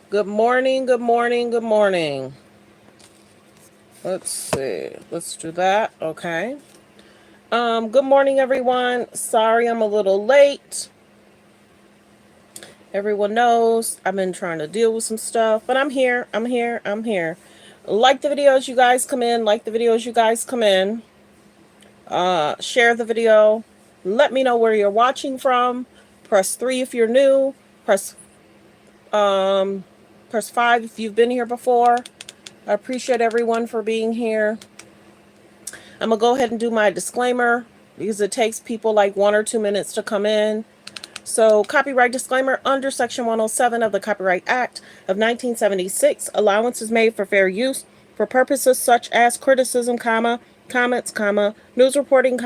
Good morning, good morning, good morning. Let's see. Let's do that. Okay. Good morning everyone. Sorry I'm a little late. Everyone knows I've been trying to deal with some stuff, but I'm here. I'm here. Like the videos you guys come in, like the videos you guys come in. Share the video. Let me know where you're watching from. Press 3 if you're new. Press um press 5 if you've been here before. I appreciate everyone for being here. I'm going to go ahead and do my disclaimer because it takes people like 1 or 2 minutes to come in. So, copyright disclaimer under Section 107 of the Copyright Act of 1976, allowance is made for fair use for purposes such as criticism, comments, news reporting,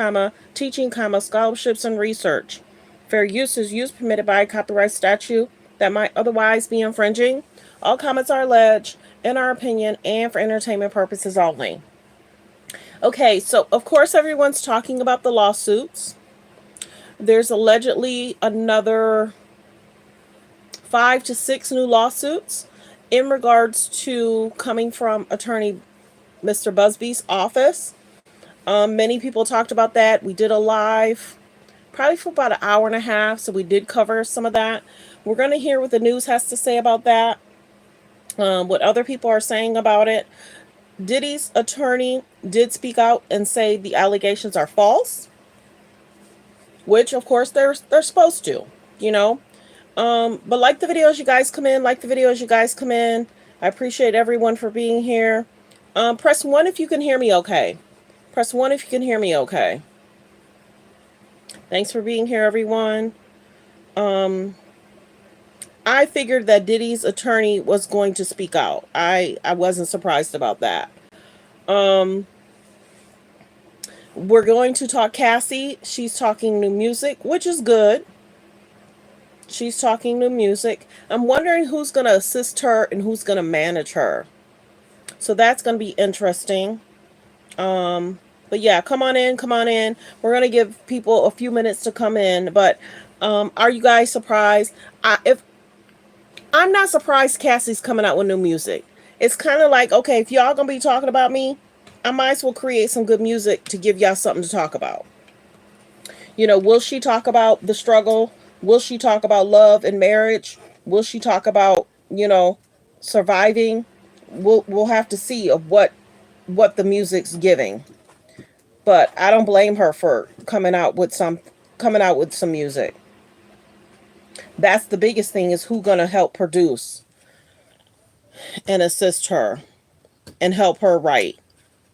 teaching, scholarships, and research. Fair use is use permitted by a copyright statute that might otherwise be infringing. All comments are alleged, in our opinion, and for entertainment purposes only. Okay, so of course everyone's talking about the lawsuits. There's allegedly another 5 to 6 new lawsuits in regards to coming from attorney Mr. Busby's office. Many people talked about that. We did a live probably for about an hour and a half, so we did cover some of that. We're going to hear what the news has to say about that, what other people are saying about it. Diddy's attorney did speak out and say the allegations are false, which of course they're supposed to, you know. But like the videos you guys come in, like the videos you guys come in. I appreciate everyone for being here. Press 1 if you can hear me okay. Press 1 if you can hear me okay. Thanks for being here, everyone. I figured that Diddy's attorney was going to speak out. I wasn't surprised about that. We're going to talk Cassie. She's talking new music, which is good. She's talking new music. I'm wondering who's going to assist her and who's going to manage her. So that's going to be interesting. But yeah, come on in, come on in. We're going to give people a few minutes to come in. But are you guys surprised? If I'm not surprised Cassie's coming out with new music. It's kind of like, okay, if y'all going to be talking about me, I might as well create some good music to give y'all something to talk about. You know, will she talk about the struggle? Will she talk about love and marriage? Will she talk about, surviving? We'll have to see of what the music's giving. But I don't blame her for coming out with some music. That's the biggest thing is who gonna help produce and assist her and help her write.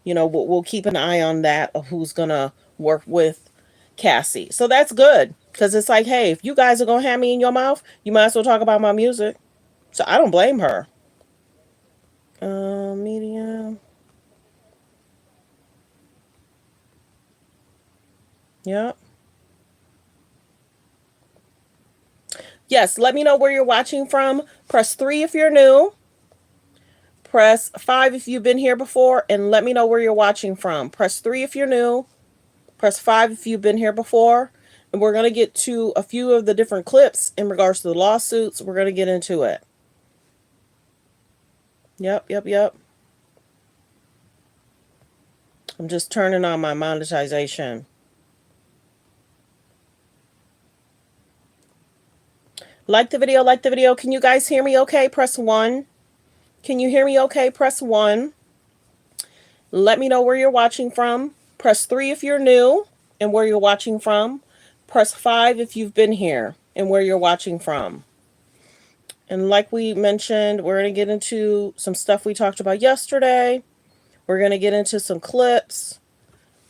We'll keep an eye on that of who's gonna work with Cassie. So that's good because it's like, hey, if you guys are gonna have me in your mouth, you might as well talk about my music. So I don't blame her. Medium. Yep. Yes. Let me know where you're watching from. Press 3 if you're new. Press 5 if you've been here before, and let me know where you're watching from. Press 3 if you're new. Press 5 if you've been here before. And we're going to get to a few of the different clips in regards to the lawsuits. We're going to get into it. Yep. I'm just turning on my monetization. Like the video, like the video. Can you guys hear me okay? Press 1. Can you hear me okay? Press 1. Let me know where you're watching from. Press 3 if you're new and where you're watching from. Press 5 if you've been here and where you're watching from. And like we mentioned, we're going to get into some stuff we talked about yesterday. We're going to get into some clips.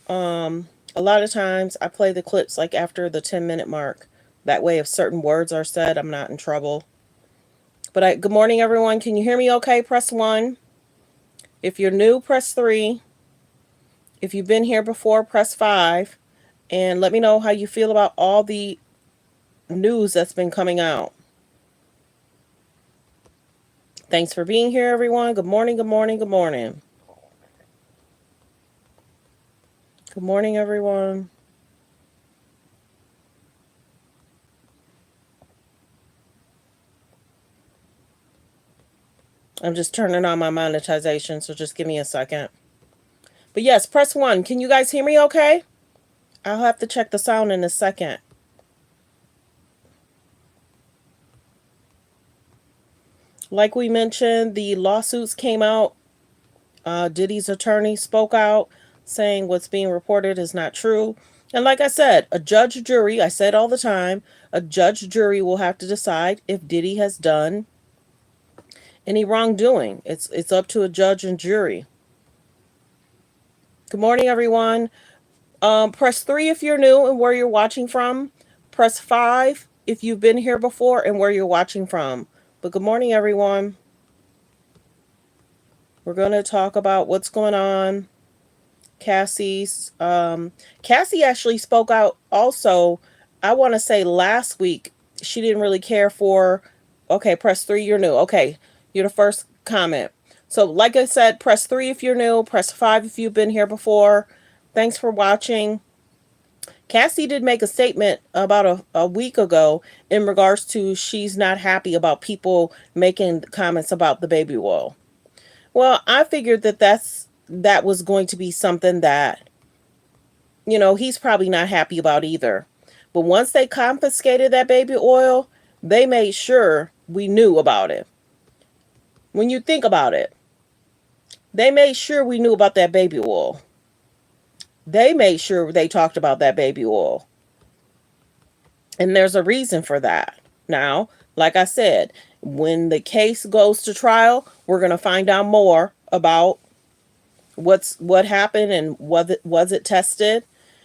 A lot of times I play the clips like after the 10-minute mark. That way if certain words are said, I'm not in trouble. But good morning, everyone. Can you hear me okay? Press 1. If you're new, press 3. If you've been here before, press 5. And let me know how you feel about all the news that's been coming out. Thanks for being here, everyone. Good morning, good morning, good morning. Good morning, everyone. I'm just turning on my monetization, so just give me a second. But yes, press 1. Can you guys hear me okay? I'll have to check the sound in a second. Like we mentioned, the lawsuits came out. Diddy's attorney spoke out saying what's being reported is not true. And like I said, a judge jury, I said all the time, a judge jury will have to decide if Diddy has done any wrongdoing. It's up to a judge and jury. Good morning, everyone. Press 3 if you're new and where you're watching from. Press 5 if you've been here before and where you're watching from. But good morning, everyone. We're going to talk about what's going on. Cassie actually spoke out also, I want to say last week. She didn't really care for, okay, press 3, you're new. Okay, you're the first comment. So like I said, press 3 if you're new, press 5 if you've been here before. Thanks for watching. Cassie did make a statement about a week ago in regards to she's not happy about people making comments about the baby oil. Well, I figured that was going to be something that, he's probably not happy about either. But once they confiscated that baby oil, they made sure we knew about it. When you think about it, they made sure we knew about that baby oil. They made sure they talked about that baby oil. And there's a reason for that. Now, like I said, when the case goes to trial, we're going to find out more about what happened and was it tested.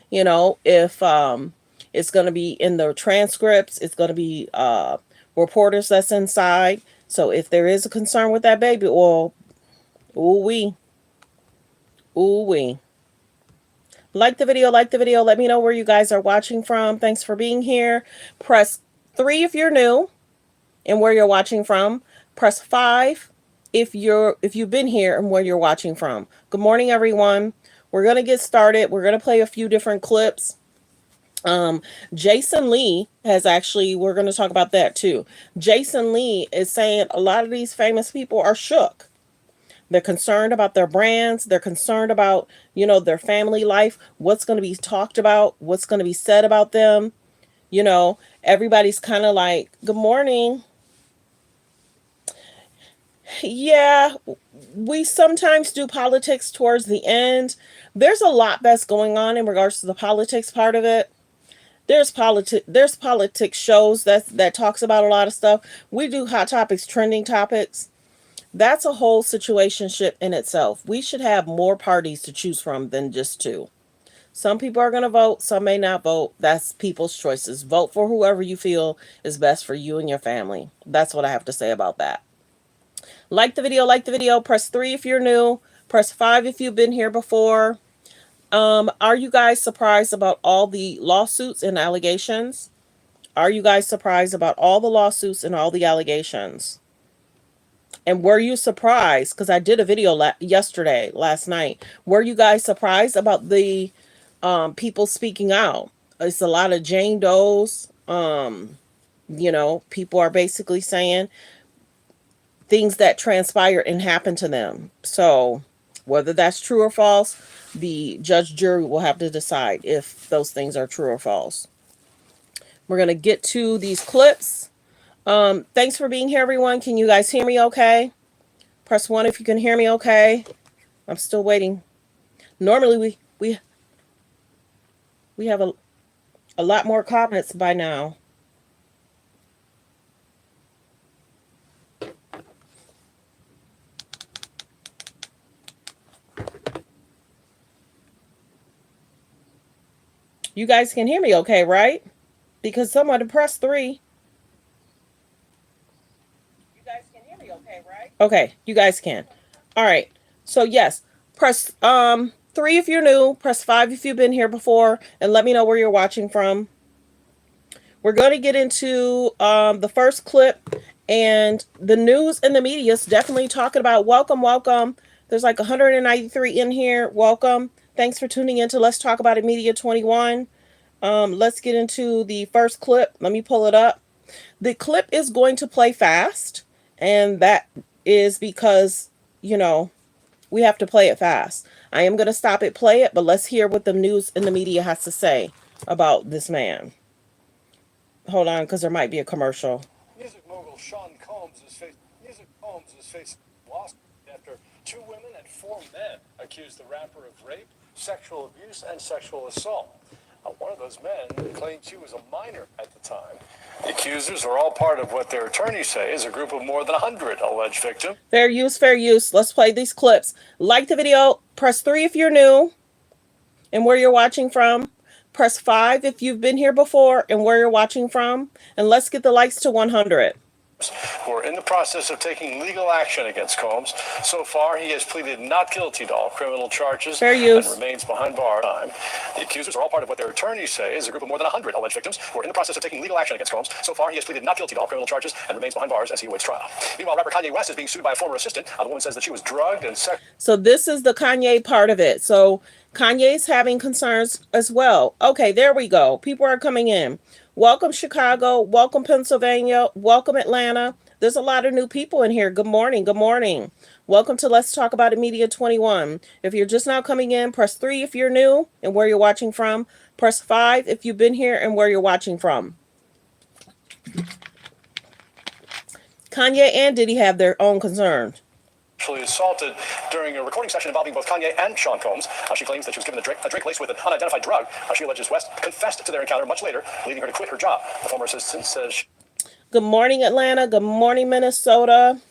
If it's going to be in the transcripts, it's going to be reporters that's inside. So if there is a concern with that baby oil, ooh wee. Like the video. Let me know where you guys are watching from. Thanks for being here. Press 3 if you're new and where you're watching from. Press 5 if you've been here and where you're watching from. Good morning, everyone. We're going to get started. We're going to play a few different clips. Jason Lee we're going to talk about that too. Jason Lee is saying a lot of these famous people are shook. They're concerned about their brands. They're concerned about, their family life, what's going to be talked about, what's going to be said about them. Everybody's kind of like, good morning. Yeah, we sometimes do politics towards the end. There's a lot that's going on in regards to the politics part of it. There's politics shows that talks about a lot of stuff. We do hot topics, trending topics. That's a whole situationship in itself. We should have more parties to choose from than just 2. Some people are going to vote, some may not vote. That's people's choices. Vote for whoever you feel is best for you and your family. That's what I have to say about that. Like the video. Press 3 if you're new. Press 5 if you've been here before. Are you guys surprised about all the lawsuits and allegations? Are you guys surprised about all the lawsuits and all the allegations? And were you surprised? Because I did a video last night. Were you guys surprised about the people speaking out? It's a lot of Jane Does. People are basically saying things that transpired and happened to them. So whether that's true or false, the judge jury will have to decide if those things are true or false. We're going to get to these clips. Thanks for being here, everyone. Can you guys hear me okay? Press 1 if you can hear me okay. I'm still waiting. Normally we have a lot more comments by now. You guys can hear me okay, right? Because someone pressed 3. You guys can hear me okay, right? Okay, you guys can. All right. So yes, press 3 if you're new, press 5 if you've been here before, and let me know where you're watching from. We're going to get into the first clip, and the news and the media is definitely talking about welcome. There's like 193 in here. Welcome. Thanks for tuning in to Let's Talk About It Media 21. Let's get into the first clip. Let me pull it up. The clip is going to play fast, and that is because, you know, we have to play it fast. I am going to stop it, play it, but let's hear what the news and the media has to say about this man. Hold on, because there might be a commercial. Music mogul Sean Combs is facing lawsuit after 2 women and 4 men accused the rapper of rape, sexual abuse, and sexual assault. One of those men claimed she was a minor at the time. The accusers are all part of what their attorneys say is a group of more than 100 alleged victims. Fair use, fair use. Let's play these clips. Like the video. Press 3 if you're new and where you're watching from. Press 5 if you've been here before and where you're watching from. And let's get the likes to 100. Who are in the process of taking legal action against Combs. So far, he has pleaded not guilty to all criminal charges. Fair use. And remains behind bars. The accusers are all part of what their attorneys say is a group of more than 100 alleged victims who are in the process of taking legal action against Combs. So far, he has pleaded not guilty to all criminal charges and remains behind bars as he awaits trial. Meanwhile, rapper Kanye West is being sued by a former assistant. The woman says that she was drugged and So this is the Kanye part of it. So Kanye's having concerns as well. Okay, there we go. People are coming in. Welcome, Chicago. Welcome, Pennsylvania. Welcome, Atlanta. There's a lot of new people in here. Good morning. Good morning. Welcome to Let's Talk About It Media 21. If you're just now coming in, press 3 if you're new and where you're watching from. Press 5 if you've been here and where you're watching from. Kanye and Diddy have their own concerns. Assaulted during a recording session involving both Kanye and Sean Combs. She claims that she was given a drink laced with an unidentified drug. She alleges West confessed to their encounter much later, leading her to quit her job. The former assistant says... Good morning, Atlanta. Good morning, Minnesota.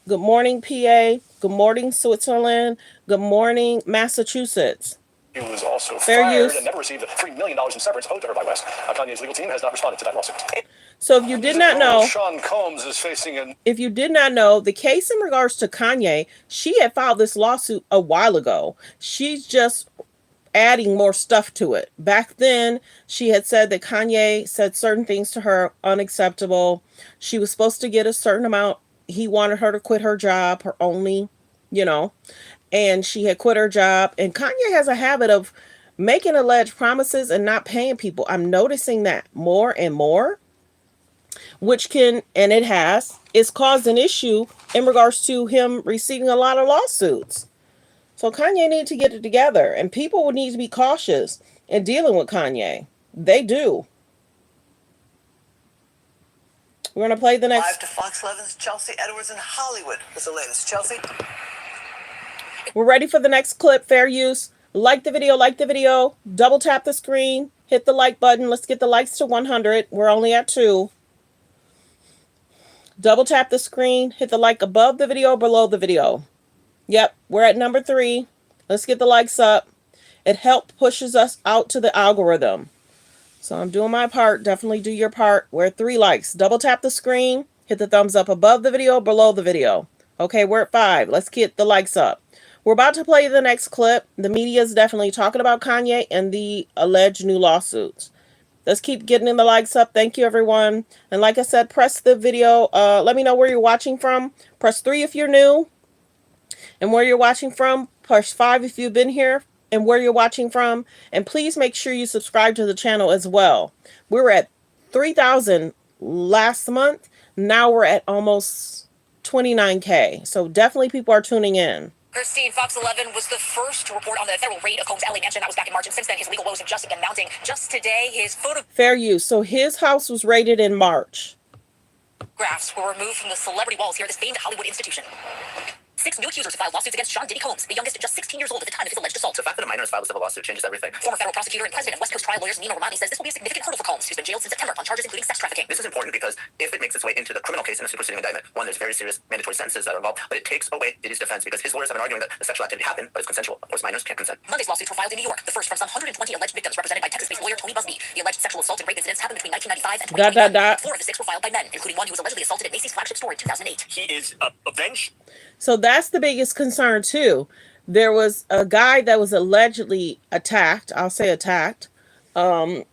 Good morning, PA. Good morning, Switzerland. Good morning, Massachusetts. He was also fired and never received the $3 million in severance owed to her by West. Kanye's legal team has not responded to that lawsuit. So if you did not know, Sean Combs is facing if you did not know, the case in regards to Kanye, she had filed this lawsuit a while ago. She's just adding more stuff to it. Back then, she had said that Kanye said certain things to her unacceptable. She was supposed to get a certain amount. He wanted her to quit her job, her only, and she had quit her job. And Kanye has a habit of making alleged promises and not paying people. I'm noticing that more and more, which can, and it has, it's caused an issue in regards to him receiving a lot of lawsuits. So Kanye needs to get it together, and people would need to be cautious in dealing with Kanye. They do. We're going to play the next. Live to Fox 11's Chelsea Edwards in Hollywood. What's the latest, Chelsea? We're ready for the next clip. Fair use. Like the video. Double tap the screen. Hit the like button. Let's get the likes to 100. We're only at 2. Double tap the screen. Hit the like above the video, below the video. Yep, we're at number 3. Let's get the likes up. It pushes us out to the algorithm. So I'm doing my part. Definitely do your part. We're at 3 likes. Double tap the screen. Hit the thumbs up above the video, below the video. Okay, we're at 5. Let's get the likes up. We're about to play the next clip. The media is definitely talking about Kanye and the alleged new lawsuits. Let's keep getting the likes up. Thank you, everyone. And like I said, press the video. Let me know where you're watching from. Press 3 if you're new. And where you're watching from, press 5 if you've been here and where you're watching from. And please make sure you subscribe to the channel as well. We were at 3,000 last month. Now we're at almost 29K. So definitely people are tuning in. Christine, Fox 11 was the first to report on the federal raid of Combs' LA mansion. That was back in March. And since then, his legal woes have just been mounting. Just today, his Fair use. So his house was raided in March. Photographs were removed from the celebrity walls here at this famed Hollywood institution. 6 new accusers filed lawsuits against Sean Diddy Combs, the youngest just 16 years old at the time of his alleged assault. The fact that a minor has filed a civil lawsuit changes everything. Former federal prosecutor and president of West Coast trial lawyers Nino Ramani says this will be a significant hurdle for Combs, who's been jailed since September on charges including sex trafficking. This is important because if it makes its way into the criminal case in a superseding indictment, one, there's very serious mandatory sentences that are involved, but it takes away Diddy's defense because his lawyers have been arguing that the sexual activity happened, but it's consensual. Of course, minors can't consent. Monday's lawsuits were filed in New York, the first from some 120 alleged victims represented by Texas-based lawyer Tony Busby. The alleged sexual assault and rape incidents happened between 1995 and 2021. 4 of the 6 were filed by men, including one who was allegedly assaulted at Macy's flagship store in 2008. He is avenged. So that's the biggest concern too. There was a guy that was allegedly attacked, I'll say attacked, at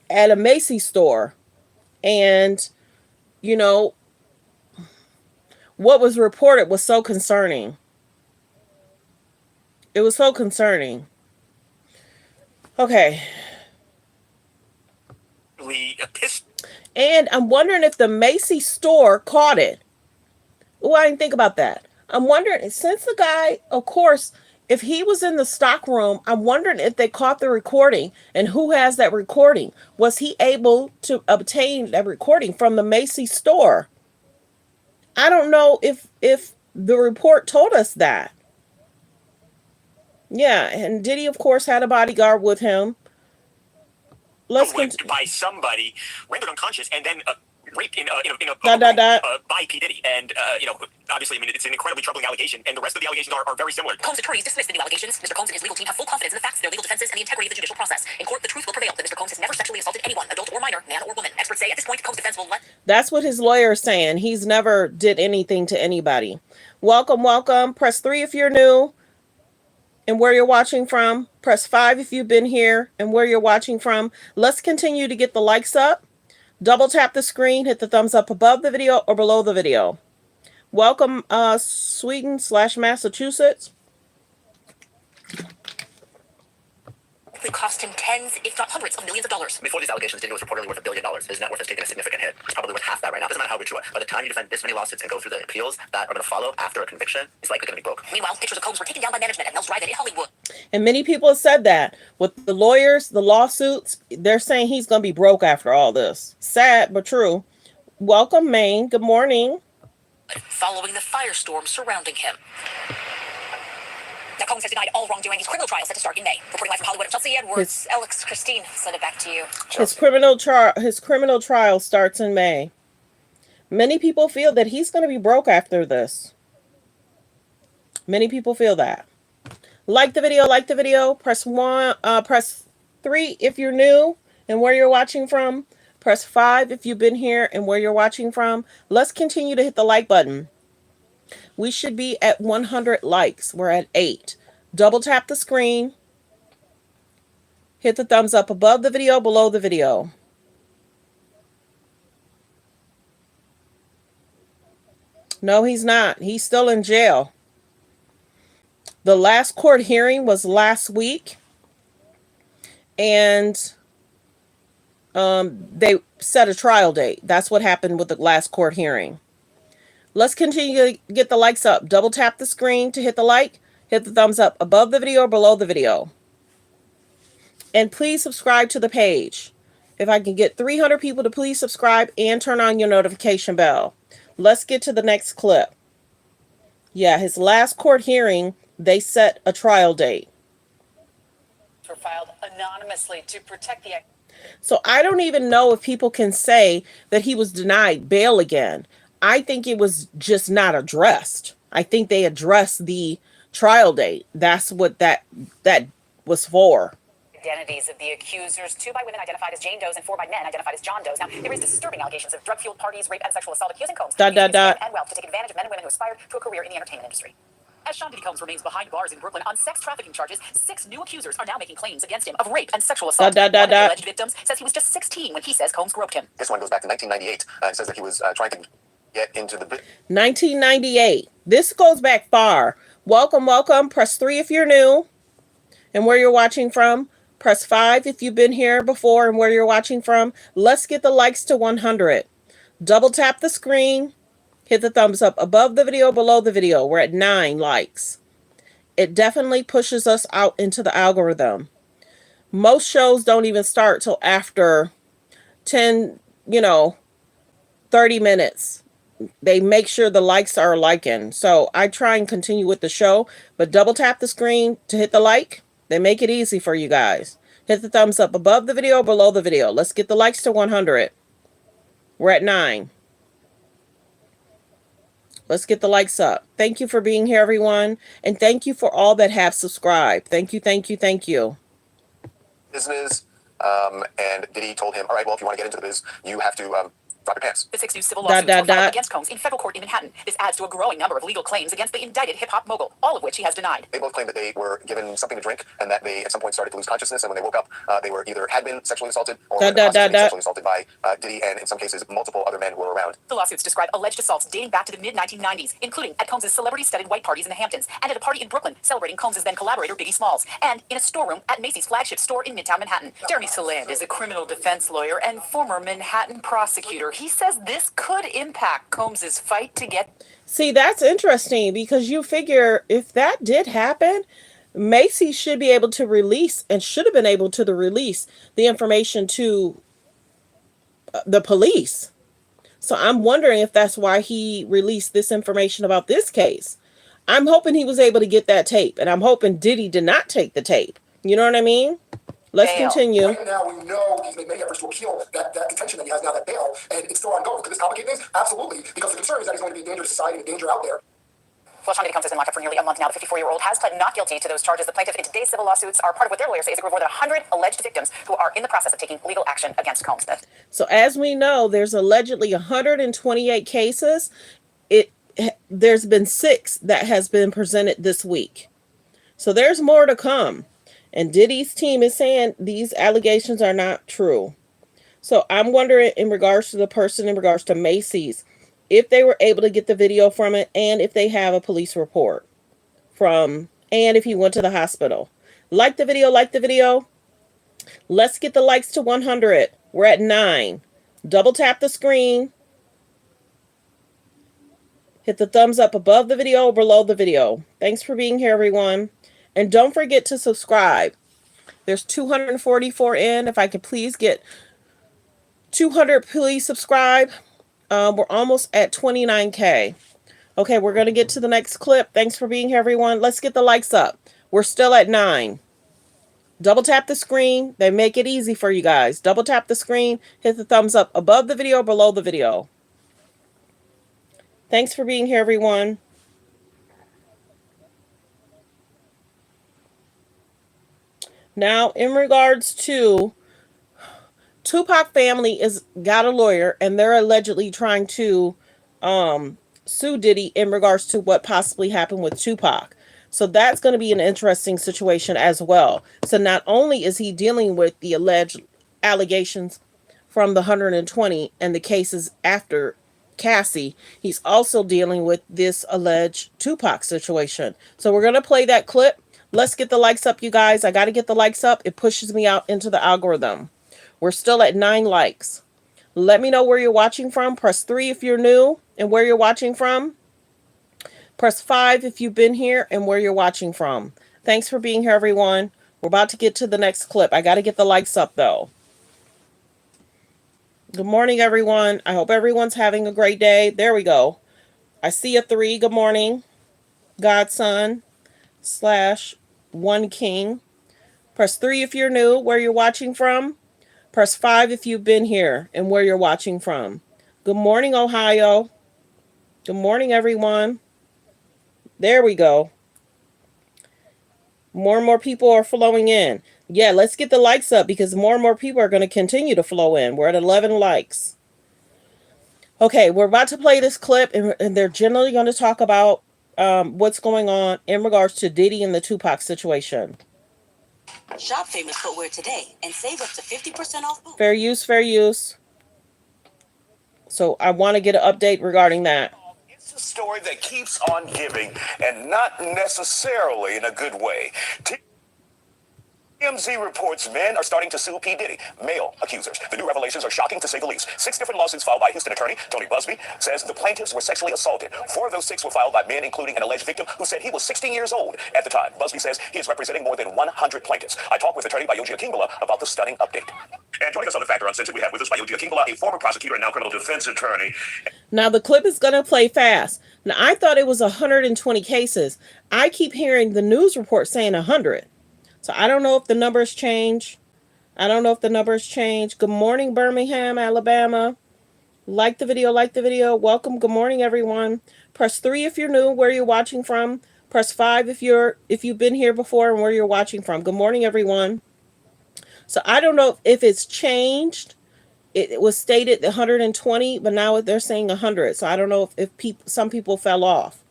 a Macy's store. And, what was reported was so concerning. It was so concerning. Okay. And I'm wondering if the Macy's store caught it. Oh, I didn't think about that. I'm wondering, since the guy, of course, if he was in the stock room, I'm wondering if they caught the recording and who has that recording. Was he able to obtain that recording from the Macy's store? I don't know if the report told us that. Yeah, and Diddy, of course, had a bodyguard with him. Let's continue. By somebody rendered unconscious and then raped in a Dot dot room dot. by P Diddy. And obviously, I mean, it's an incredibly troubling allegation, and the rest of the allegations are very similar. Combs' attorneys dismissed the new allegations. Mr. Combs and his legal team have full confidence in the facts, their legal defenses, and the integrity of the judicial process. In court, the truth will prevail that Mr. Combs has never sexually assaulted anyone, adult or minor, man or woman. Experts say at this point, Combs' defense will let. That's what his lawyer is saying. He's never did anything to anybody. Welcome, welcome. Press 3 if you're new and where you're watching from. Press 5 if you've been here and where you're watching from. Let's continue to get the likes up. Double tap the screen, hit the thumbs up above the video or below the video. Welcome, Sweden/Massachusetts. It cost him tens, if not hundreds, of millions of dollars. Before these allegations, Diddy was reportedly worth $1 billion. His net worth has taken a significant hit. It's probably worth half that right now. Doesn't matter how rich you are. By the time you defend this many lawsuits and go through the appeals that are going to follow after a conviction, it's likely going to be broke. Meanwhile, pictures of Combs were taken down by management at Mel's Drive-In in Hollywood. And many people have said that. With the lawyers, the lawsuits, they're saying he's going to be broke after all this. Sad, but true. Welcome, Maine. Good morning. Following the firestorm surrounding him. Now, Combs has denied all wrongdoing. His criminal trial set to start in May. Reporting live from Hollywood, Chelsea Edwards. Alex, Christine, send it back to you. His criminal trial starts in May. Many people feel that he's going to be broke after this. Many people feel that. Like the video. Press 3 if you're new and where you're watching from. Press 5 if you've been here and where you're watching from. Let's continue to hit the like button. We should be at 100 likes. We're at 8. Double tap the screen. Hit the thumbs up above the video, below the video. No, he's not. He's still in jail. The last court hearing was last week. And they set a trial date. That's what happened with the last court hearing. Let's continue to get the likes up. Double tap the screen to hit the like. Hit the thumbs up above the video or below the video. And please subscribe to the page. If I can get 300 people to please subscribe and turn on your notification bell. Let's get to the next clip. Yeah, his last court hearing, they set a trial date. Were filed anonymously to protect the. So I don't even know if people can say that he was denied bail again. I think it was just not addressed. I think they addressed the trial date. That's what that was for. Identities of the accusers, 2 by women identified as Jane Does and 4 by men identified as John Does. Now, there is disturbing allegations of drug-fueled parties, rape, and sexual assault accusing Combs And wealth to take advantage of men and women who aspired to a career in the entertainment industry. As Sean Diddy Combs remains behind bars in Brooklyn on sex trafficking charges, 6 new accusers are now making claims against him of rape and sexual assault. One of the alleged victims says he was just 16 when he says Combs groped him. This one goes back to 1998. It says that he was trying to get into the 1998. This goes back far. Welcome. Press 3 if you're new and where you're watching from. Press 5 if you've been here before and where you're watching from. Let's get the likes to 100. Double tap the screen. Hit the thumbs up above the video, below the video. We're at 9 likes. It definitely pushes us out into the algorithm. Most shows don't even start till after 10, 30 minutes. They make sure the likes are liking. So I try and continue with the show, but double tap the screen to hit the like. They make it easy for you guys. Hit the thumbs up above the video, below the video. Let's get the likes to 100. We're at 9. Let's get the likes up. Thank you for being here, everyone. And thank you for all that have subscribed. Thank you. business. And Diddy told him, all right, well, if you want to get into the biz, you have to drop your pants. The 6 new civil lawsuits were filed against Combs in federal court in Manhattan. This adds to a growing number of legal claims against the indicted hip-hop mogul, all of which he has denied. They both claim that they were given something to drink and that they at some point started to lose consciousness, and when they woke up, they were either had been sexually assaulted or were sexually assaulted by Diddy and in some cases multiple other men who were around. The lawsuits describe alleged assaults dating back to the mid-1990s, including at Combs' celebrity-studded white parties in the Hamptons, and at a party in Brooklyn celebrating Combs' then collaborator Biggie Smalls, and in a storeroom at Macy's flagship store in Midtown Manhattan. Jeremy Saland is a criminal defense lawyer and former Manhattan prosecutor. he says this could impact Combs's fight to get... See, that's interesting because you figure if that did happen, Macy should be able to release and should have been able to release the information to the police. So I'm wondering if that's why he released this information about this case. I'm hoping he was able to get that tape, and I'm hoping Diddy did not take the tape. You know what I mean? Let's continue. Right now, we know he's made many efforts to appeal that detention that he has now, that bail, and it's still ongoing. Could this complicate things? Absolutely, because the concern is that he's going to be a danger to society and a danger out there. Well, Sean Diddy Combs has been locked up for nearly a month now. The 54-year-old has pled not guilty to those charges. The plaintiff in today's civil lawsuits are part of what their lawyers say is a group of more than 100 alleged victims who are in the process of taking legal action against Combs. So as we know, there's allegedly 128 cases. There's been 6 that has been presented this week. So there's more to come. And Diddy's team is saying these allegations are not true. So I'm wondering in regards to the person, in regards to Macy's, if they were able to get the video from it, and if they have a police report from, and if he went to the hospital. Like the video, like the video. Let's get the likes to 100. We're at 9. Double tap the screen. Hit the thumbs up above the video or below the video. Thanks for being here, everyone. And don't forget to subscribe. There's 244 in. If I could please get 200, please subscribe. We're almost at 29K. Okay, we're going to get to the next clip. Thanks for being here, everyone. Let's get the likes up. We're still at 9. Double tap the screen. They make it easy for you guys. Double tap the screen. Hit the thumbs up above the video, below the video. Thanks for being here, everyone. Now, in regards to Tupac family got a lawyer, and they're allegedly trying to sue Diddy in regards to what possibly happened with Tupac. So that's going to be an interesting situation as well. So not only is he dealing with the alleged allegations from the 120 and the cases after Cassie, he's also dealing with this alleged Tupac situation. So we're going to play that clip. Let's get the likes up, you guys. I got to get the likes up. It pushes me out into the algorithm. We're still at 9 likes. Let me know where you're watching from. Press 3 if you're new and where you're watching from. Press 5 if you've been here and where you're watching from. Thanks for being here, everyone. We're about to get to the next clip. I got to get the likes up, though. Good morning, everyone. I hope everyone's having a great day. There we go. I see a 3. Good morning. Godson / One King. Press 3 if you're new, where you're watching from. Press 5 if you've been here and where you're watching from. Good morning, Ohio. Good morning, everyone. There we go. More and more people are flowing in. Yeah, let's get the likes up because more and more people are going to continue to flow in. We're at 11 likes. Okay, we're about to play this clip, and they're generally going to talk about what's going on in regards to Diddy and the Tupac situation. Shop Famous Footwear today and save up to 50% off boots. Fair use, fair use. So I want to get an update regarding that. It's a story that keeps on giving, and not necessarily in a good way. TMZ reports men are starting to sue P. Diddy, male accusers. The new revelations are shocking to say the least. 6 different lawsuits filed by Houston attorney Tony Busby says the plaintiffs were sexually assaulted. 4 of those 6 were filed by men, including an alleged victim who said he was 16 years old at the time. Busby says he is representing more than 100 plaintiffs. I talked with attorney Bayoji Akingbala about the stunning update. And joining us on the Factor Uncensored, we have with us Bayoji Akingbala, a former prosecutor and now criminal defense attorney. Now the clip is going to play fast. Now I thought it was 120 cases. I keep hearing the news report saying 100. So I don't know if the numbers change. Good morning, Birmingham, Alabama. Like the video, like the video. Welcome. Good morning, everyone. Press 3 if you're new, where you're watching from. Press 5 if you've been here before and where you're watching from. Good morning, everyone. So I don't know if it's changed. It was stated 120, but now they're saying 100. So I don't know if some people fell off.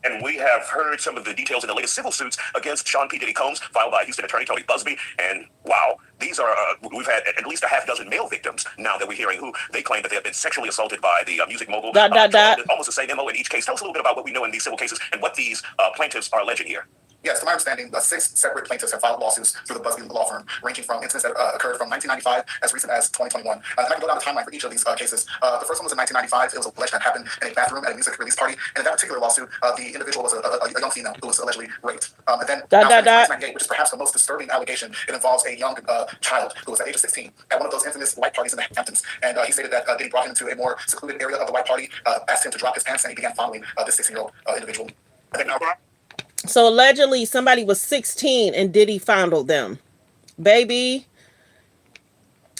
And we have heard some of the details in the latest civil suits against Sean P. Diddy Combs, filed by Houston attorney Tony Busby. And wow, these are, we've had at least a half dozen male victims now that we're hearing who they claim that they have been sexually assaulted by the music mogul. Almost the same MO in each case. Tell us a little bit about what we know in these civil cases and what these plaintiffs are alleging here. Yes, to my understanding, 6 separate plaintiffs have filed lawsuits through the Busby law firm, ranging from incidents that occurred from 1995 as recent as 2021. And I can go down the timeline for each of these cases. The first one was in 1995. It was alleged that happened in a bathroom at a music release party. And in that particular lawsuit, the individual was a young female who was allegedly raped. And then in 1998, which is perhaps the most disturbing allegation, it involves a young child who was at the age of 16 at one of those infamous white parties in the Hamptons. And he stated that Diddy brought him to a more secluded area of the white party, asked him to drop his pants, and he began fondling this 16-year-old individual. And then, so allegedly somebody was 16 and Diddy fondled them. Baby,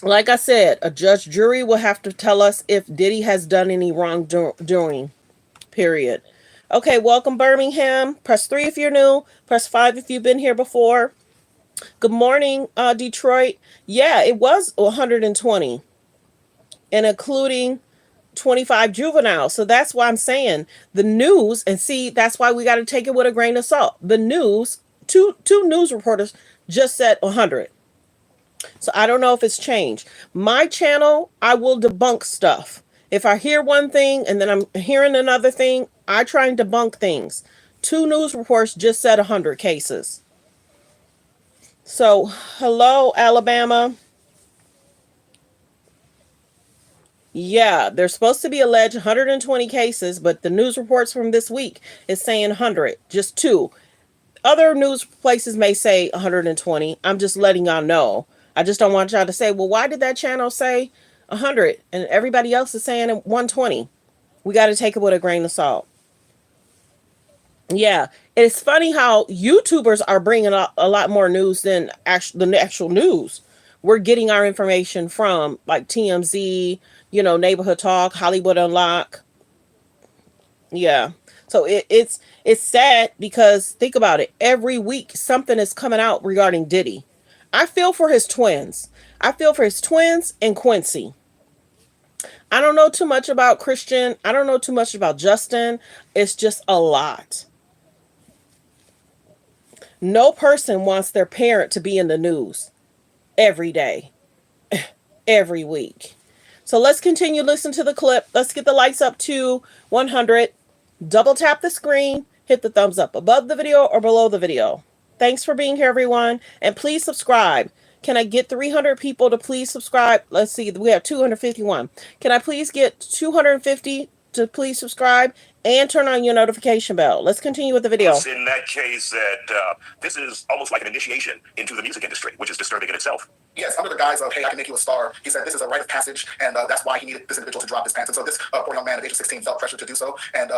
like I said, a judge jury will have to tell us if Diddy has done any wrongdoing. Period. Okay, welcome Birmingham. Press 3 if you're new. Press 5 if you've been here before. Good morning, Detroit. Yeah, it was 120. And including 25 juveniles. So that's why I'm saying the news, and see, that's why we got to take it with a grain of salt. The news, two news reporters just said 100. So I don't know if it's changed. My channel, I will debunk stuff. If I hear one thing and then I'm hearing another thing, I try and debunk things. 2 news reports just said 100 cases. So, hello, Alabama. Yeah, there's supposed to be alleged 120 cases, but the news reports from this week is saying 100, just 2. Other news places may say 120. I'm just letting y'all know. I just don't want y'all to say, well, why did that channel say 100 and everybody else is saying 120? We got to take it with a grain of salt. Yeah, it's funny how YouTubers are bringing up a lot more news than the actual news. We're getting our information from like TMZ, Neighborhood Talk, Hollywood Unlock. Yeah. So it's sad because think about it. Every week something is coming out regarding Diddy. I feel for his twins. I feel for his twins and Quincy. I don't know too much about Christian. I don't know too much about Justin. It's just a lot. No person wants their parent to be in the news every day, every week. So let's continue listening to the clip. Let's get the likes up to 100. Double tap the screen, hit the thumbs up above the video or below the video. Thanks for being here, everyone. And please subscribe. Can I get 300 people to please subscribe? Let's see. We have 251. Can I please get 250 to please subscribe and turn on your notification bell? Let's continue with the video. In that case, that this is almost like an initiation into the music industry, which is disturbing in itself. Yes, under the guise of, hey, I can make you a star. He said this is a rite of passage, and that's why he needed this individual to drop his pants. And so this poor young man at the age of 16 felt pressure to do so, and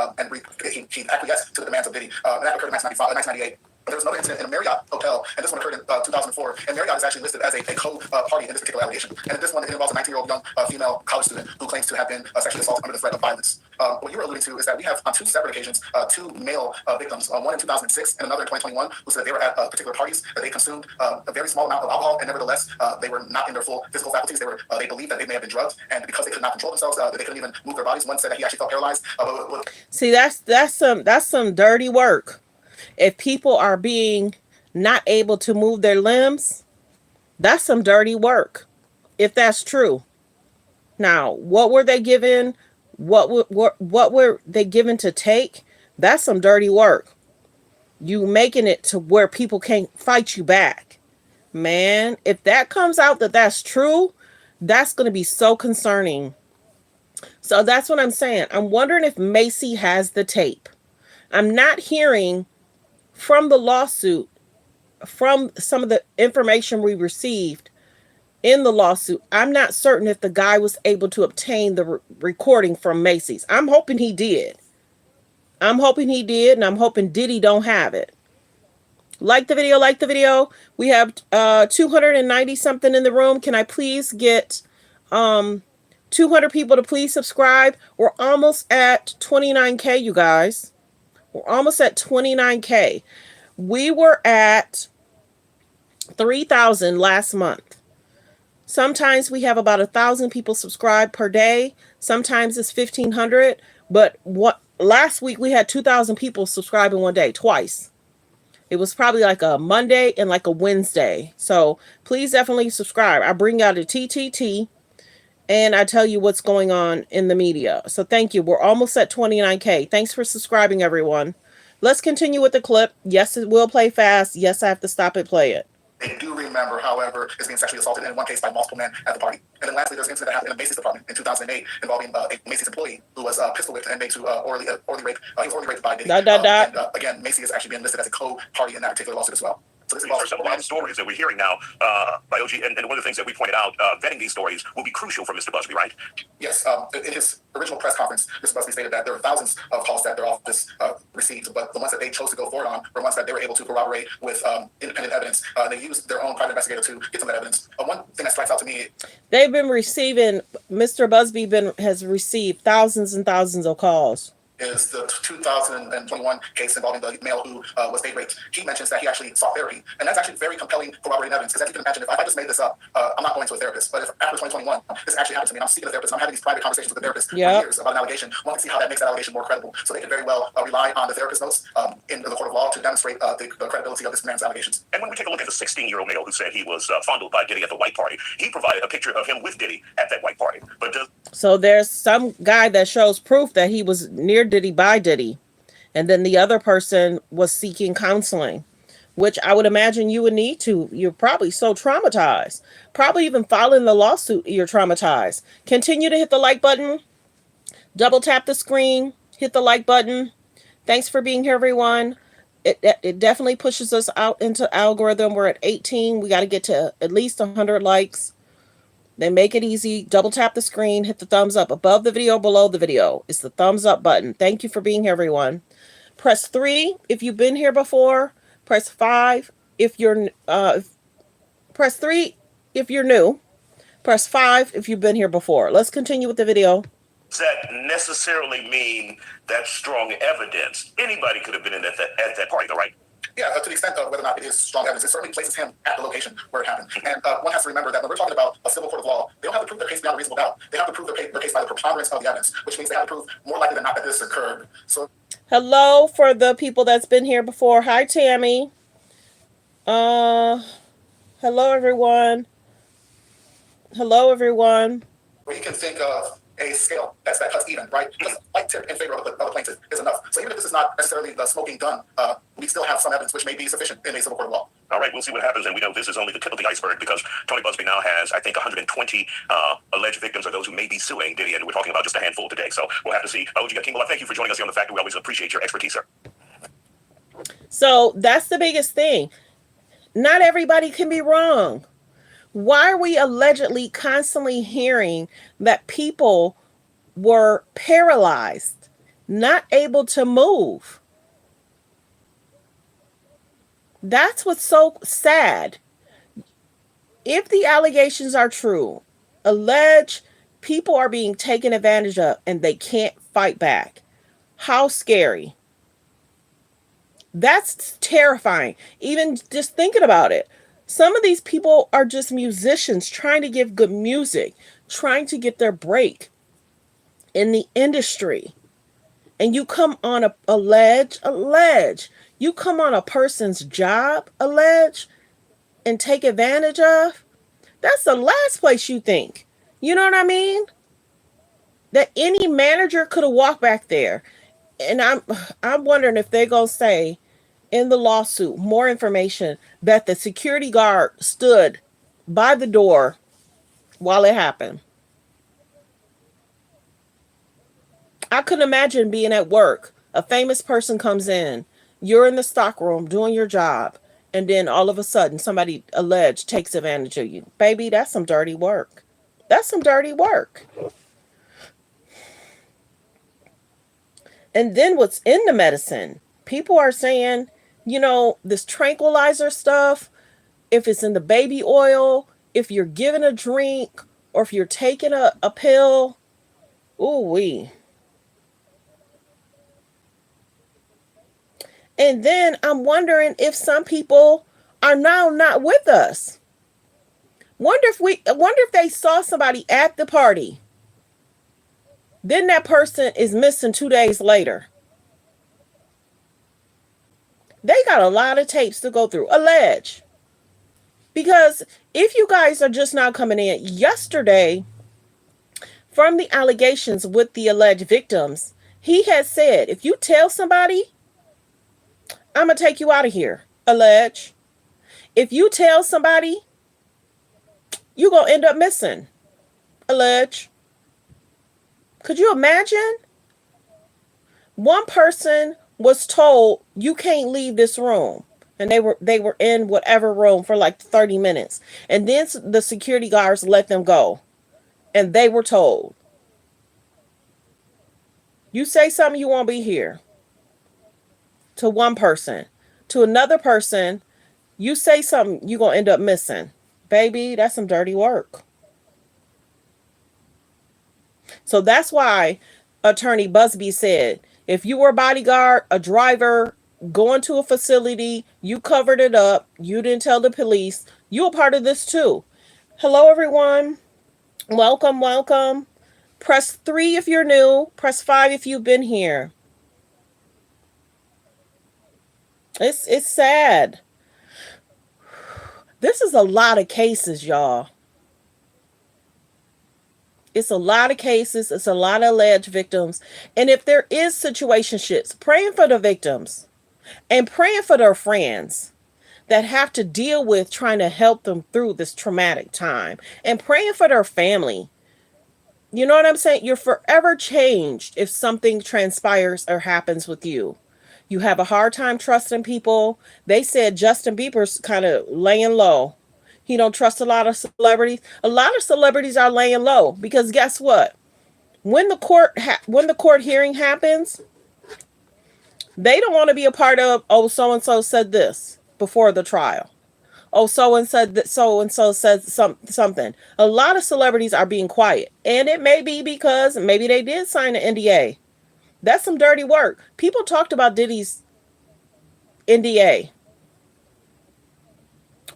he acquiesced to the demands of Diddy. And that occurred in 1998. But there was another incident in a Marriott hotel, and this one occurred in 2004. And Marriott is actually listed as a co-party in this particular allegation. And in this one, it involves a 19-year-old young female college student who claims to have been sexually assaulted under the threat of violence. What you were alluding to is that we have on 2 separate occasions 2 male victims, one in 2006 and another in 2021, who said they were at particular parties, that they consumed a very small amount of alcohol, and nevertheless, they were not in their full physical faculties. They believed that they may have been drugged, and because they could not control themselves, they couldn't even move their bodies. One said that he actually felt paralyzed. See, that's some dirty work. If people are being not able to move their limbs, that's some dirty work. If that's true. Now, what were they given? What were they given to take? That's some dirty work. You making it to where people can't fight you back. Man, if that comes out that that's true, that's going to be so concerning. So that's what I'm saying. I'm wondering if Macy has the tape. I'm not hearing from the lawsuit, from some of the information we received in the lawsuit. I'm not certain if the guy was able to obtain the recording from Macy's. I'm hoping he did. And I'm hoping Diddy don't have it. Like the video. We have 290 something in the room. Can I please get 200 people to please subscribe? We're almost at 29K, you guys. We're almost at 29K. We were at 3,000 last month. Sometimes we have about 1,000 people subscribe per day. Sometimes it's 1,500. But last week we had 2,000 people subscribe in one day, twice. It was probably like a Monday and like a Wednesday. So please definitely subscribe. I bring out a TTT and I tell you what's going on in the media. So thank you. We're almost at 29K. Thanks for subscribing, everyone. Let's continue with the clip. Yes, it will play fast. Yes, I have to stop it, play it. They do remember, however, is being sexually assaulted in one case by multiple men at the party. And then lastly, there's an incident that happened in the Macy's department in 2008 involving a Macy's employee who was pistol whipped and made to orally rape. He was orally raped by Diddy. And again, Macy is actually being listed as a co-party in that particular lawsuit as well. So this These are some of the stories that we're hearing now by OG, and one of the things that we pointed out, vetting these stories will be crucial for Mr. Busby, right? Yes. In his original press conference, Mr. Busby stated that there were thousands of calls that their office received, but the ones that they chose to go forward on were ones that they were able to corroborate with independent evidence. They used their own private investigator to get some of that evidence. One thing that strikes out to me, they've been receiving, Mr. Busby has received thousands and thousands of calls. Is the 2021 case involving the male who was date raped. He mentions that he actually sought therapy. And that's actually very compelling corroborating evidence, because as you can imagine, if I just made this up, I'm not going to a therapist. But if after 2021, this actually happened to me, and I'm seeking a therapist, and I'm having these private conversations with the therapist for years about an allegation, one can see how that makes that allegation more credible. So they could very well rely on the therapist notes in the court of law to demonstrate the credibility of this man's allegations. And when we take a look at the 16-year-old male who said he was fondled by Diddy at the white party, he provided a picture of him with Diddy at that white party. But so there's some guy that shows proof that he was near Diddy by Diddy. And then the other person was seeking counseling, which I would imagine you would need to. You're probably so traumatized. Probably even filing the lawsuit, you're traumatized. Continue to hit the like button. Double tap the screen. Hit the like button. Thanks for being here, everyone. It definitely pushes us out into algorithm. We're at 18. We got to get to at least 100 likes. Then make it easy. Double tap the screen. Hit the thumbs up. Above the video, below the video. It's the thumbs up button. Thank you for being here, everyone. Press 3 if you've been here before. Press 5 if you're press 3 if you're new. Press 5 if you've been here before. Let's continue with the video. Does that necessarily mean that's strong evidence? Anybody could have been at that party, though, right? Yeah, to the extent of whether or not it is strong evidence, it certainly places him at the location where it happened. And one has to remember that when we're talking about a civil court of law, they don't have to prove their case beyond a reasonable doubt. They have to prove their case by the preponderance of the evidence, which means they have to prove more likely than not that this occurred. So, hello for the people that's been here before. Hi, Tammy. Hello, everyone. Hello, everyone. Where you can think of a scale that cuts even, right? Just a light tip in favor of the plaintiff is enough. So even if this is not necessarily the smoking gun, we still have some evidence which may be sufficient in a civil court of law. All right, we'll see what happens, and we know this is only the tip of the iceberg, because Tony Busby now has, I think, 120 alleged victims of those who may be suing Diddy, and we're talking about just a handful today. So we'll have to see. OG King, thank you for joining us here on The Fact. We always appreciate your expertise, sir. So that's the biggest thing. Not everybody can be wrong. Why are we allegedly constantly hearing that people were paralyzed, not able to move? That's what's so sad. If the allegations are true, alleged people are being taken advantage of and they can't fight back. How scary. That's terrifying. Even just thinking about it. Some of these people are just musicians trying to give good music, trying to get their break in the industry. And you come on allege. You come on a person's job, allege, and take advantage of. That's the last place you think. You know what I mean? That any manager could have walked back there. And I'm wondering if they're going to say in the lawsuit more information that the security guard stood by the door while it happened. I couldn't imagine being at work. A famous person comes in. You're in the stockroom doing your job. And then all of a sudden, somebody alleged takes advantage of you. Baby, that's some dirty work. That's some dirty work. And then what's in the medicine? People are saying, you know, this tranquilizer stuff, if it's in the baby oil, if you're given a drink, or if you're taking a pill, ooh-wee. And then I'm wondering if some people are now not with us. Wonder if they saw somebody at the party. Then that person is missing 2 days later. They got a lot of tapes to go through. Allege. Because if you guys are just now coming in, yesterday, from the allegations with the alleged victims, he has said, if you tell somebody, I'm going to take you out of here. Allege. If you tell somebody, you're going to end up missing. Allege. Could you imagine? One person was told, you can't leave this room. And they were in whatever room for like 30 minutes. And then the security guards let them go. And they were told, you say something, you won't be here. To one person. To another person, you say something, you're going to end up missing. Baby, that's some dirty work. So that's why Attorney Busby said, if you were a bodyguard, a driver, going to a facility, you covered it up, you didn't tell the police, you're a part of this too. Hello, everyone. Welcome, welcome. Press 3 if you're new. Press 5 if you've been here. It's sad. This is a lot of cases, y'all. It's a lot of cases. It's a lot of alleged victims. And if there is situationships, praying for the victims and praying for their friends that have to deal with trying to help them through this traumatic time, and praying for their family. You know what I'm saying? You're forever changed if something transpires or happens with you. You have a hard time trusting people. They said Justin Bieber's kind of laying low. He don't trust a lot of celebrities. A lot of celebrities are laying low because guess what? When the court hearing happens, they don't want to be a part of, oh, so and so said this before the trial. Oh, so and said something. A lot of celebrities are being quiet, and it may be because maybe they did sign an NDA. That's some dirty work. People talked about Diddy's NDA,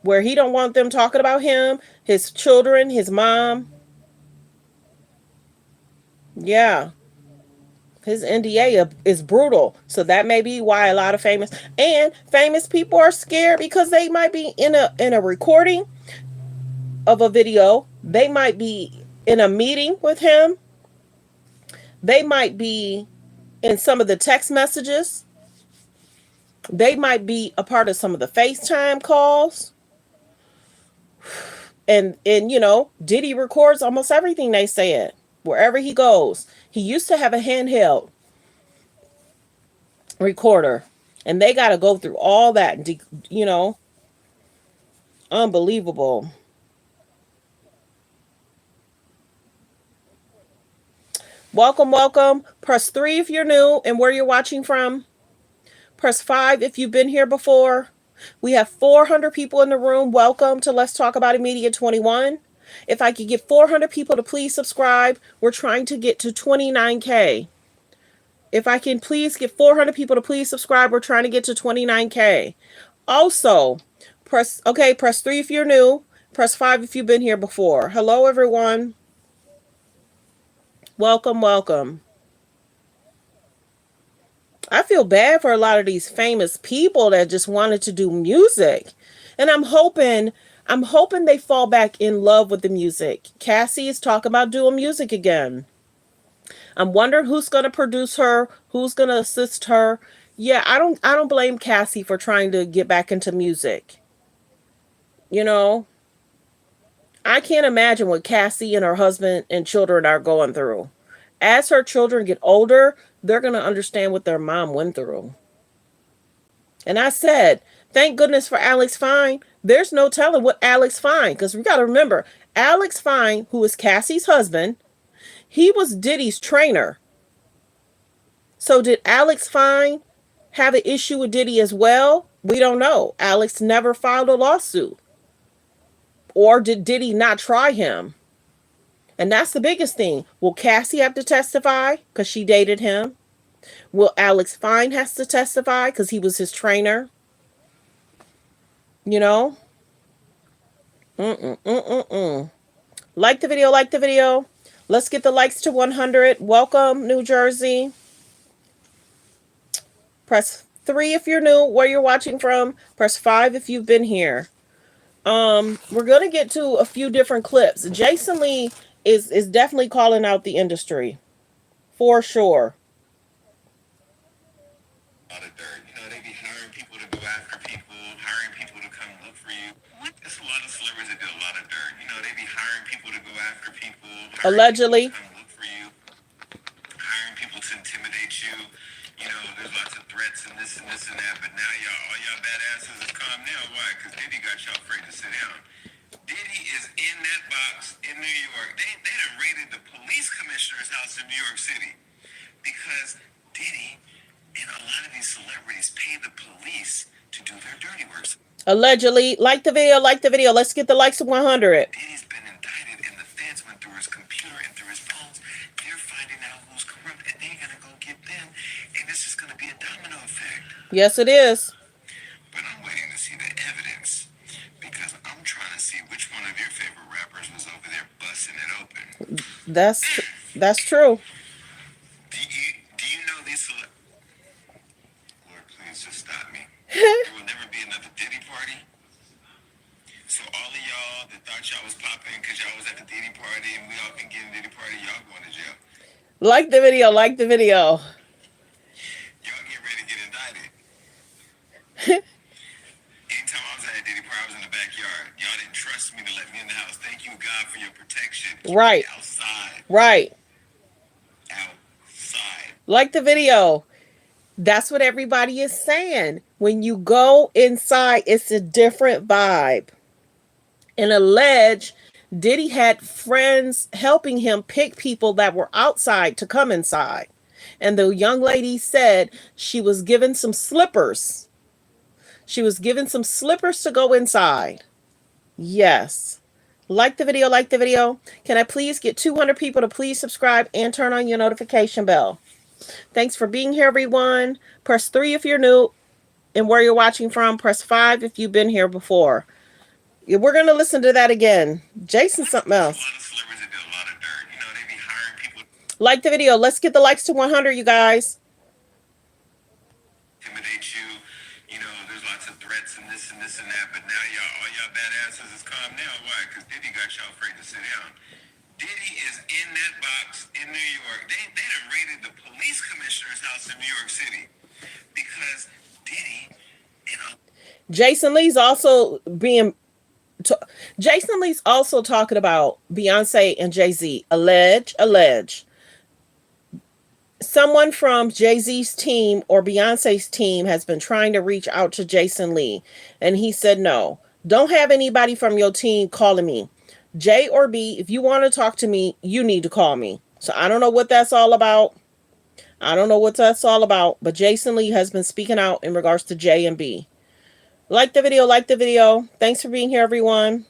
where he don't want them talking about him, his children, his mom. Yeah. His NDA is brutal. So that may be why a lot of famous people are scared, because they might be in a recording of a video. They might be in a meeting with him. They might be in some of the text messages. They might be a part of some of the FaceTime calls. And you know, Diddy records almost everything they said wherever he goes. He used to have a handheld recorder, and they got to go through all that, you know. Unbelievable. Welcome, welcome. Press 3 if you're new and where you're watching from. Press 5 if you've been here before. We have 400 people in the room. Welcome to Let's Talk About It Media 21. If I could get 400 people to please subscribe, we're trying to get to 29K. If I can please get 400 people to please subscribe, we're trying to get to 29K. Also, press 3 if you're new. Press 5 if you've been here before. Hello, everyone. Welcome, welcome. I feel bad for a lot of these famous people that just wanted to do music. And I'm hoping they fall back in love with the music. Cassie is talking about doing music again. I'm wondering who's going to produce her, who's going to assist her. Yeah, I don't blame Cassie for trying to get back into music. You know, I can't imagine what Cassie and her husband and children are going through. As her children get older, they're going to understand what their mom went through. And I said, thank goodness for Alex Fine. There's no telling what Alex Fine, because we got to remember, Alex Fine, who is Cassie's husband, he was Diddy's trainer. So did Alex Fine have an issue with Diddy as well? We don't know. Alex never filed a lawsuit. Or did Diddy not try him? And that's the biggest thing. Will Cassie have to testify because she dated him? Will Alex Fine has to testify because he was his trainer? You know? Like the video, like the video. Let's get the likes to 100. Welcome, New Jersey. Press 3 if you're new, where you're watching from. Press 5 if you've been here. We're going to get to a few different clips. Jason Lee is definitely calling out the industry. For sure. They be hiring people to go after people, hiring people to come look for you. What? There's a lot of celebrities that do a lot of dirt. They be hiring people to go after people, Allegedly. people to come look for you, hiring people to intimidate you. There's lots of threats and this and this and that. But now all y'all badasses is calm now. Why? Because Diddy got y'all afraid to sit down. Diddy is in that box in New York. They done raided the police commissioner's house in New York City because Diddy and a lot of these celebrities pay the police to do their dirty work. Allegedly. Like the video, like the video. Let's get the likes of 100. Diddy's been indicted, and the feds went through his computer and through his phones. They're finding out who's corrupt, and they're going to go get them, and this is going to be a domino effect. Yes, it is. But I'm waiting to see the evidence because I'm trying to see which one of your favorite rappers was over there busting it open. That's true. Do you know these Lord, please just stop me. There will never be another Diddy party. So all of y'all that thought y'all was popping because y'all was at the Diddy party and we all can get a Diddy party, y'all going to jail. Like the video, like the video. Y'all get ready to get indicted. Anytime I was at a Diddy party, I was in the backyard. Y'all didn't trust me to let me in the house. Thank you, God, for your protection. Keep right. me outside. Right. Outside. Like the video. That's what everybody is saying. When you go inside, it's a different vibe. And alleged Diddy had friends helping him pick people that were outside to come inside. And the young lady said she was given some slippers. She was given some slippers to go inside. Yes. Like the video, like the video. Can I please get 200 people to please subscribe and turn on your notification bell? Thanks for being here, everyone. Press 3 if you're new and where you're watching from. Press 5 if you've been here before. We're going to listen to that again. Jason, something else. Like the video. Let's get the likes to 100, you guys. Intimidate you. There's lots of threats and this and this and that. But now all y'all badasses is calm now. Why? Because Diddy got y'all afraid to sit down. Diddy is in that box in New York. They done raided the police commissioner's house in New York City because Diddy and Jason Lee's also Jason Lee's also talking about Beyonce and Jay-Z. Allege. Someone from Jay-Z's team or Beyonce's team has been trying to reach out to Jason Lee. And he said, no, don't have anybody from your team calling me. J or B, if you want to talk to me, you need to call me. So I don't know what that's all about. But Jason Lee has been speaking out in regards to J and B. Like the video, like the video. Thanks for being here, everyone.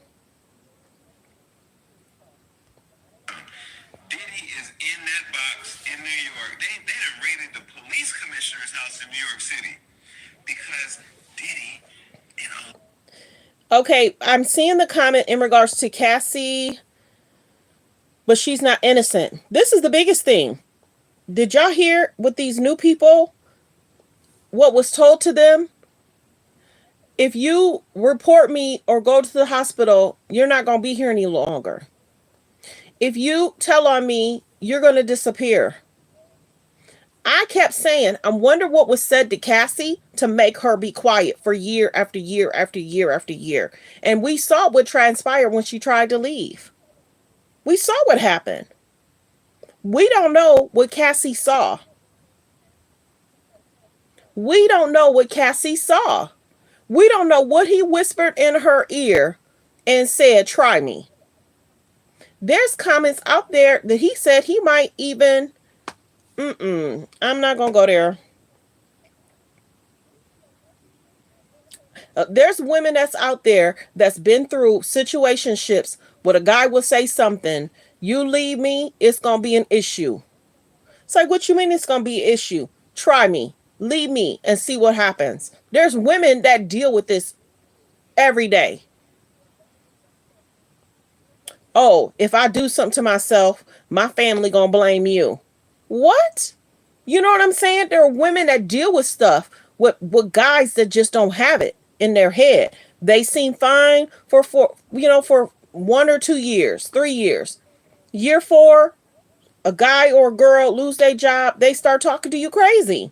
Diddy is in that box in New York. They done raided the police commissioner's house in New York City because Diddy and Okay, I'm seeing the comment in regards to Cassie, but she's not innocent. This is the biggest thing. Did y'all hear with these new people what was told to them? If you report me or go to the hospital, you're not going to be here any longer. If you tell on me, you're going to disappear. I kept saying, I wonder what was said to Cassie to make her be quiet for year after year after year after year. And we saw what transpired when she tried to leave. We saw what happened. We don't know what Cassie saw. We don't know what Cassie saw. We don't know what he whispered in her ear and said, try me. There's comments out there that he said he might even, I'm not going to go there. There's women that's out there that's been through situationships where a guy will say something, you leave me, it's going to be an issue. It's like, what you mean it's going to be an issue? Try me, leave me, and see what happens. There's women that deal with this every day. Oh, if I do something to myself, my family going to blame you. What? You know what I'm saying? There are women that deal with stuff with guys that just don't have it in their head. They seem fine for 1 or 2 years, 3 years. Year 4, a guy or a girl lose their job, they start talking to you crazy.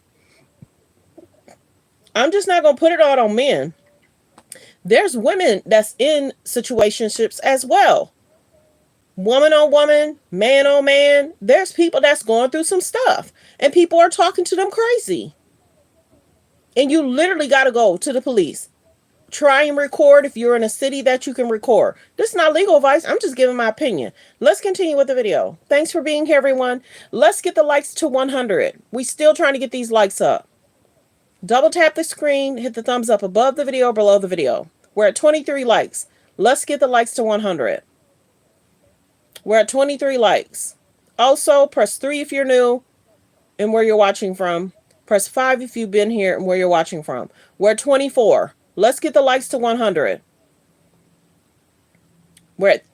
I'm just not going to put it all on men. There's women that's in situationships as well. Woman on woman, man on man. There's people that's going through some stuff and people are talking to them crazy. And you literally got to go to the police. Try and record if you're in a city that you can record. This is not legal advice. I'm just giving my opinion. Let's continue with the video. Thanks for being here, everyone. Let's get the likes to 100. We still trying to get these likes up. Double tap the screen, hit the thumbs up above the video or below the video. We're at 23 likes. Let's get the likes to 100. We're at 23 likes. Also, press 3 if you're new and where you're watching from. Press 5 if you've been here and where you're watching from. We're at 24. Let's get the likes to 100.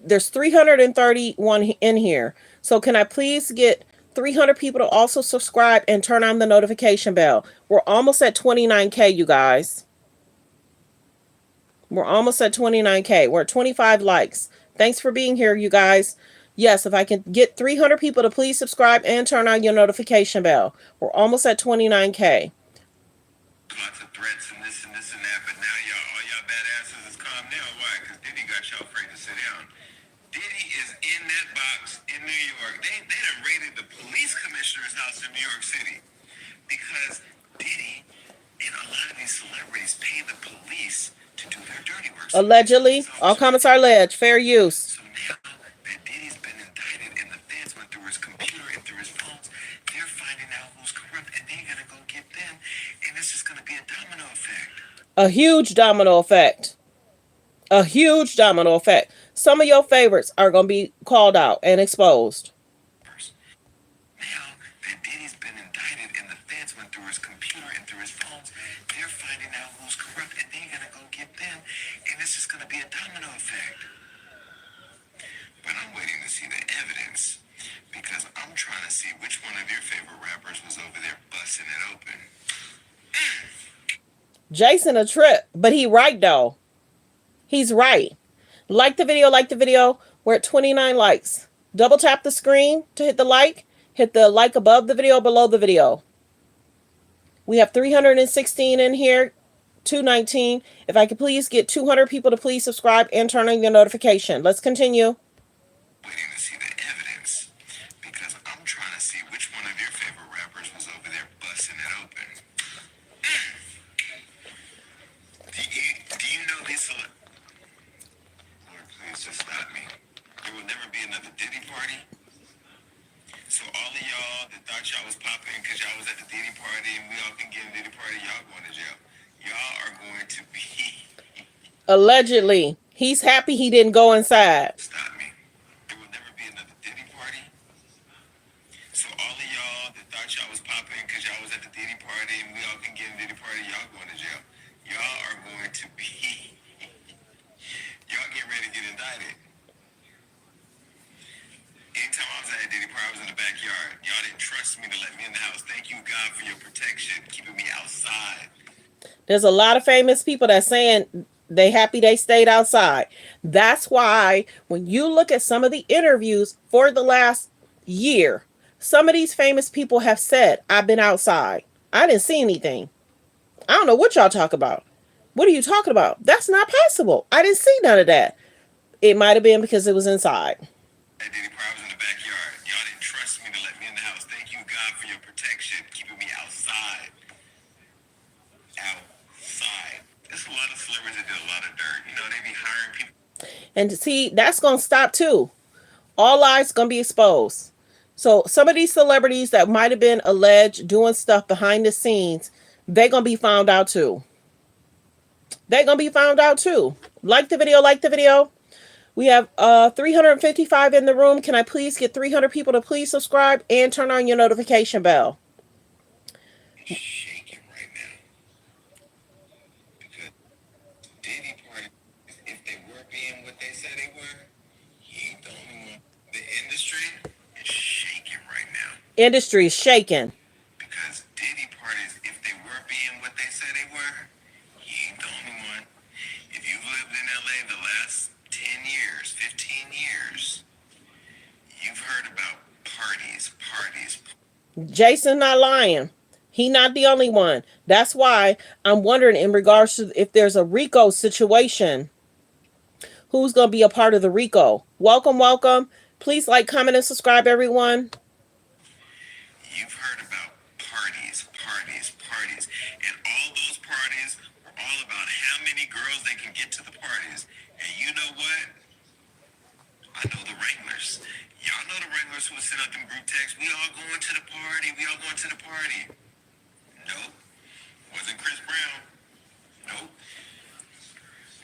There's 331 in here. So can I please get 300 people to also subscribe and turn on the notification bell? We're almost at 29K, you guys. We're almost at 29K. We're at 25 likes. Thanks for being here, you guys. Yes, if I can get 300 people to please subscribe and turn on your notification bell. We're almost at 29K. Lots of threats and this and this and that, but now all y'all badasses is calm now. Why? Because Diddy got y'all afraid to sit down. Diddy is in that box in New York. They done raided the police commissioner's house in New York City because Diddy and a lot of these celebrities pay the police to do their dirty work. Allegedly, all comments are alleged. Fair use. So now that Diddy's been indicted and the feds went through his computer and through his phones, they're finding out who's corrupt and they're gonna go get them, and it's just gonna be a domino effect. A huge domino effect. A huge domino effect. Some of your favorites are going to be called out and exposed. Now that Diddy's been indicted and the feds went through his computer and through his phones, they're finding out who's corrupt and they're gonna go get them, and it's just gonna be a domino effect. But I'm waiting to see the evidence because I'm trying to see which one of your favorite rappers was over there busting it open. Jason a trip, but he right though. He's right. Like the video, like the video. We're at 29 likes. Double tap the screen to hit the like. Hit the like above the video, below the video. We have 316 in here. 219. If I could please get 200 people to please subscribe and turn on your notification. Let's continue. Waiting to see the evidence because I'm trying to see which one of your favorite rappers was over there busting it open. Do you know these? Lord, please just stop me. There will never be another Diddy party. So all of y'all that thought y'all was popping because y'all was at the Diddy party and we all can get a Diddy party, y'all going to jail. Y'all are going to be. Allegedly. He's happy he didn't go inside. Stop me. There will never be another Diddy party. So all of y'all that thought y'all was popping because y'all was at the Diddy party and we all can get a Diddy party, y'all going to jail. Y'all are going to be. Y'all get ready to get indicted. Anytime I was at a Diddy party, I was in the backyard. Y'all didn't trust me to let me in the house. Thank you, God, for your protection, keeping me outside. There's a lot of famous people that's saying they happy they stayed outside. That's why when you look at some of the interviews for the last year, some of these famous people have said, I've been outside. I didn't see anything. I don't know what y'all talk about. What are you talking about? That's not possible. I didn't see none of that. It might have been because it was inside. At Diddy party, I was in the backyard. Y'all didn't trust me to let me in the house. Thank you, God, for your protection, keeping me outside. Outside. There's a lot of celebrities that do a lot of dirt. You know, they be hiring people. And see, that's going to stop too. All lies going to be exposed. So some of these celebrities that might have been alleged doing stuff behind the scenes, they're going to be found out too. They're going to be found out too. Like the video, like the video. We have 355 in the room. Can I please get 300 people to please subscribe and turn on your notification bell? Shaking right now. Because Diddy party, if they were being what they said they were, he ain't the only one. The industry is shaking right now. Industry is shaking. Because Diddy parties, if they were being what they said they were, he ain't the only one. If you've lived in LA the last 10 years, 15 years, you've heard about parties. Jason not lying. He not the only one. That's why I'm wondering in regards to if there's a RICO situation, who's going to be a part of the RICO. Welcome, welcome. Please like, comment, and subscribe, everyone. You've heard about parties, parties, parties, and all those parties were all about how many girls they can get to the parties. And you know what? I know the Wranglers. Y'all know the Wranglers who would send out them group texts. We all going to the party. We all going to the party. Nope. Wasn't Chris Brown. Nope.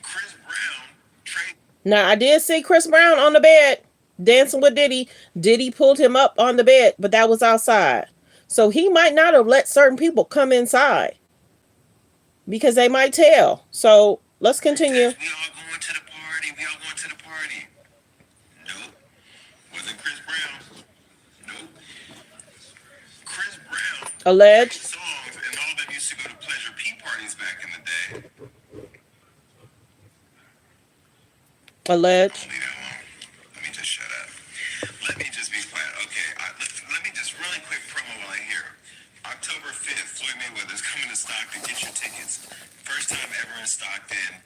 Chris Brown, Trey. Now, I did see Chris Brown on the bed dancing with Diddy. Diddy pulled him up on the bed, but that was outside. So he might not have let certain people come inside because they might tell. So let's continue. We all going to the party. We all going to the party. Nope. Wasn't Chris Brown. Nope. Chris Brown. Alleged. Songs and all that used to go to pleasure pee parties back in the day. Alleged. Leave that alone. Let me just shut up. Let me just be quiet. Okay. Let me just really quick promo while I hear. October 5th, Floyd Mayweather is coming to Stockton. Get your tickets. First time ever in Stockton.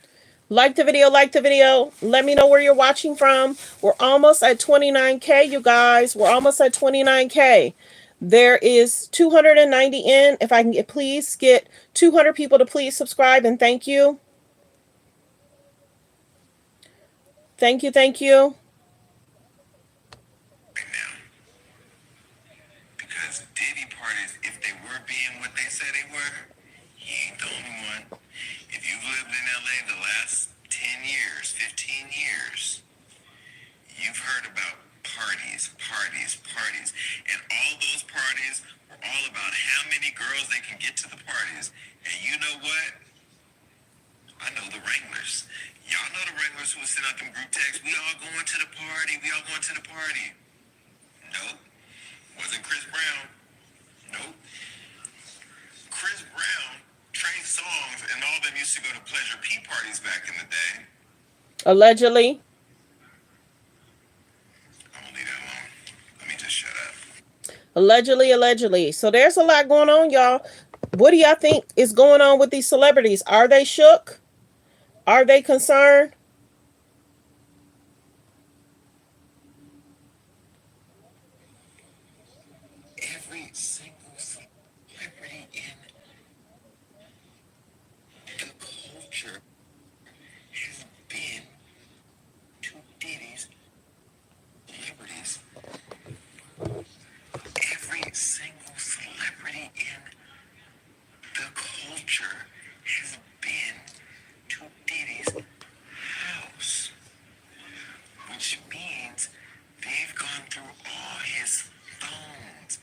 Like the video, like the video. Let me know where you're watching from. We're almost at 29K, you guys. We're almost at 29K. There is 290 in. If I can please get 200 people to please subscribe, and thank you. Thank you, thank you. Right now. Because Diddy parties, if they were being what they said they were, he ain't the only one. If you've lived in LA the last 10 years, 15 years, you've heard about parties, parties, parties. And all those parties were all about how many girls they can get to the parties. And you know what? I know the Wranglers. Y'all know the Wranglers who would send out them group texts. We all going to the party. We all going to the party. Nope. Wasn't Chris Brown. Nope. Chris Brown, Trey Songz, and all them used to go to pleasure pee parties back in the day. Allegedly. I'm gonna leave that alone. Let me just shut up. Allegedly, allegedly. So there's a lot going on, y'all. What do y'all think is going on with these celebrities? Are they shook? Are they concerned? Every single celebrity in the culture has been to Diddy's celebrities. Every single celebrity in the culture has been to Diddy's house, which means they've gone through all his phones,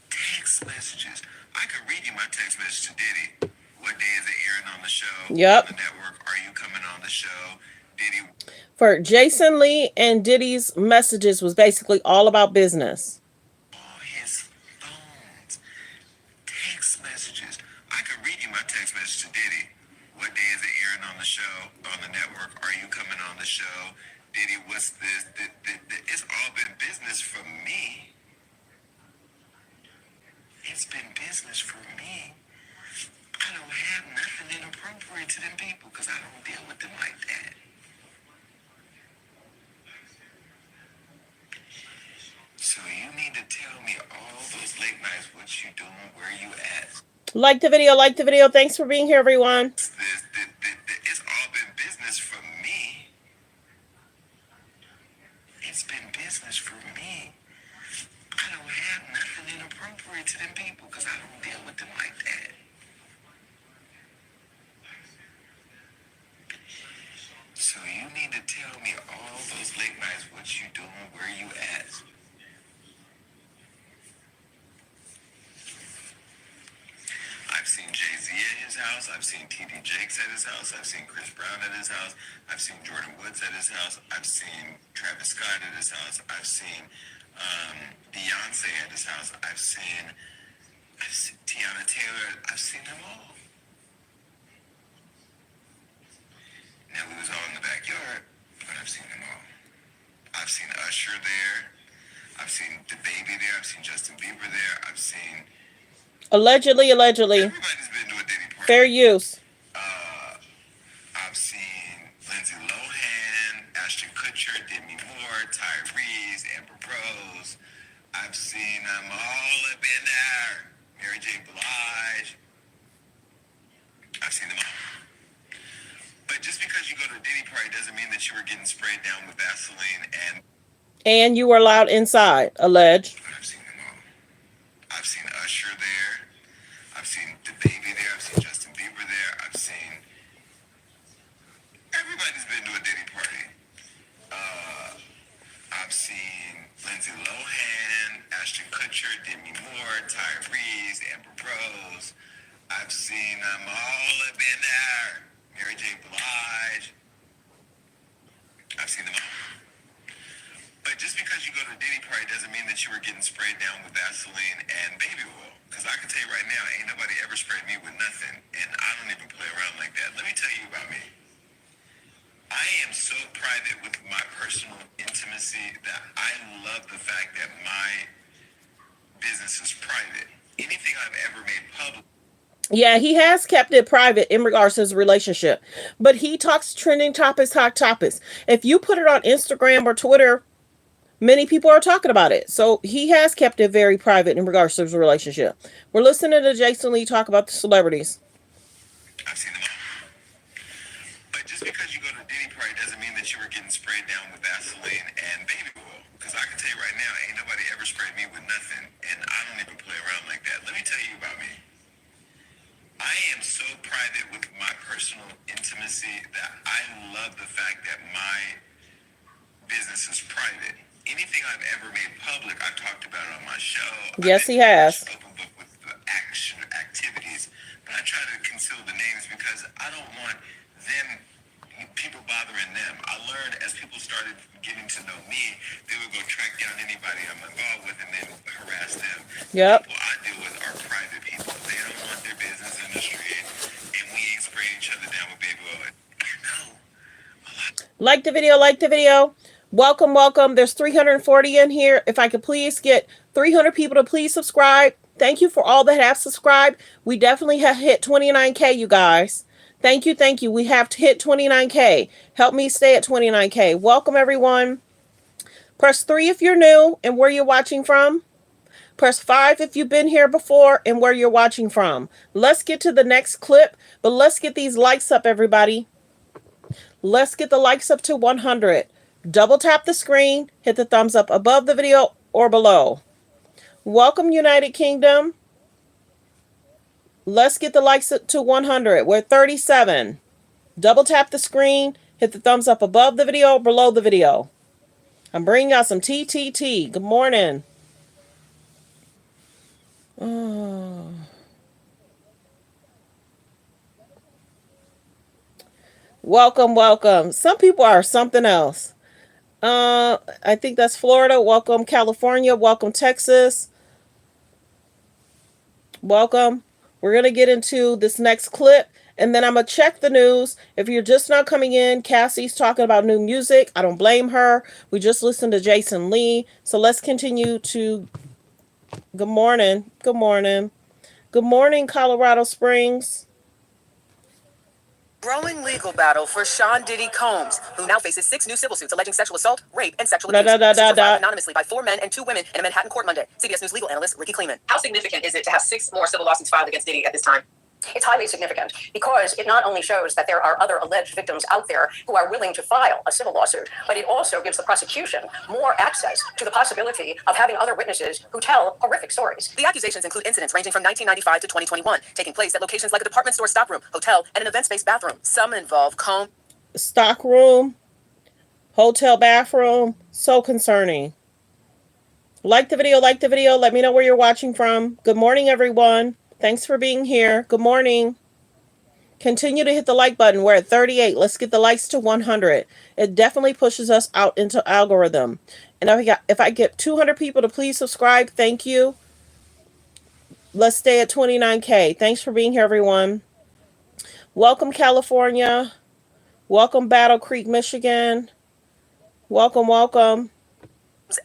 text messages. I could read you my text message to Diddy. What day is it airing on the show? Yep. On the network. Are you coming on the show? Diddy. For Jason Lee and Diddy's messages was basically all about business. All his phones, text messages. I could read you my text message to Diddy. What day is it airing on the show? On the network. Are you coming on the show? Diddy, what's this? It's all been business for me. It's been business for me. I don't have nothing inappropriate to them people because I don't deal with them like that. So you need to tell me all those late nights, what you doing, where you at. Like the video, like the video. Thanks for being here, everyone. It's all been business for me. It's been business for me. I don't have nothing inappropriate to them people because I don't deal with them like that. So you need to tell me all those late nights, what you doing, where you at. I've seen Jay-Z at his house. I've seen T.D. Jakes at his house. I've seen Chris Brown at his house. I've seen Jordan Woods at his house. I've seen Travis Scott at his house. I've seen Beyonce at his house. I've seen Tiana Taylor. I've seen them all. Now, we was all in the backyard, but I've seen them all. I've seen Usher there. I've seen DaBaby there. I've seen Justin Bieber there. I've seen Allegedly. Everybody's been to a Diddy party. Fair use. I've seen Lindsay Lohan, Ashton Kutcher, Demi Moore, Tyrese, Amber Rose. I've seen them all up in there. Mary J. Blige. I've seen them all. But just because you go to a Diddy party doesn't mean that you were getting sprayed down with Vaseline and you were allowed inside, alleged. I've seen them all. I've seen Usher there. I've seen DaBaby there. I've seen Justin Bieber there. I've seen... Everybody's been to a Diddy party. I've seen Lindsay Lohan, Ashton Kutcher, Demi Moore, Tyrese, Amber Rose. I've seen them all up in there. Mary J. Blige. I've seen them all. But just because you go to a Diddy party doesn't mean that you were getting sprayed down with Vaseline and baby oil. Because I can tell you right now, ain't nobody ever sprayed me with nothing. And I don't even play around like that. Let me tell you about me. I am so private with my personal intimacy that I love the fact that my business is private. Anything I've ever made public. Yeah, he has kept it private in regards to his relationship. But he talks trending topics, hot topics. If you put it on Instagram or Twitter, many people are talking about it. So he has kept it very private in regards to his relationship. We're listening to Jason Lee talk about the celebrities. I've seen them all. But just because you go to a Diddy party doesn't mean that you were getting sprayed down with Vaseline and baby oil. Because I can tell you right now, ain't nobody ever sprayed me with nothing. And I don't even play around like that. Let me tell you about me. I am so private with my personal intimacy that I love the fact that my business is private. Anything I've ever made public, I've talked about it on my show. Yes, he has. Open book with the action activities, but I try to conceal the names because I don't want people bothering them. I learned as people started getting to know me, they would go track down anybody I'm involved with and then harass them. Yep. People I deal with are private people. They don't want their business in the street, and we ain't spraying each other down with baby oil. I know. Like the video, like the video. Welcome, welcome. There's 340 in here. If I could please get 300 people to please subscribe. Thank you for all that have subscribed. We definitely have hit 29K, you guys. Thank you, thank you. We have to hit 29K. Help me stay at 29K. Welcome, everyone. Press 3 if you're new and where you're watching from. Press 5 if you've been here before and where you're watching from. Let's get to the next clip, but let's get these likes up, everybody. Let's get the likes up to 100. Double tap the screen, hit the thumbs up above the video or below. Welcome, United Kingdom. Let's get the likes up to 100. We're 37. Double tap the screen, hit the thumbs up above the video or below the video. I'm bringing out some TTT. Good morning. Oh. Welcome, welcome. Some people are something else. I think that's Florida. Welcome, California. Welcome, Texas. Welcome. We're going to get into this next clip, and then I'm going to check the news. If you're just not coming in, Cassie's talking about new music. I don't blame her. We just listened to Jason Lee. So let's continue to... Good morning. Good morning. Good morning, Colorado Springs. Growing legal battle for Sean Diddy Combs, who now faces 6 new civil suits alleging sexual assault, rape, and sexual abuse. Suits were filed anonymously by 4 men and 2 women in a Manhattan court Monday. CBS News legal analyst Ricky Kleeman. How significant is it to have 6 more civil lawsuits filed against Diddy at this time? It's highly significant because it not only shows that there are other alleged victims out there who are willing to file a civil lawsuit, but it also gives the prosecution more access to the possibility of having other witnesses who tell horrific stories. The accusations include incidents ranging from 1995 to 2021, taking place at locations like a department store stockroom, hotel, and an event-space bathroom. Some involve Combs. Stockroom, hotel bathroom. So concerning. Like the video, like the video. Let me know where you're watching from. Good morning, everyone. Thanks for being here. Good morning. Continue to hit the like button. We're at 38. Let's get the likes to 100. It definitely pushes us out into algorithm. And if I get 200 people to please subscribe, thank you. Let's stay at 29K. Thanks for being here, everyone. Welcome, California. Welcome, Battle Creek, Michigan. Welcome, welcome.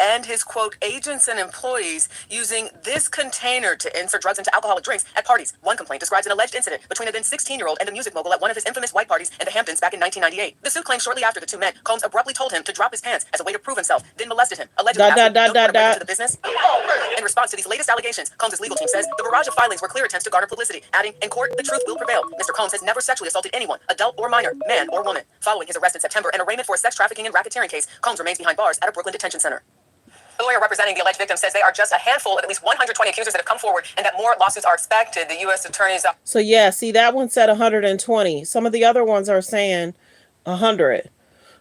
and his, quote, agents and employees using this container to insert drugs into alcoholic drinks at parties. One complaint describes an alleged incident between a then 16-year-old and a music mogul at one of his infamous white parties in the Hamptons back in 1998. The suit claims shortly after the two met, Combs abruptly told him to drop his pants as a way to prove himself, then molested him, allegedly asking, "Don't you want to break into the business?" In response to these latest allegations, Combs' legal team says the barrage of filings were clear attempts to garner publicity, adding, "In court, the truth will prevail. Mr. Combs has never sexually assaulted anyone, adult or minor, man or woman." Following his arrest in September and arraignment for a sex trafficking and racketeering case, Combs remains behind bars at a Brooklyn detention center. The lawyer representing the alleged victim says they are just a handful of at least 120 accusers that have come forward and that more lawsuits are expected. The U.S. Attorney's Office. So yeah, see, that one said 120. Some of the other ones are saying 100.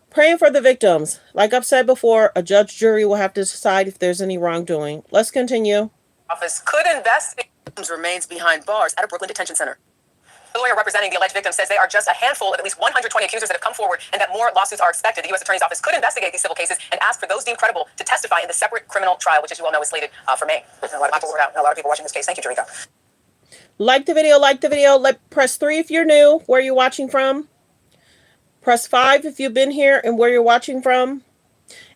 Praying for the victims. Like I've said before, a judge jury will have to decide if there's any wrongdoing. Let's continue. Office could investigate. Remains behind bars at a Brooklyn detention center. The lawyer representing the alleged victim says they are just a handful of at least 120 accusers that have come forward and that more lawsuits are expected. The U.S. Attorney's Office could investigate these civil cases and ask for those deemed credible to testify in the separate criminal trial, which, as you all know, is slated for May. A lot of people watching this case. Thank you, Jericho. Like the video, like the video. Press 3 if you're new, where you're watching from. Press 5 if you've been here and where you're watching from.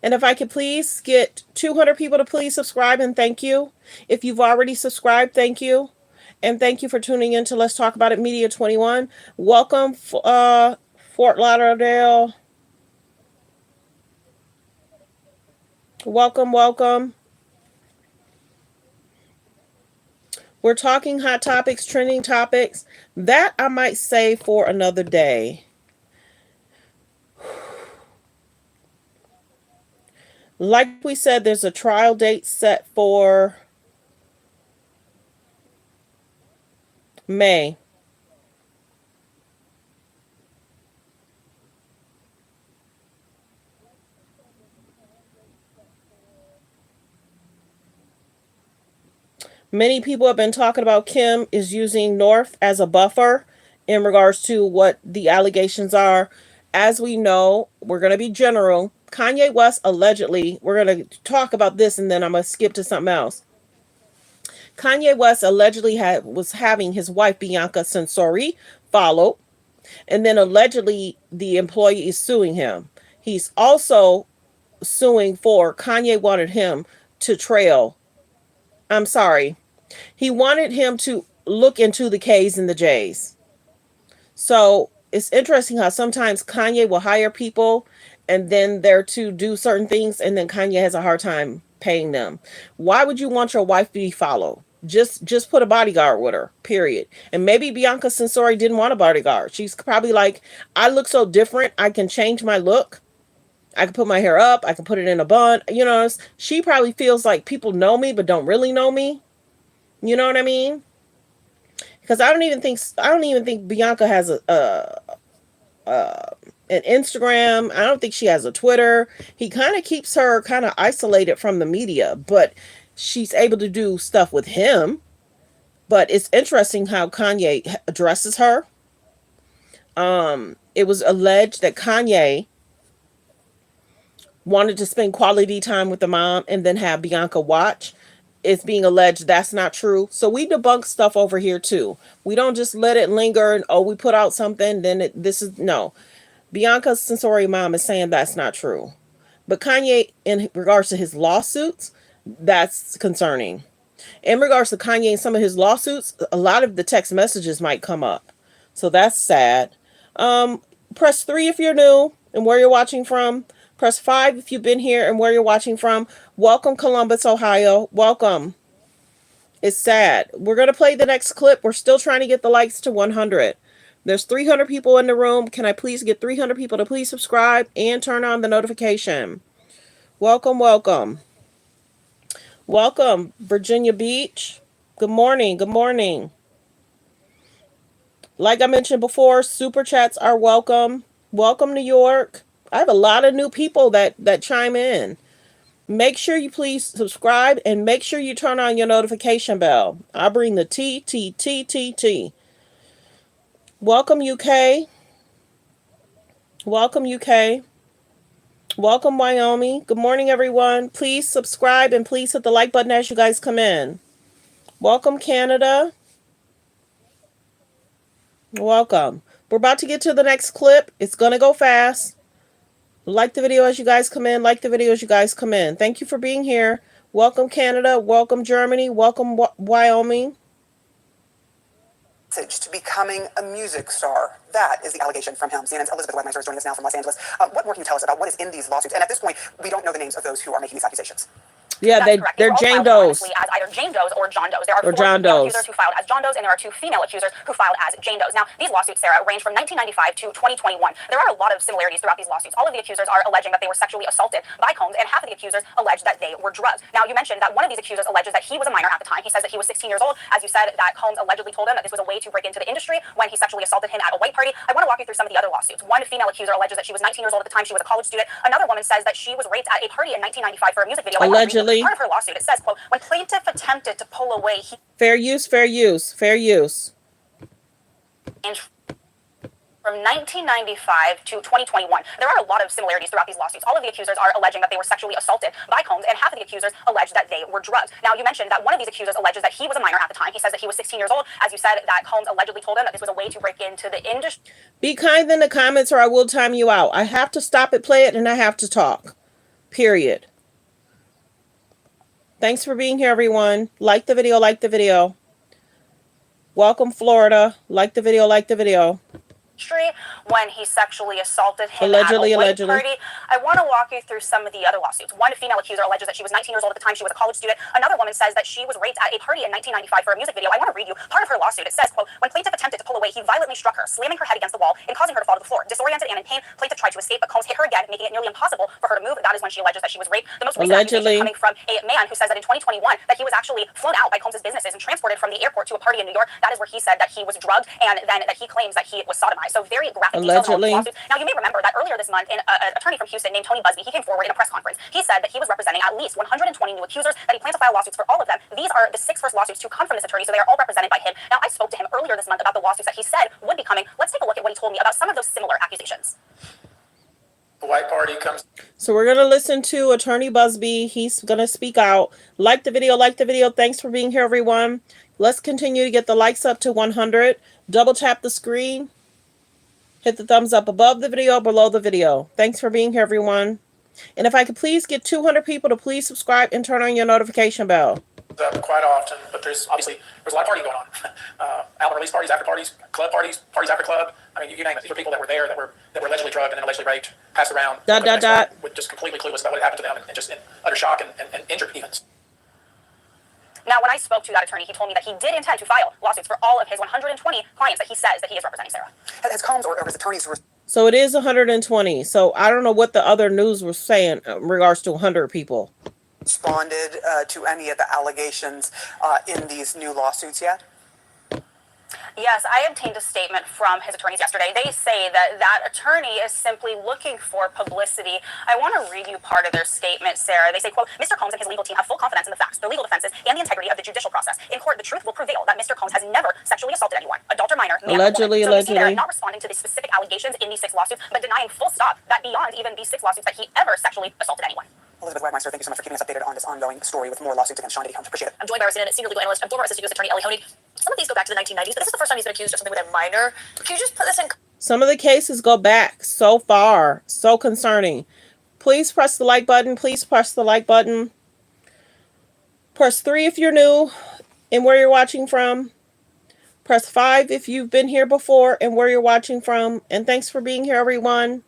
And if I could please get 200 people to please subscribe, and thank you. If you've already subscribed, thank you. And thank you for tuning in to Let's Talk About It Media 21. Welcome, Fort Lauderdale. Welcome, welcome. We're talking hot topics, trending topics. That I might say for another day. Like we said, there's a trial date set for May. Many people have been talking about Kim is using North as a buffer in regards to what the allegations are. As we know, we're going to be general. Kanye West allegedly, we're going to talk about this and then I'm going to skip to something else. Kanye West allegedly was having his wife Bianca Censori followed, and then allegedly the employee is suing him. He's also suing for Kanye wanted him to trail. I'm sorry. He wanted him to look into the K's and the J's. So it's interesting how sometimes Kanye will hire people and then they're to do certain things and then Kanye has a hard time paying them. Why would you want your wife to be followed? Just put a bodyguard with her, period. And maybe Bianca Censori didn't want a bodyguard. She's probably like, I look so different. I can change my look. I can put my hair up. I can put it in a bun. You know, she probably feels like people know me, but don't really know me. You know what I mean? Because I don't even think Bianca has an Instagram. I don't think she has a Twitter. He kind of keeps her kind of isolated from the media, but she's able to do stuff with him. But it's interesting how Kanye addresses her. It was alleged that Kanye wanted to spend quality time with the mom and then have Bianca watch. It's being alleged that's not true. So we debunk stuff over here too. We don't just let it linger and, oh, we put out something, then no. Bianca Censori mom is saying that's not true. But Kanye, in regards to his lawsuits, that's concerning. In regards to Kanye and some of his lawsuits, a lot of the text messages might come up. So that's sad. Press 3 if you're new and where you're watching from. Press 5 if you've been here and where you're watching from. Welcome, Columbus, Ohio. Welcome. It's sad. We're going to play the next clip. We're still trying to get the likes to 100. There's 300 people in the room. Can I please get 300 people to please subscribe and turn on the notification? Welcome, welcome. Welcome, Virginia Beach. Good morning, good morning. Like I mentioned before, super chats are welcome. Welcome, New York. I have a lot of new people that chime in. Make sure you please subscribe and make sure you turn on your notification bell. I bring the T. Welcome, UK. Welcome, UK. Welcome, Wyoming. Good morning, everyone. Please subscribe and please hit the like button as you guys come in. Welcome, Canada. Welcome. We're about to get to the next clip. It's going to go fast. Like the video as you guys come in. Like the video as you guys come in. Thank you for being here. Welcome, Canada. Welcome, Germany. Welcome, Wyoming. To becoming a music star. That is the allegation from him. CNN's Elizabeth Webmeister is joining us now from Los Angeles. What more can you tell us about what is in these lawsuits? And at this point, we don't know the names of those who are making these accusations. Yeah, That's correct. they're Jane Does. As either Jane Does or John Does. There are or 4 John male Does. accusers who filed as John Does, and there are 2 female accusers who filed as Jane Does. Now, these lawsuits, Sarah, range from 1995 to 2021. There are a lot of similarities throughout these lawsuits. All of the accusers are alleging that they were sexually assaulted by Combs, and half of the accusers allege that they were drugged. Now, you mentioned that one of these accusers alleges that he was a minor at the time. He says that he was 16 years old. As you said, that Combs allegedly told him that this was a way to break into the industry when he sexually assaulted him at a white party. I want to walk you through some of the other lawsuits. One female accuser alleges that she was 19 years old at the time. She was a college student. Another woman says that she was raped at a party in 1995 for a music video. Allegedly. Part of her lawsuit, it says, quote, when plaintiff attempted to pull away, he... Fair use, fair use, fair use. From 1995 to 2021. There are a lot of similarities throughout these lawsuits. All of the accusers are alleging that they were sexually assaulted by Combs, and half of the accusers allege that they were drugged. Now, you mentioned that one of these accusers alleges that he was a minor at the time. He says that he was 16 years old. As you said, that Combs allegedly told him that this was a way to break into the industry. Be kind in the comments or I will time you out. I have to stop it, play it, and I have to talk. Period. Thanks for being here, everyone. Like the video, like the video. Welcome, Florida. Like the video, like the video. When he sexually assaulted him Allegedly. at a white party. I want to walk you through some of the other lawsuits. One female accuser alleges that she was 19 years old at the time. She was a college student. Another woman says that she was raped at a party in 1995 for a music video. I want to read you part of her lawsuit. It says, quote, when plaintiff attempted to pull away, he violently struck her, slamming her head against the wall and causing her to fall to the floor. Disoriented and in pain, plaintiff tried to escape, but Combs hit her again, making it nearly impossible for her to move. That is when she alleges that she was raped. The most recent accusation coming from a man who says that in 2021 that he was actually flown out by Combs' businesses and transported from the airport to a party in New York. That is where he said that he was drugged and then that he claims that he was sodomized. So very graphic details in all these lawsuits. Now, you may remember that earlier this month, an attorney from Houston named Tony Busby, he came forward in a press conference. He said that he was representing at least 120 new accusers, that he plans to file lawsuits for all of them. These are the 6 first lawsuits to come from this attorney, so they are all represented by him. Now, I spoke to him earlier this month about the lawsuits that he said would be coming. Let's take a look at what he told me about some of those similar accusations. The white party comes. So we're going to listen to Attorney Busby. He's going to speak out. Like the video, like the video. Thanks for being here, everyone. Let's continue to get the likes up to 100. Double tap the screen. Hit the thumbs up above the video, below the video. Thanks for being here, everyone. And if I could please get 200 people to please subscribe and turn on your notification bell. Quite often, but there's a lot of partying going on. Album release parties, after parties, club parties, parties after club. I mean, you name it. These were people that were there that were allegedly drugged and then allegedly raped, passed around. With just completely clueless about what happened to them and just in utter shock and injured even. Now, when I spoke to that attorney, he told me that he did intend to file lawsuits for all of his 120 clients that he says that he is representing, Sarah. Has Combs or his attorneys So it is 120. So I don't know what the other news was saying in regards to 100 people. responded to any of the allegations in these new lawsuits yet? Yes, I obtained a statement from his attorneys yesterday. They say that that attorney is simply looking for publicity. I want to read you part of their statement, Sarah. They say, quote, Mr. Combs and his legal team have full confidence in the facts, the legal defenses, and the integrity of the judicial process. In court, the truth will prevail that Mr. Combs has never sexually assaulted anyone, adult or minor, man or woman. So you see they're not responding to the specific allegations in these 6 lawsuits, but denying full stop that beyond even these 6 lawsuits that he ever sexually assaulted anyone. Elizabeth Webmeister, thank you so much for keeping us updated on this ongoing story with more lawsuits against Sean Diddy Combs. Appreciate it. I'm joined by our senior legal analyst and former assistant U.S. attorney, Ellie Honig. Some of these go back to the 1990s, but this is the first time he's been accused of something with a minor. Can you just put this in? Some of the cases go back so far, so concerning. Please press the like button. Please press the like button. Press 3 if you're new and where you're watching from. Press 5 if you've been here before and where you're watching from. And thanks for being here, everyone.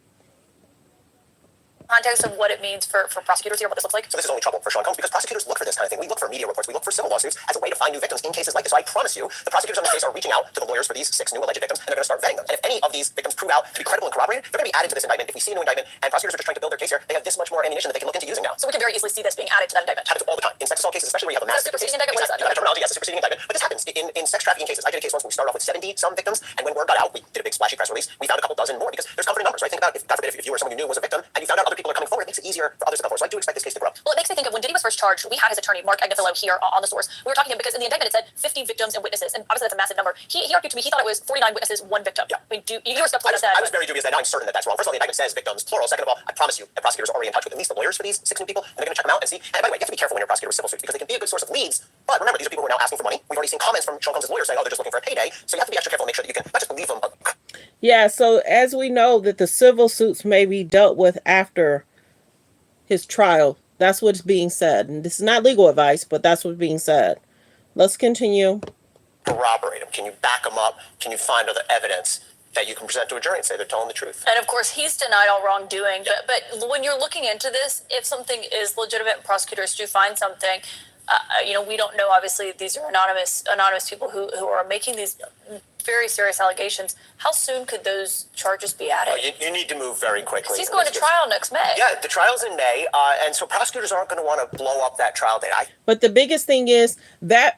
Context of what it means for prosecutors here, what this looks like? So this is only trouble for Sean Combs because prosecutors look for this kind of thing. We look for media reports. We look for civil lawsuits as a way to find new victims in cases like this. So I promise you, the prosecutors on this case are reaching out to the lawyers for these 6 new alleged victims, and they're going to start vetting them. And if any of these victims prove out to be credible and corroborated, they're going to be added to this indictment. If we see a new indictment and prosecutors are just trying to build their case here, they have this much more ammunition that they can look into using now. So we can very easily see this being added to that indictment. Happens all the time in sex assault cases, especially where you have a massive superseding indictment. What is that? That terminology, yes, a superseding indictment. But this happens in sex trafficking cases. I did a case once where we started off with 70 some victims, and when word got out, we did a big splashy press release. We found a couple dozen more because there's comforting numbers, right? Think about if, God forbid, if you or someone you knew was a victim and you found out other people are coming forward, it makes it easier for others to come forward. So I do expect this case to grow. Well, it makes me think of when Diddy was first charged. We had his attorney, Mark Agnifilo, here on the source. We were talking to him because in the indictment it said 50 victims and witnesses, and obviously that's a massive number. He argued to me, he thought it was 49 witnesses, 1 victim. Yeah. I mean, you were skeptical about that. I was very dubious that. Now I'm certain that that's wrong. First of all, the indictment says victims, plural. Second of all, I promise you, the prosecutors are already in touch with at least the lawyers for these 6 new people, and they're going to check them out and see. And by the way, you have to be careful when you're a prosecutor with civil suits because they can be a good source of leads. But remember, these are people who are now asking for money. We've already seen comments from Sean Combs' lawyers saying, oh, they're just looking for a payday. So you have to be extra careful and make sure that you can not just believe them, but... Yeah, so as we know that the civil suits may be dealt with after his trial. That's what's being said. And this is not legal advice, but that's what's being said. Let's continue. Corroborate them. Can you back them up? Can you find other evidence that you can present to a jury and say they're telling the truth? And of course, he's denied all wrongdoing. But when you're looking into this, if something is legitimate and prosecutors do find something, we don't know. Obviously, these are anonymous people who are making these very serious allegations. How soon could those charges be added? You need to move very quickly. He's going to trial next May. Yeah, the trial's in May, and so prosecutors aren't going to want to blow up that trial date. But the biggest thing is that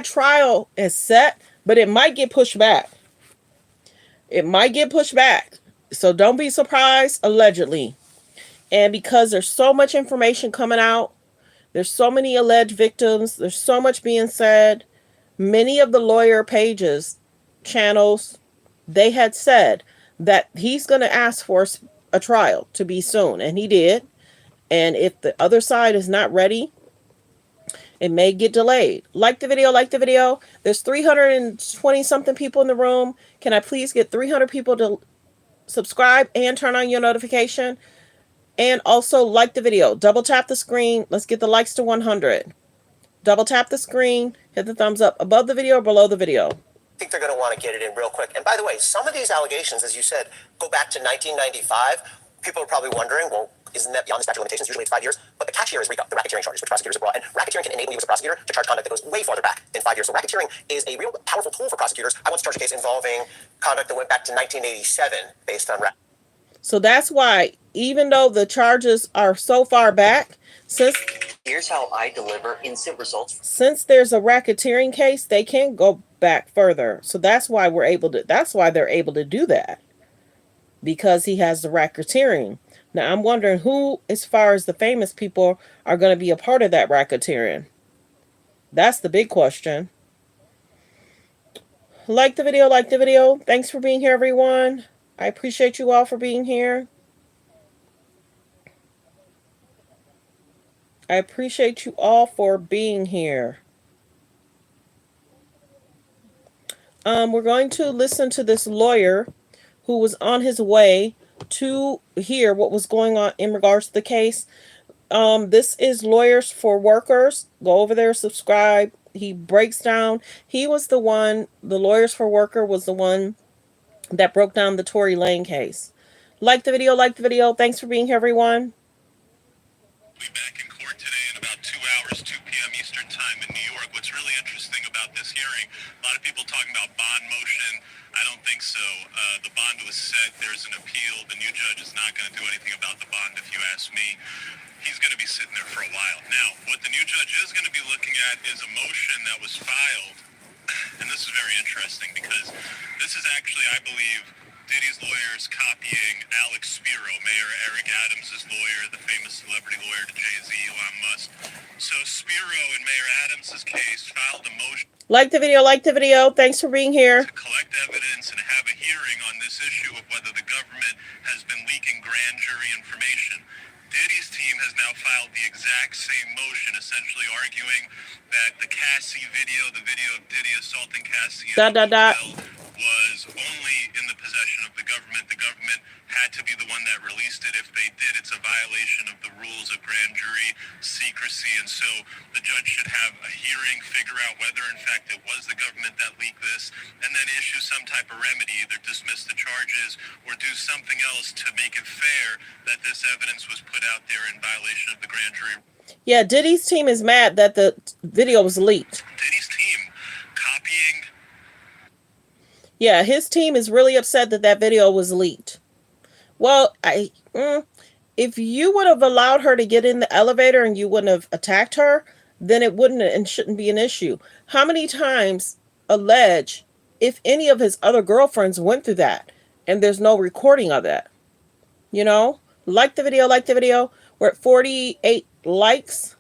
trial is set, but it might get pushed back. It might get pushed back. So don't be surprised, allegedly. And because there's so much information coming out, there's so many alleged victims, there's so much being said, many of the lawyer pages, channels, they had said that he's going to ask for a trial to be soon. And he did. And if the other side is not ready, it may get delayed. Like the video, like the video. There's 320 something people in the room. Can I please get 300 people to subscribe and turn on your notification? And also like the video. Double tap the screen. Let's get the likes to 100. Double tap the screen. Hit the thumbs up above the video or below the video. I think they're going to want to get it in real quick. And by the way, some of these allegations, as you said, go back to 1995. People are probably wondering, well, isn't that beyond the statute of limitations? Usually it's 5 years. But the catch here is RICO, the racketeering charges, which prosecutors have brought. And racketeering can enable you as a prosecutor to charge conduct that goes way farther back than 5 years. So racketeering is a real powerful tool for prosecutors. I once charged a case involving conduct that went back to 1987 based on racketeering. So that's why, even though the charges are so far back, here's how I deliver instant results. Since there's a racketeering case, they can't go back further. So that's why they're able to do that. Because he has the racketeering. Now I'm wondering who, as far as the famous people, are going to be a part of that racketeering. That's the big question. Like the video, like the video. Thanks for being here, everyone. I appreciate you all for being here. I appreciate you all for being here. We're going to listen to this lawyer who was on his way to hear what was going on in regards to the case. This is Lawyers for Workers. Go over there, subscribe. He breaks down. He was the one, the Lawyers for Worker was the one that broke down the Tory Lane case. Like the video, like the video. Thanks for being here, everyone. We'll be back in court today in about 2 hours, 2 p.m. Eastern Time in New York. What's really interesting about this hearing, a lot of people talking about bond motion. I don't think so. The bond was set. There's an appeal. The new judge is not going to do anything about the bond, if you ask me. He's going to be sitting there for a while. Now, what the new judge is going to be looking at is a motion that was filed. And this is very interesting because this is actually, I believe, Diddy's lawyers copying Alex Spiro, Mayor Eric Adams' lawyer, the famous celebrity lawyer to Jay-Z, Elon Musk. So Spiro in Mayor Adams' case filed a motion. Like the video, like the video. Thanks for being here. To collect evidence and have a hearing on this issue of whether the government has been leaking grand jury information. Diddy's team has now filed the exact same motion, essentially arguing that the Cassie video, the video of Diddy assaulting Cassie, was only in the possession of the government. The government had to be the one that released it. If they did, it's a violation of the rules of grand jury secrecy. And so the judge should have a hearing, figure out whether, in fact, it was the government that leaked this, and then issue some type of remedy, either dismiss the charges or do something else to make it fair that this evidence was put out there in violation of the grand jury. Yeah, Diddy's team is mad that the video was leaked. Diddy's team copying. Yeah, his team is really upset that that video was leaked. Well, if you would have allowed her to get in the elevator and you wouldn't have attacked her, then it wouldn't and shouldn't be an issue. How many times allege if any of his other girlfriends went through that and there's no recording of that? You know, like the video, like the video. We're at 48 likes.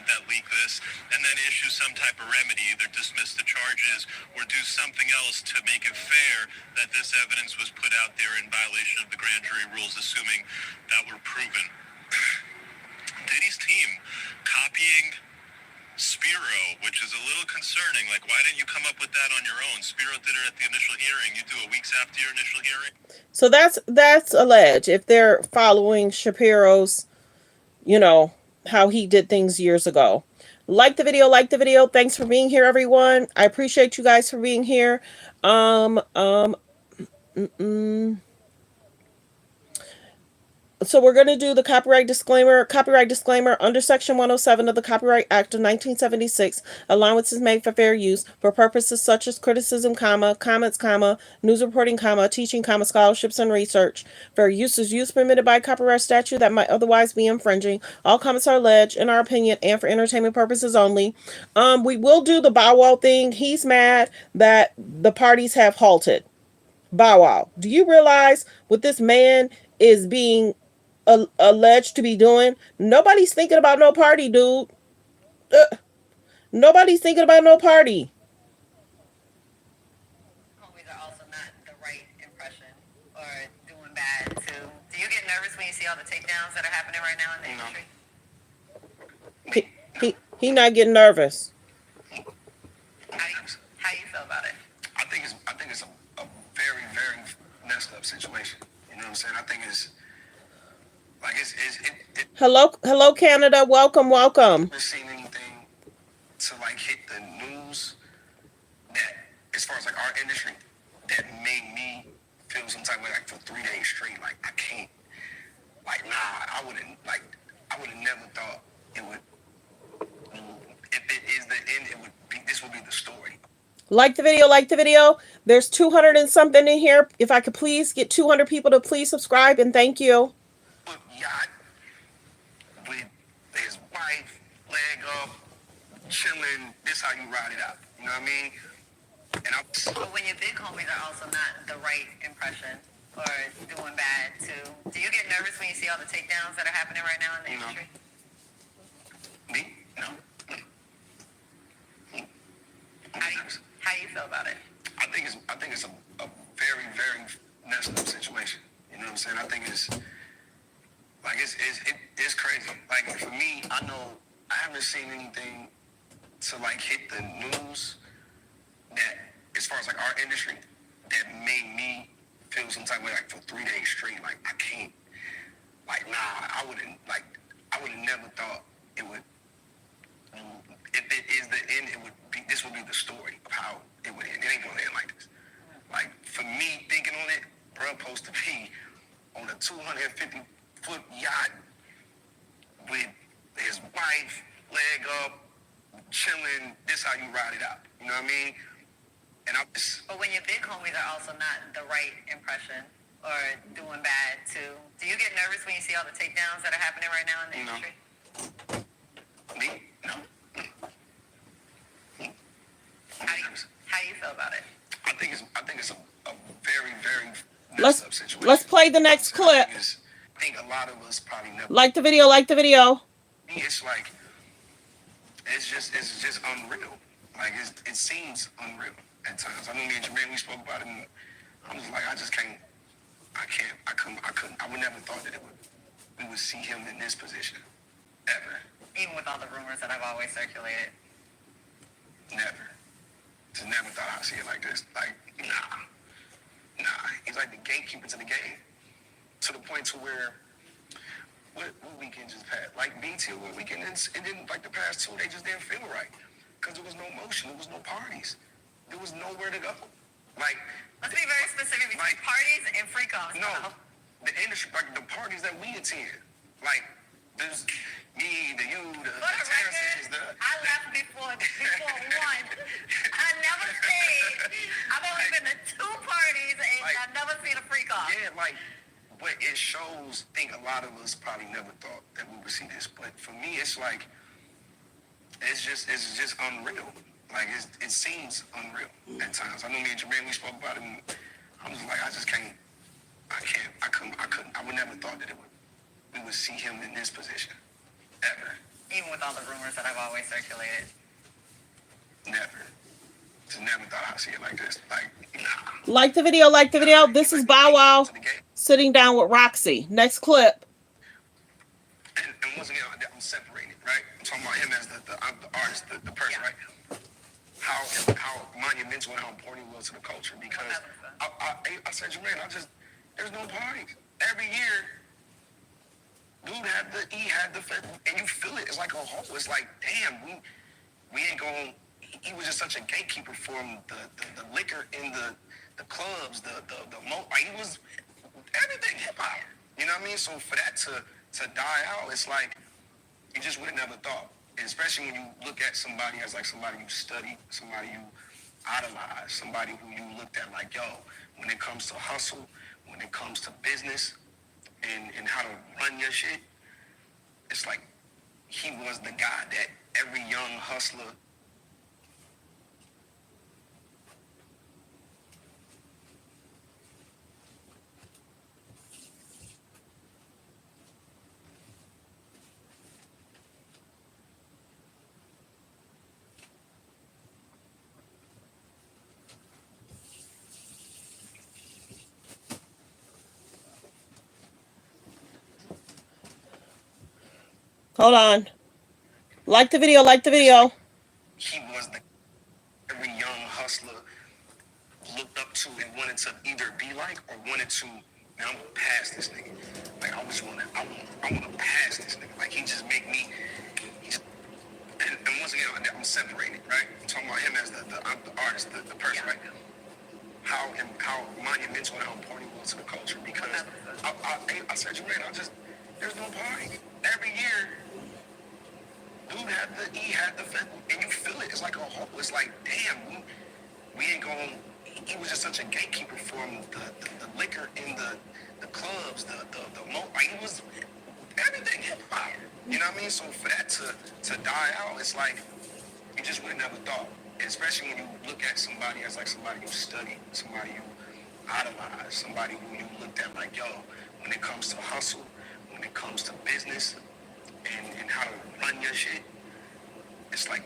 that leak this, and then issue some type of remedy, either dismiss the charges or do something else to make it fair that this evidence was put out there in violation of the grand jury rules, assuming that were proven. Diddy's team copying Spiro, which is a little concerning. Like, why didn't you come up with that on your own? Spiro did it at the initial hearing. You do it weeks after your initial hearing. So that's alleged. If they're following Shapiro's, you know, how he did things years ago. Like the video, like the video. Thanks for being here, everyone. I appreciate you guys for being here. So we're going to do the copyright disclaimer. Copyright disclaimer. Under Section 107 of the Copyright Act of 1976, allowance is made for fair use for purposes such as criticism, comments, news reporting, teaching, scholarships, and research. Fair use is use permitted by copyright statute that might otherwise be infringing. All comments are alleged, in our opinion, and for entertainment purposes only. We will do the Bow Wow thing. He's mad that the parties have halted. Bow Wow, do you realize what this man is being alleged to be doing? Nobody's thinking about no party, dude. Nobody's thinking about no party. Homies are also not the right impression or doing bad too. Do you get nervous when you see all the takedowns that are happening right now in the industry? He not getting nervous. How do you feel about it? I think it's a very, very messed up situation. You know what I'm saying? I think it's like Hello Canada, welcome. Never seen anything to like hit the news that, as far as like our industry, that made me feel some type of way, like for 3 days straight. Like I can't, like I would have never thought it would. If it is the end, this would be the story. Like the video. There's 200 and something in here. If I could please get 200 people to please subscribe, and thank you. Yacht with his wife, leg up, chilling. This how you ride it out. You know what I mean? And But when your big homies are also not the right impression or doing bad too, do you get nervous when you see all the takedowns that are happening right now in the industry? Me? No. How do you feel about it? I think it's a very, very messed up situation. You know what I'm saying? I think it's like it's crazy. Like for me, I know I haven't seen anything to like hit the news that, as far as like our industry, that made me feel some type of way, like for 3 days straight. Like I can't, like I would have never thought it would. If it is the end, this would be the story of how it would end. It ain't gonna end like this. Like for me, thinking on it, bro, supposed to be on a 250-foot yacht with his wife, leg up, chilling. This how you ride it out. You know what I mean? And I'm just. But when your big homies are also not the right impression or doing bad too, do you get nervous when you see all the takedowns that are happening right now in the industry? Me? No. How do you feel about it? I think it's a very, very Let's messed up situation. let's play the next clip. I think a lot of us probably never. Like the video. It's like it's just unreal. Like it seems unreal at times. I know me and Jermaine, we spoke about it, and I'm just like, I couldn't. I would never thought that we would see him in this position ever. Even with all the rumors that have always circulated. Never. Just never thought I'd see it like this. Like, nah. He's like the gatekeeper to the game. To the point to where, what weekend just passed? Like, BT weekend, it didn't, like the past 2, they just didn't feel right. Because there was no motion, there was no parties. There was nowhere to go. Like, let's be very specific between parties and freak-offs. No, the industry, like the parties that we attend. Like, there's me, the Terraces, I left before one. I never stayed. I've only been to 2 parties and I've never seen a freak off. Yeah, but it shows, I think a lot of us probably never thought that we would see this. But for me, it's like, it's just unreal. Like, it seems unreal at times. I know me and Jermaine, we spoke about it, and I'm just like, I couldn't, I would never thought that we would see him in this position, ever. Even with all the rumors that I've always circulated. Never. Just never thought I'd see it like this. Like, nah. Like the video, like the video. This is Bow Wow sitting down with Roxy. Next clip. And once again, I'm separating, right? I'm talking about him as the artist, the person, right? How monumental and how important he was to the culture. Because I said, Jermaine, there's no parties. Every year, dude had the fed, and you feel it. It's like a whole. It's like, damn, we ain't going. He was just such a gatekeeper for him. The liquor in the clubs, like he was everything hip hop. You know what I mean? So for that to die out, it's like you just would have never thought. And especially when you look at somebody as like somebody you study, somebody you idolize, somebody who you looked at like, yo, when it comes to hustle, when it comes to business and how to run your shit, it's like he was the guy that every young hustler Hold on. Like the video, like the video. He was the every young hustler looked up to and wanted to either be like or wanted to, man, I'm gonna pass this nigga. Like I wanna pass this nigga. Like he just make me and once again I'm separated, right? I'm talking about him as the artist, the person, right? How monumental and how important he was to the culture because I said, Jermaine, there's no party. Every year, dude had the fed, and you feel it. It's like a whole. It's like, damn, we ain't going. He was just such a gatekeeper for him. The liquor in the clubs, like he was everything hip hop. You know what I mean? So for that to die out, it's like you just would have never thought. And especially when you look at somebody as like somebody you study, somebody you idolize, somebody who you looked at like, yo, when it comes to hustle, when it comes to business and how to run your shit, it's like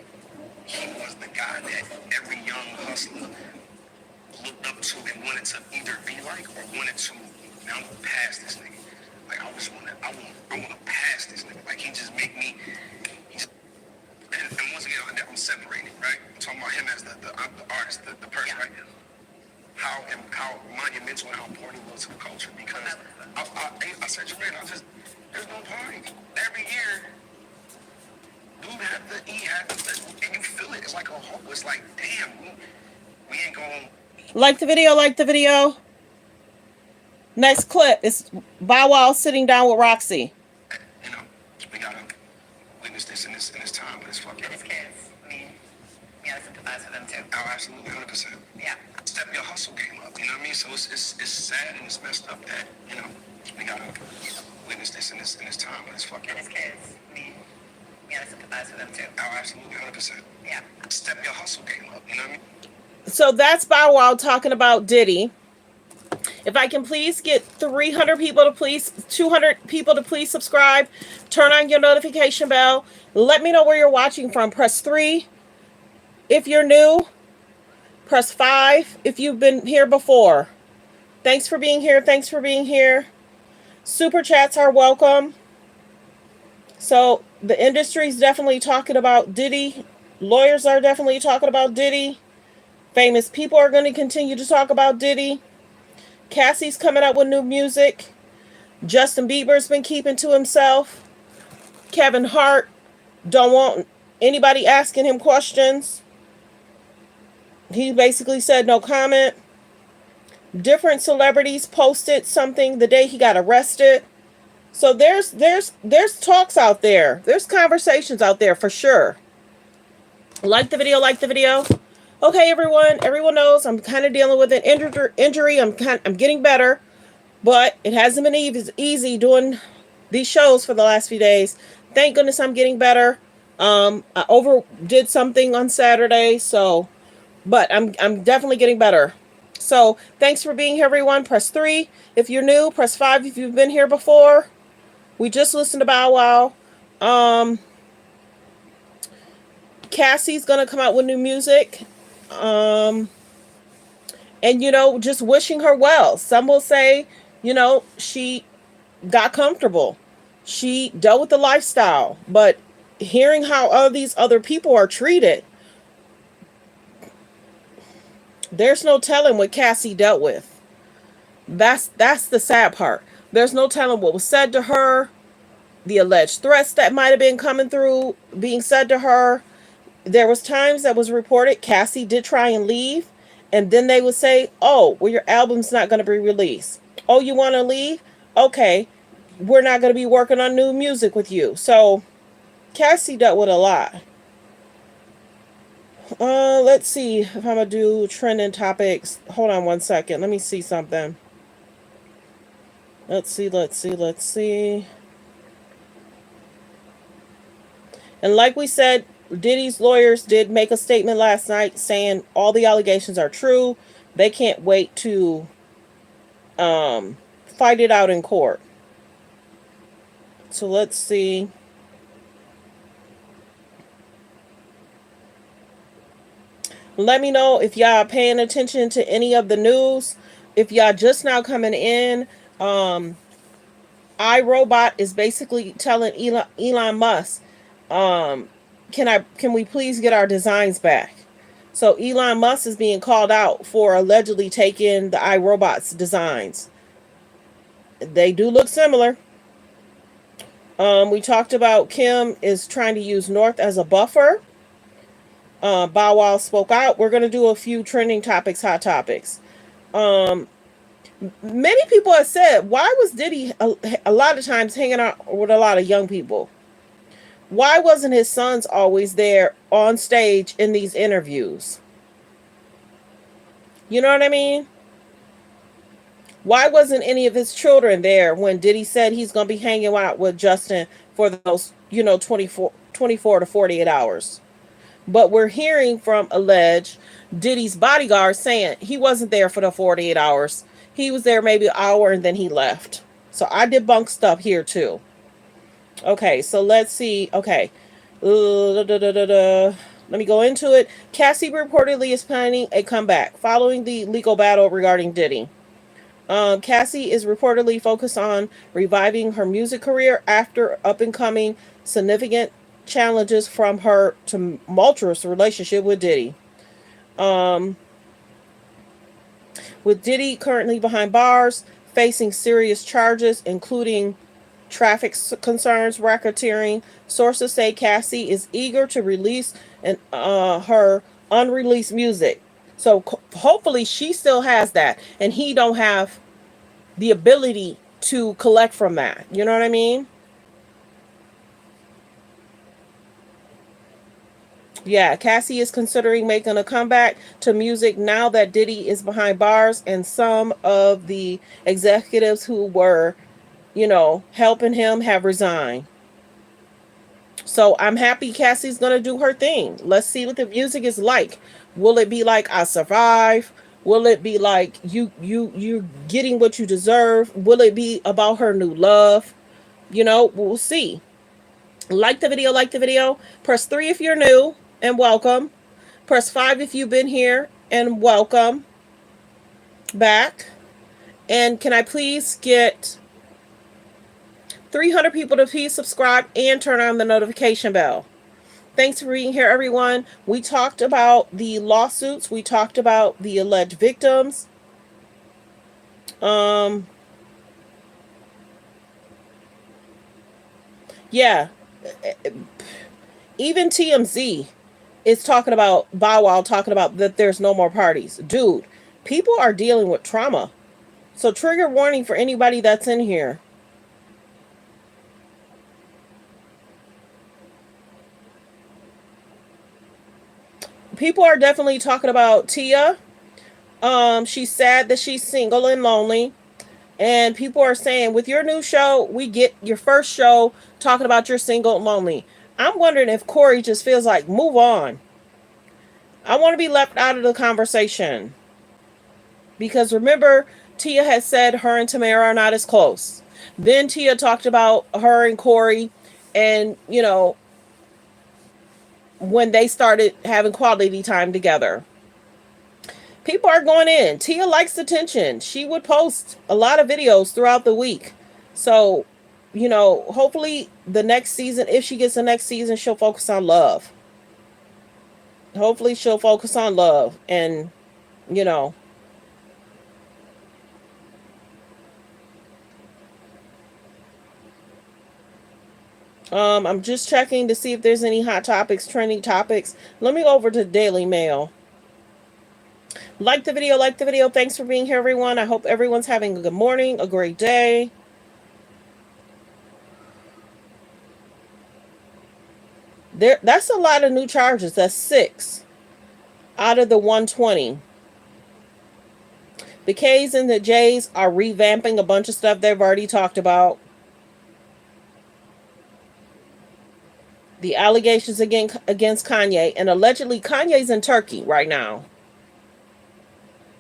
he was the guy that every young hustler looked up to and wanted to either be like or wanted to, now I'm gonna pass this nigga. Like I wanna pass this nigga. Like he just make me, and once again, I'm separated, right? I'm talking about him as the artist, the person, right? How monumental and how important he was to the culture because I said, Jermaine, there's no party. Every year, dude had the and you feel it. It's like a whole. It's like, damn, we ain't going. Like the video, like the video. Next clip is Bow Wow sitting down with Roxy. You know, we gotta witness this in this time, but it's fucking. And his kids. I mean, we gotta sympathize with them too. Oh, absolutely, 100%. Yeah. Step your hustle game up. You know what I mean? So it's sad and it's messed up that we gotta witness this in this time, but it's fucking. And his kids. I mean, we gotta sympathize with them too. Oh, absolutely, 100%. Yeah. Step your hustle game up. You know what I mean? So that's Bow Wow talking about Diddy. If I can please get 300 people to please, 200 people to please subscribe, turn on your notification bell. Let me know where you're watching from. Press 3 if you're new. Press 5 if you've been here before. Thanks for being here. Thanks for being here. Super chats are welcome. So the industry's definitely talking about Diddy. Lawyers are definitely talking about Diddy. Famous people are going to continue to talk about Diddy. Cassie's coming out with new music. Justin Bieber's been keeping to himself. Kevin Hart don't want anybody asking him questions. He basically said no comment. Different celebrities posted something the day he got arrested. So there's talks out there. There's conversations out there for sure. Like the video, like the video. Okay, everyone knows I'm kind of dealing with an injury. I'm getting better, but it hasn't been easy doing these shows for the last few days. Thank goodness I'm getting better. I overdid something on Saturday, but I'm definitely getting better. So thanks for being here, everyone. Press 3 if you're new. Press 5 if you've been here before. We just listened to Bow Wow. Cassie's gonna come out with new music. And just wishing her well. Some will say, she got comfortable. She dealt with the lifestyle, but hearing how all these other people are treated, there's no telling what Cassie dealt with. That's the sad part. There's no telling what was said to her, the alleged threats that might have been coming through, being said to her. There was times that was reported Cassie did try and leave, and then they would say, "Oh, well, your album's not going to be released. Oh, you want to leave? Okay, we're not going to be working on new music with you." So Cassie dealt with a lot. Let's see if I'm gonna do trending topics. Hold on one second. Let me see something. Let's see. And like we said, Diddy's lawyers did make a statement last night saying all the allegations are true. They can't wait to fight it out in court. So let's see. Let me know if y'all paying attention to any of the news. If y'all just now coming in, iRobot is basically telling Elon Musk, can we please get our designs back? So Elon Musk is being called out for allegedly taking the iRobot's designs. They do look similar. We talked about Kim is trying to use North as a buffer. Bow Wow spoke out. We're going to do a few trending topics, hot topics. Many people have said, why was Diddy a lot of times hanging out with a lot of young people? Why wasn't his sons always there on stage in these interviews? You know what I mean? Why wasn't any of his children there when Diddy said he's going to be hanging out with Justin for those, 24 to 48 hours? But we're hearing from alleged Diddy's bodyguard saying he wasn't there for the 48 hours. He was there maybe an hour and then he left. So I debunk stuff here too. Okay, so let's see. Okay. Let me go into it. Cassie reportedly is planning a comeback following the legal battle regarding Diddy. Cassie is reportedly focused on reviving her music career after up-and-coming significant challenges from her tumultuous relationship with Diddy. With Diddy currently behind bars, facing serious charges, including traffic concerns, racketeering, sources say Cassie is eager to release her unreleased music. So hopefully she still has that, and he don't have the ability to collect from that. You know what I mean? Yeah, Cassie is considering making a comeback to music now that Diddy is behind bars and some of the executives who were, helping him have resigned. So I'm happy Cassie's going to do her thing. Let's see what the music is like. Will it be like I Survive? Will it be like you getting what you deserve? Will it be about her new love? We'll see. Like the video. Press 3 if you're new and welcome. Press 5 if you've been here and welcome back. And can I please get 300 people to please subscribe and turn on the notification bell? Thanks for being here, everyone. We talked about the lawsuits. We talked about the alleged victims. Yeah. Even TMZ is talking about Bow Wow talking about that there's no more parties. Dude, people are dealing with trauma. So trigger warning for anybody that's in here. People are definitely talking about Tia. She's sad that she's single and lonely. And people are saying, with your new show, we get your first show talking about you're single and lonely. I'm wondering if Corey just feels like, move on. I want to be left out of the conversation. Because remember, Tia had said her and Tamara are not as close. Then Tia talked about her and Corey and, when they started having quality time together. People are going in. Tia likes attention. She would post a lot of videos throughout the week. So, hopefully the next season, if she gets the next season, she'll focus on love. Hopefully she'll focus on love and, you know, I'm just checking to see if there's any hot topics, trending topics. Let me go over to Daily Mail. Like the video, like the video. Thanks for being here, everyone. I hope everyone's having a good morning, a great day. That's a lot of new charges. That's 6 out of the 120. The K's and the J's are revamping a bunch of stuff they've already talked about. The allegations against Kanye, and allegedly Kanye's in Turkey right now.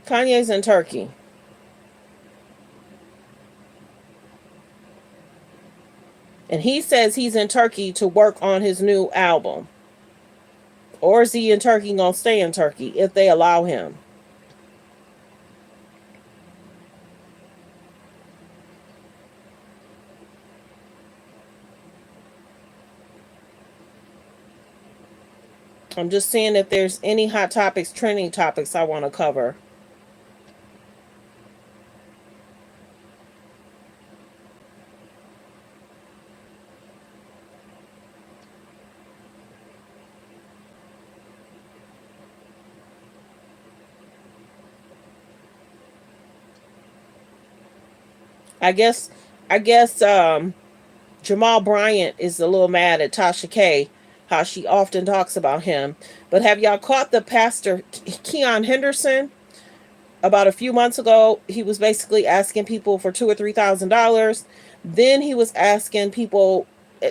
Kanye's in Turkey. And he says he's in Turkey to work on his new album. Or is he in Turkey gonna stay in Turkey if they allow him? I'm just seeing if there's any hot topics, trending topics I want to cover. I guess Jamal Bryant is a little mad at Tasha K, how she often talks about him. But have y'all caught the pastor Keon Henderson? About a few months ago, he was basically asking people for $2,000 or $3,000. Then he was asking people,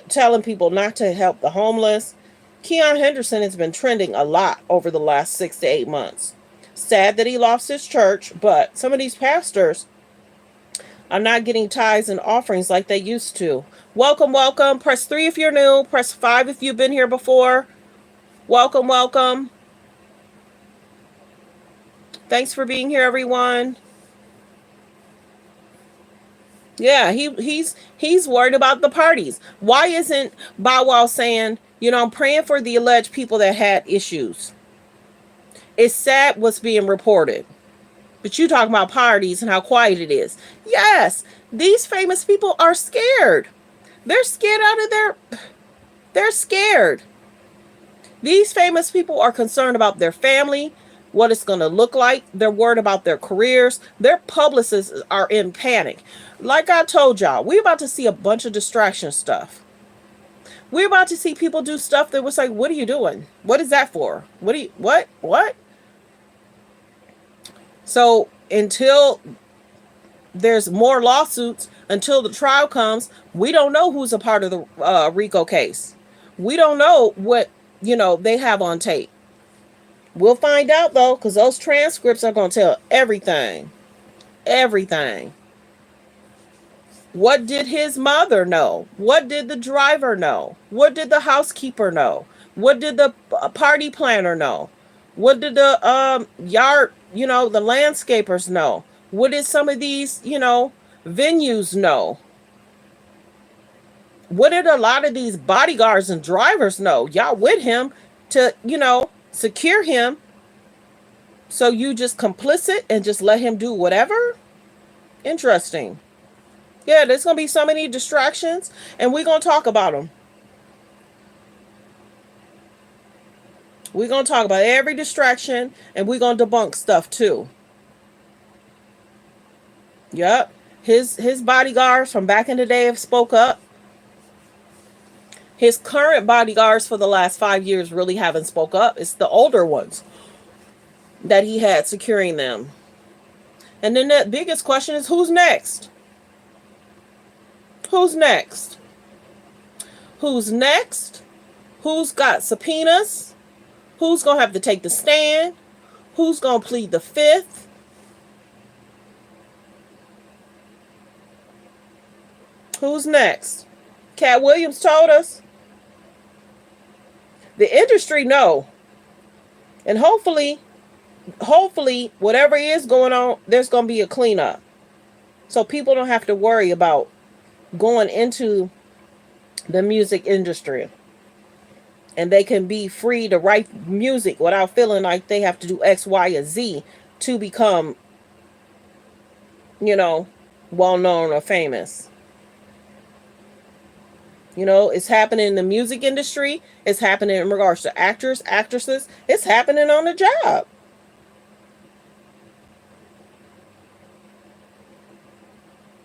telling people not to help the homeless. Keon Henderson has been trending a lot over the last 6 to 8 months. Sad that he lost his church, but some of these pastors are not getting tithes and offerings like they used to. Welcome, welcome. Press 3 if you're new. Press 5 if you've been here before. Welcome, welcome. Thanks for being here, everyone. Yeah, he's worried about the parties. Why isn't Bow Wow saying, I'm praying for the alleged people that had issues? It's sad what's being reported. But you talking about parties and how quiet it is. Yes, these famous people are scared. They're scared out of they're scared. These famous people are concerned about their family, what it's going to look like. They're worried about their careers. Their publicists are in panic. Like I told y'all, we're about to see a bunch of distraction stuff. We're about to see people do stuff that was like, what are you doing? What is that for? What? So until there's more lawsuits, until the trial comes, we don't know who's a part of the RICO case. We don't know what, they have on tape. We'll find out, though, because those transcripts are going to tell everything. Everything. What did his mother know? What did the driver know? What did the housekeeper know? What did the party planner know? What did the yard, the landscapers know? What did some of these, venues know? What did a lot of these bodyguards and drivers know? Y'all with him to, secure him. So you just complicit and just let him do whatever? Interesting. Yeah, there's going to be so many distractions, and we're going to talk about them. We're going to talk about every distraction, and we're going to debunk stuff too. Yep. His bodyguards from back in the day have spoke up. His current bodyguards for the last 5 years really haven't spoke up. It's the older ones that he had securing them. And then the biggest question is, who's next? Who's next? Who's next? Who's got subpoenas? Who's going to have to take the stand? Who's going to plead the fifth? Who's next? Cat Williams told us. The industry know. And hopefully whatever is going on, there's going to be a cleanup. So people don't have to worry about going into the music industry. And they can be free to write music without feeling like they have to do X, Y, or Z to become, you know, well known or famous. You know, it's happening in the music industry. It's happening in regards to actors, actresses. It's happening on the job.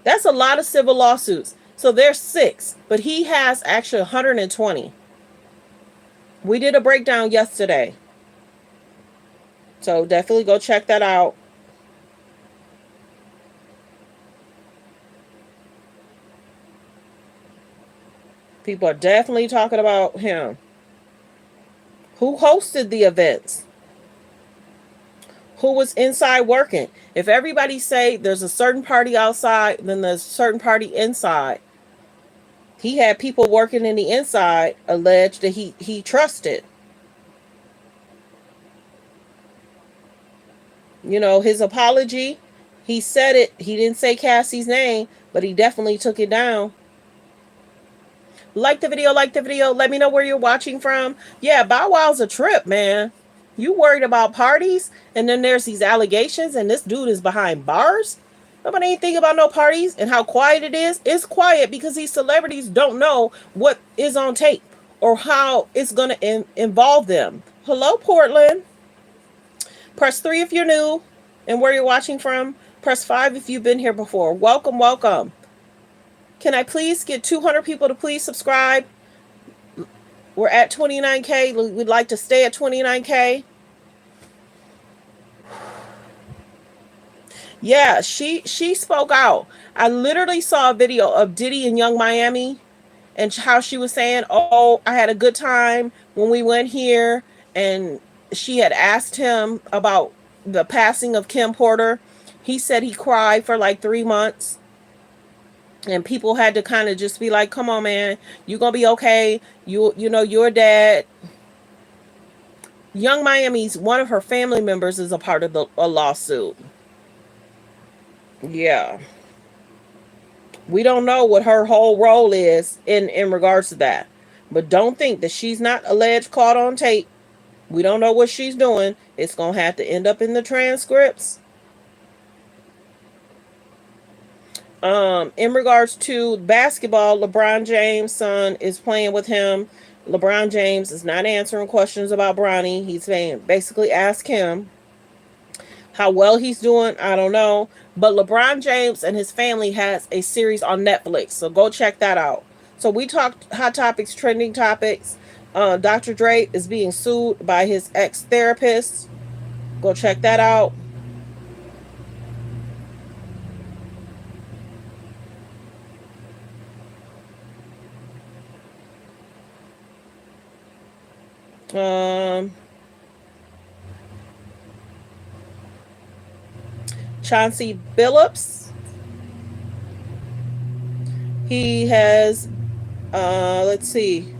That's a lot of civil lawsuits. So there's 6, but he has actually 120. We did a breakdown yesterday. So definitely go check that out. People are definitely talking about him. Who hosted the events? Who was inside working? If everybody say there's a certain party outside, then there's a certain party inside. He had people working in the inside alleged that he trusted. You know, his apology, he said it. He didn't say Cassie's name, but he definitely took it down. Like the video, like the video. Let me know where you're watching from. Yeah, Bow Wow's a trip, man. You worried about parties, and then there's these allegations, and this dude is behind bars? Nobody ain't thinking about no parties and how quiet it is. It's quiet because these celebrities don't know what is on tape or how it's going to involve them. Hello, Portland. Press 3 if you're new and where you're watching from. Press 5 if you've been here before. Welcome, welcome. Can I please get 200 people to please subscribe? We're at 29K. We'd like to stay at 29K. Yeah, she spoke out. I literally saw a video of Diddy in Young Miami and how she was saying, "Oh, I had a good time when we went here," and she had asked him about the passing of Kim Porter. He said he cried for like 3 months. And people had to kind of just be like, "Come on, man, you're gonna be okay. You know your dad." Young Miami's one of her family members is a part of a lawsuit. Yeah, we don't know what her whole role is in regards to that, but don't think that she's not alleged caught on tape. We don't know what she's doing. It's gonna have to end up in the transcripts. In regards to basketball, LeBron James' son is playing with him. LeBron James is not answering questions about Bronny. He's saying basically ask him how well he's doing. I don't know. But LeBron James and his family has a series on Netflix. So go check that out. So we talked hot topics, trending topics. Dr. Dre is being sued by his ex-therapist. Go check that out. Chauncey Billups. He has, let's see,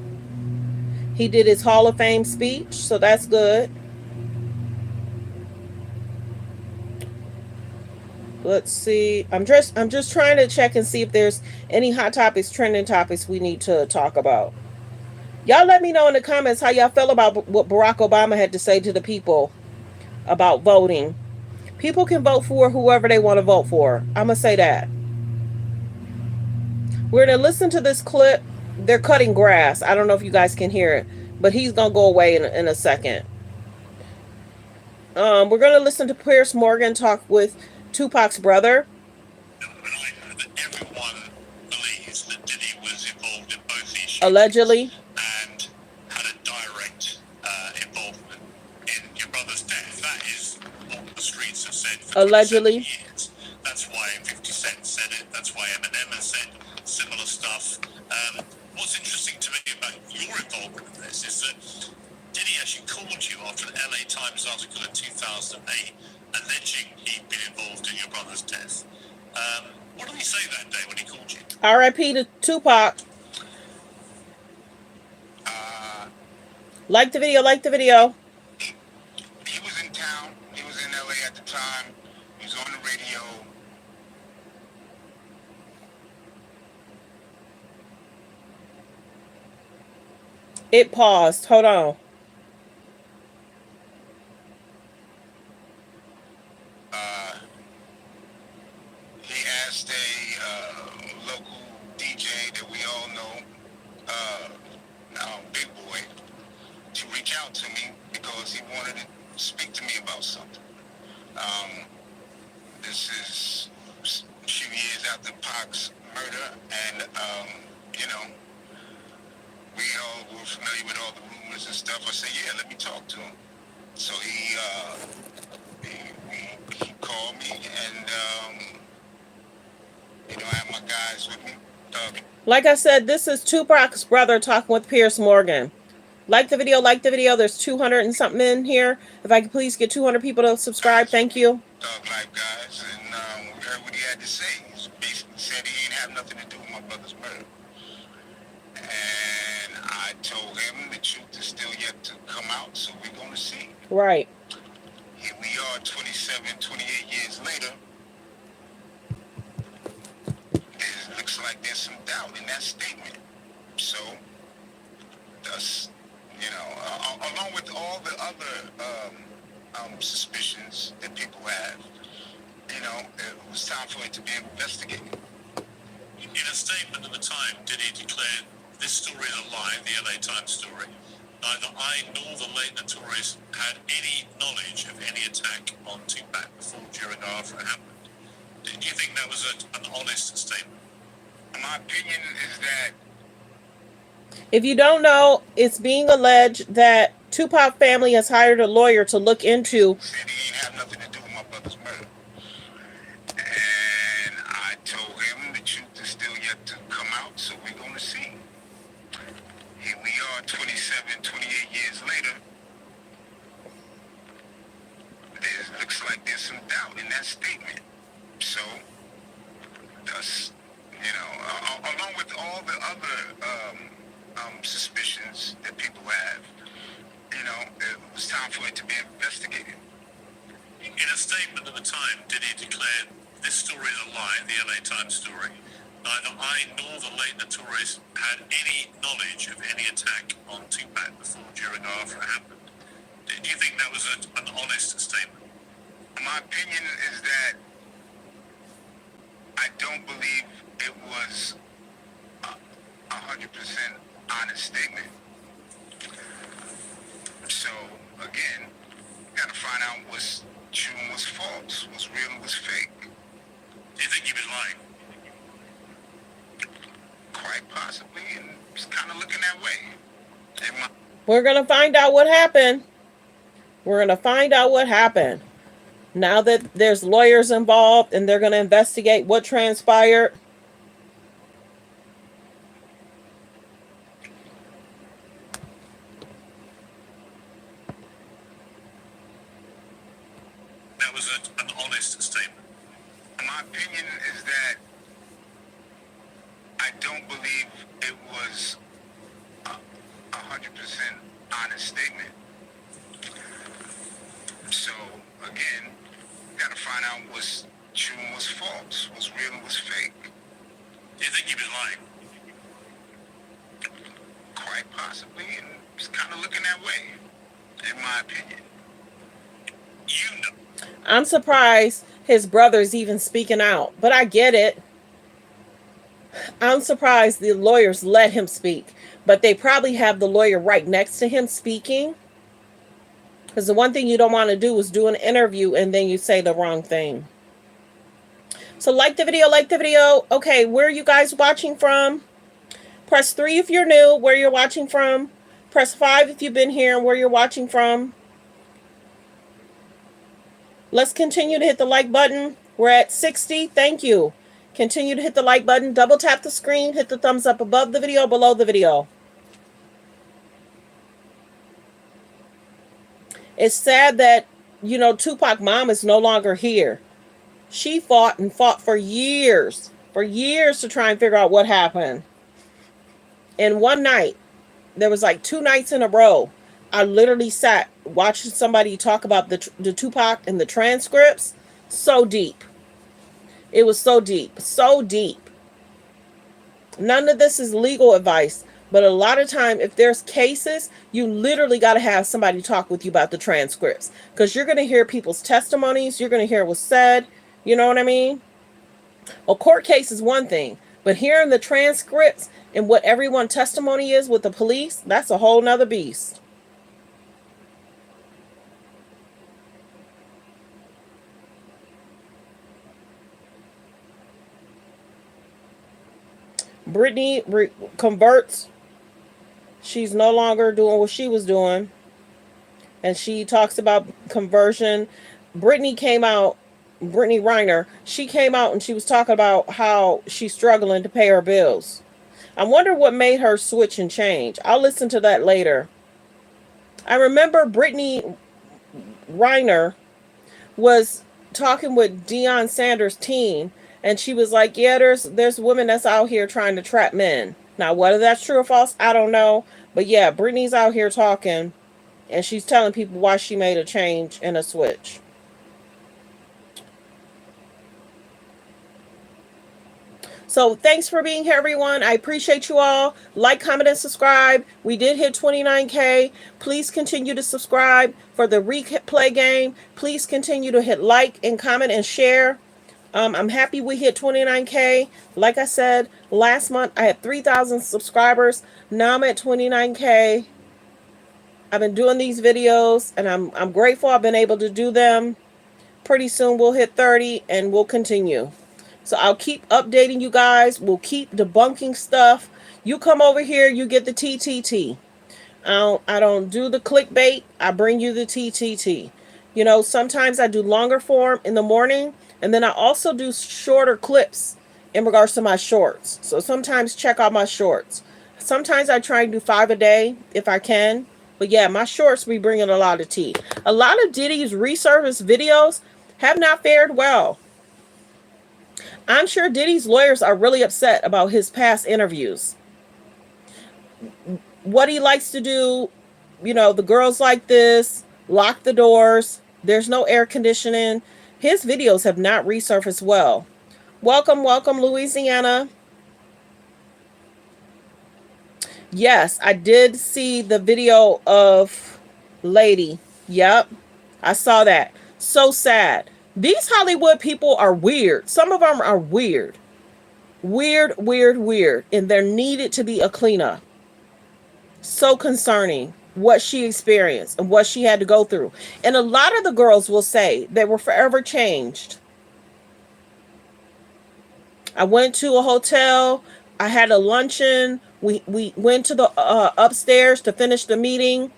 he did his Hall of Fame speech, so that's good. Let's see. I'm just trying to check and see if there's any hot topics, trending topics we need to talk about. Y'all let me know in the comments how y'all felt about what Barack Obama had to say to the people about voting. People can vote for whoever they want to vote for. I'm going to say that. We're going to listen to this clip. They're cutting grass. I don't know if you guys can hear it, but he's going to go away in a second. We're going to listen to Piers Morgan talk with Tupac's brother. Everyone believes that Diddy was involved in both these shootings. Allegedly. And had a direct involvement in your brother's death. That is what the streets have said for allegedly. Years. That's why 50 Cent said it. That's why Eminem has said similar stuff. What's interesting to me about your involvement in this is that Diddy actually called you after an LA Times article in 2008 alleging he'd been involved in your brother's death. What did he say that day when he called you? R.I.P. to Tupac. Like the video, like the video. He was in town. He was in LA at the time. He was on the radio. It paused. Hold on. He asked a local DJ that we all know, Big Boy, to reach out to me because he wanted to speak to me about something. This is a few years after Pac's murder, and you know, we all were familiar with all the rumors and stuff. I said, yeah, let me talk to him. So he called me, and you know, I have my guys with me. Like I said, this is Tupac's brother talking with Piers Morgan. Like the video, like the video. There's 200 and something in here. If I could please get 200 people to subscribe, thank you. Thug Life guys, and we heard what he had to say. He basically said he ain't have nothing to do with my brother's murder. And I told him the truth is still yet to come out, so we're going to see. Right. Here we are 27, 28 years later. It looks like there's some doubt in that statement. So, thus, you know, along with all the other suspicions that people have, you know, it was time for it to be investigated. In a statement at the time, Diddy declared, "This story is a lie, the LA Times story. Neither I nor the late notorious had any knowledge of any attack on Tupac before, during, or after it happened." Do you think that was an honest statement? My opinion is that if you don't know, it's being alleged that Tupac family has hired a lawyer to look into. said he ain't have nothing to do with my brother's murder. And I told him the truth is still yet to come out, so we're going to see. Here we are 27, 28 years later. It looks like there's some doubt in that statement. So, thus, you know, along with all the other suspicions that people have, you know, it was time for it to be investigated. In a statement at the time, Diddy declared, "This story is a lie, the LA Times story. Neither I nor the late notorious had any knowledge of any attack on Tupac before, during, or after it happened." Do you think that was an honest statement? My opinion is that I don't believe it was a 100% honest statement. So, again, gotta find out what's true and what's false, what's real and what's fake. Do you think he was lying? Quite possibly, and it's kind of looking that way. We're going to find out what happened. We're going to find out what happened. Now that there's lawyers involved and they're going to investigate what transpired. That was an honest statement. My opinion is that I don't believe it was a 100% honest statement. So, again, gotta find out what's true and what's false, what's real and what's fake. Do you think he was lying? Quite possibly, and it's kind of looking that way, in my opinion. You know. I'm surprised his brother's even speaking out, but I get it. I'm surprised the lawyers let him speak, but they probably have the lawyer right next to him speaking. Because the one thing you don't want to do is do an interview and then you say the wrong thing. So like the video, like the video. Okay, where are you guys watching from? Press 3 if you're new, where you're watching from. Press 5 if you've been here and where you're watching from. Let's continue to hit the like button. We're at 60. Thank you. Continue to hit the like button. Double tap the screen. Hit the thumbs up above the video, below the video. It's sad that, you know, Tupac mom is no longer here. She fought and fought for years to try and figure out what happened. And one night, there was like 2 nights in a row I literally sat watching somebody talk about the Tupac and the transcripts. So deep. It was so deep. So deep. None of this is legal advice, but a lot of time, if there's cases, you literally got to have somebody talk with you about the transcripts, because you're going to hear people's testimonies. You're going to hear what's said. You know what I mean? A court case is one thing, but hearing the transcripts and what everyone's testimony is with the police, that's a whole nother beast. Brittany converts. She's no longer doing what she was doing. And she talks about conversion. Brittany came out, Brittany Reiner, she came out and she was talking about how she's struggling to pay her bills. I wonder what made her switch and change. I'll listen to that later. I remember Brittany Reiner was talking with Deion Sanders' team, and she was like, "Yeah, there's women that's out here trying to trap men." Now, whether that's true or false, I don't know. But yeah, Brittany's out here talking, and she's telling people why she made a change and a switch. So thanks for being here, everyone. I appreciate you all. Like, comment, and subscribe. We did hit 29K. Please continue to subscribe for the replay game. Please continue to hit like and comment and share. I'm happy we hit 29K. Like I said, last month I had 3,000 subscribers. Now I'm at 29K. I've been doing these videos, and I'm grateful I've been able to do them. Pretty soon we'll hit 30, and we'll continue. So I'll keep updating you guys. We'll keep debunking stuff. You come over here, you get the TTT. I don't do the clickbait. I bring you the TTT. You know, sometimes I do longer form in the morning, and then I also do shorter clips in regards to my shorts. So sometimes check out my shorts. Sometimes I try and do 5 a day if I can. But yeah, my shorts be bringing a lot of tea. A lot of Diddy's resurfaced videos have not fared well. I'm sure Diddy's lawyers are really upset about his past interviews. What he likes to do, you know, the girls like this, lock the doors, there's no air conditioning. His videos have not resurfaced well. Welcome, welcome, Louisiana. Yes, I did see the video of Lady. Yep, I saw that. So sad. These Hollywood people are weird. Some of them are weird. Weird, weird, weird. And there needed to be a cleanup. So concerning what she experienced and what she had to go through. And a lot of the girls will say they were forever changed. I went to a hotel. I had a luncheon. We went to the upstairs to finish the meeting.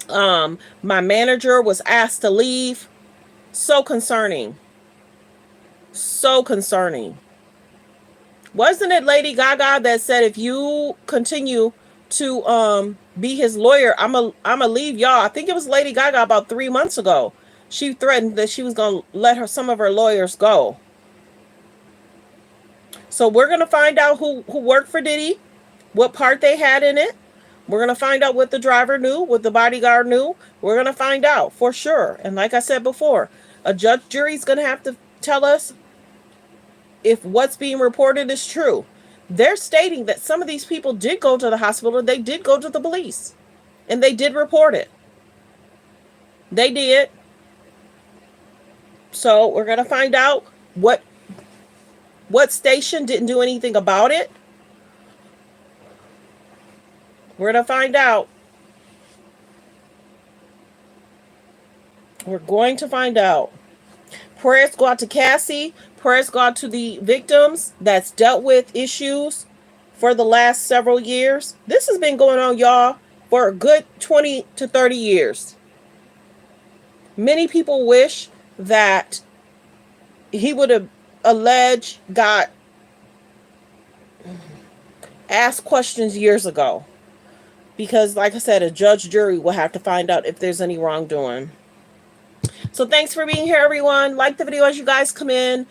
My manager was asked to leave. So concerning. So concerning. Wasn't it Lady Gaga that said if you continue to be his lawyer, I'ma leave y'all? I think it was Lady Gaga about 3 months ago. She threatened that she was gonna let some of her lawyers go. So we're gonna find out who worked for Diddy, what part they had in it. We're going to find out what the driver knew, what the bodyguard knew. We're going to find out for sure. And like I said before, a jury is going to have to tell us if what's being reported is true. They're stating that some of these people did go to the hospital. They did go to the police. And they did report it. They did. So we're going to find out what station didn't do anything about it. We're going to find out. We're going to find out. Prayers go out to Cassie. Prayers go out to the victims that's dealt with issues for the last several years. This has been going on, y'all, for a good 20 to 30 years. Many people wish that he would have got asked questions years ago. Because, like I said, a jury will have to find out if there's any wrongdoing. So thanks for being here, everyone. Like the video as you guys come in.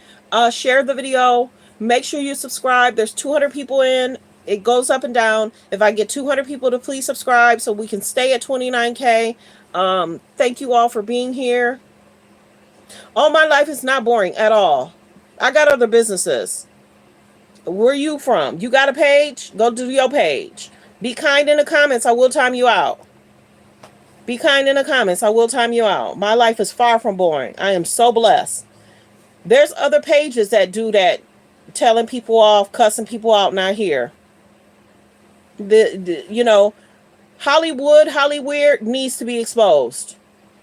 Share the video. Make sure you subscribe. There's 200 people in. it goes up and down. If I get 200 people to please subscribe so we can stay at 29K. Thank you all for being here. Oh, my life is not boring at all. I got other businesses. Where are you from? You got a page? Go to your page. Be kind in the comments. I will time you out. Be kind in the comments. I will time you out. My life is far from boring. I am so blessed. There's other pages that do that, telling people off, cussing people out, not here. You know, Hollywood needs to be exposed.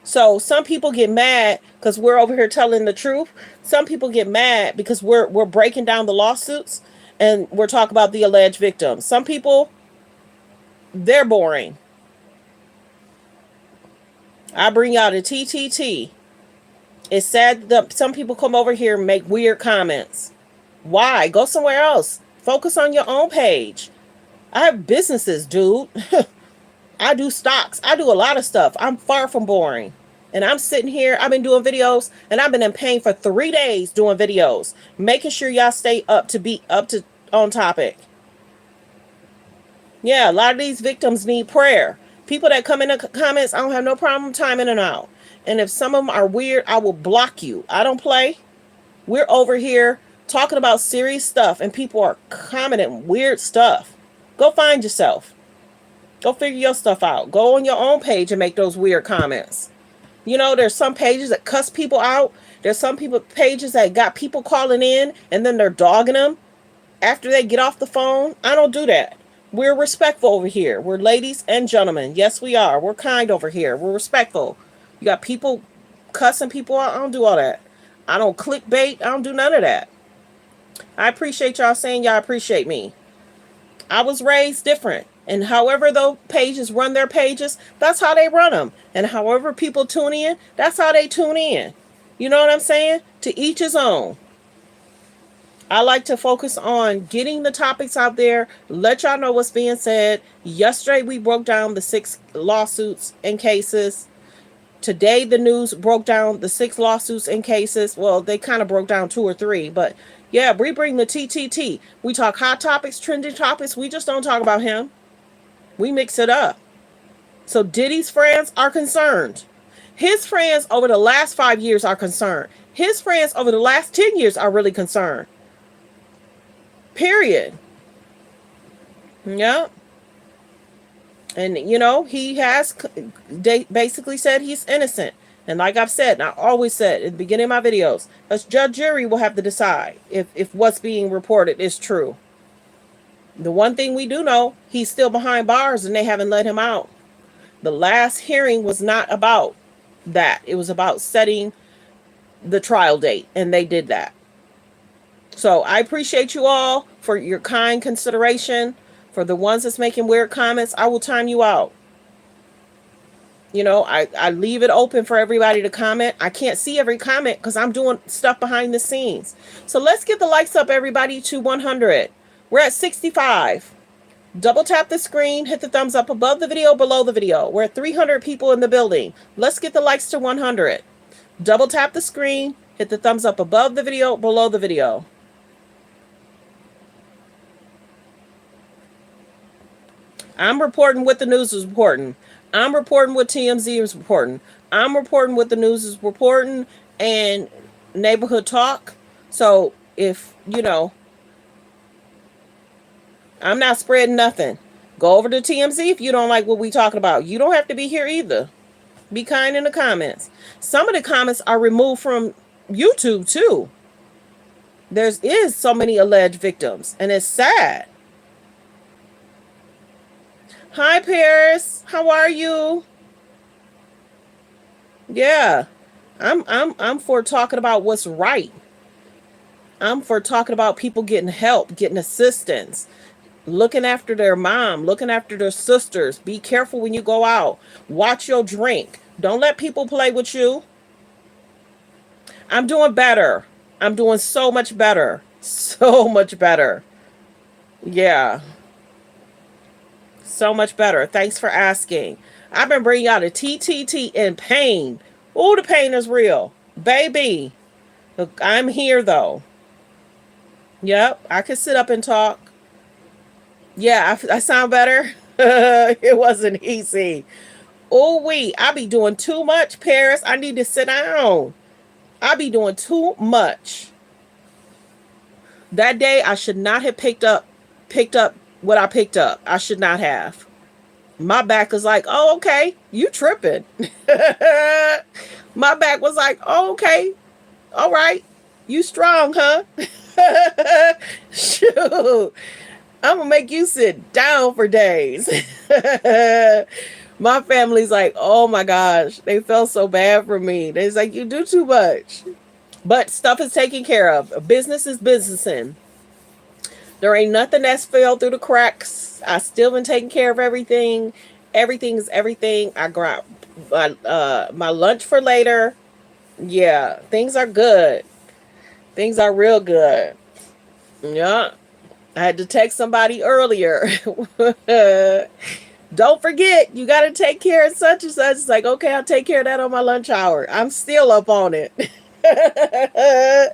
So some people get mad because we're over here telling the truth. Some people get mad because we're breaking down the lawsuits and we're talking about the alleged victims. Some people, they're boring. I bring out a TTT. It's sad that some people come over here and make weird comments. Why? Go somewhere else. Focus on your own page. I have businesses, dude. I do stocks. I do a lot of stuff. I'm far from boring. And I'm sitting here. I've been doing videos and I've been in pain for 3 days doing videos, making sure y'all stay up to on topic. Yeah, a lot of these victims need prayer. People that come in the comments, I don't have no problem timing them out. And if some of them are weird, I will block you. I don't play. We're over here talking about serious stuff and people are commenting weird stuff. Go find yourself. Go figure your stuff out. Go on your own page and make those weird comments. You know, there's some pages that cuss people out. There's some pages that got people calling in and then they're dogging them after they get off the phone. I don't do that. We're respectful over here. We're ladies and gentlemen. Yes, we are. We're kind over here. We're respectful. You got people cussing people out. I don't do all that. I don't clickbait. I don't do none of that. I appreciate y'all saying y'all appreciate me. I was raised different. And however those pages run their pages, that's how they run them. And however people tune in, that's how they tune in. You know what I'm saying? To each his own. I like to focus on getting the topics out there, let y'all know what's being said. Yesterday, we broke down the 6 lawsuits and cases. Today, the news broke down the 6 lawsuits and cases. Well, they kind of broke down 2 or 3, but yeah, we bring the TTT. We talk hot topics, trending topics. We just don't talk about him. We mix it up. So Diddy's friends are concerned. His friends over the last 5 years are concerned. His friends over the last 10 years are really concerned. Period. Yeah. And, you know, he has basically said he's innocent. And like I've said, and I always said at the beginning of my videos, a judge jury will have to decide if what's being reported is true. The one thing we do know, he's still behind bars and they haven't let him out. The last hearing was not about that. It was about setting the trial date, and they did that. So I appreciate you all for your kind consideration. For the ones that's making weird comments, I will time you out. You know, I leave it open for everybody to comment. I can't see every comment because I'm doing stuff behind the scenes. So let's get the likes up, everybody, to 100. We're at 65. Double tap the screen, hit the thumbs up above the video, below the video. We're at 300 people in the building. Let's get the likes to 100. Double tap the screen, hit the thumbs up above the video, below the video. I'm reporting what the news is reporting. I'm reporting what TMZ is reporting. I'm reporting what the news is reporting and neighborhood talk. So if, you know, I'm not spreading nothing. Go over to TMZ if you don't like what we talking about. You don't have to be here either. Be kind in the comments. Some of the comments are removed from YouTube too. There is so many alleged victims, and it's sad. Hi, Paris. How are you? Yeah, I'm for talking about what's right. I'm for talking about people getting help, getting assistance, looking after their mom, looking after their sisters. Be careful when you go out. Watch your drink. Don't let people play with you. I'm doing better. I'm doing so much better. So much better. Yeah. So much better. Thanks for asking. I've been bringing out a TTT in pain. Oh, the pain is real. Baby. Look, I'm here though. Yep. I can sit up and talk. Yeah, I sound better. It wasn't easy. Oh, I be doing too much, Paris. I need to sit down. I be doing too much. That day, I should not have picked up what I picked up. I should not have. My back was like, oh, okay, you tripping. My back was like, oh, okay, all right, you strong, huh? Shoot, I'm gonna make you sit down for days. My family's like, oh my gosh, they felt so bad for me. They're like, you do too much. But stuff is taken care of. Business is businessing. There ain't nothing that's fell through the cracks. I still been taking care of everything. Everything is everything. I got my lunch for later. Yeah, things are good. Things are real good. Yeah. I had to text somebody earlier. Don't forget, you got to take care of such and such. It's like, okay, I'll take care of that on my lunch hour. I'm still up on it. I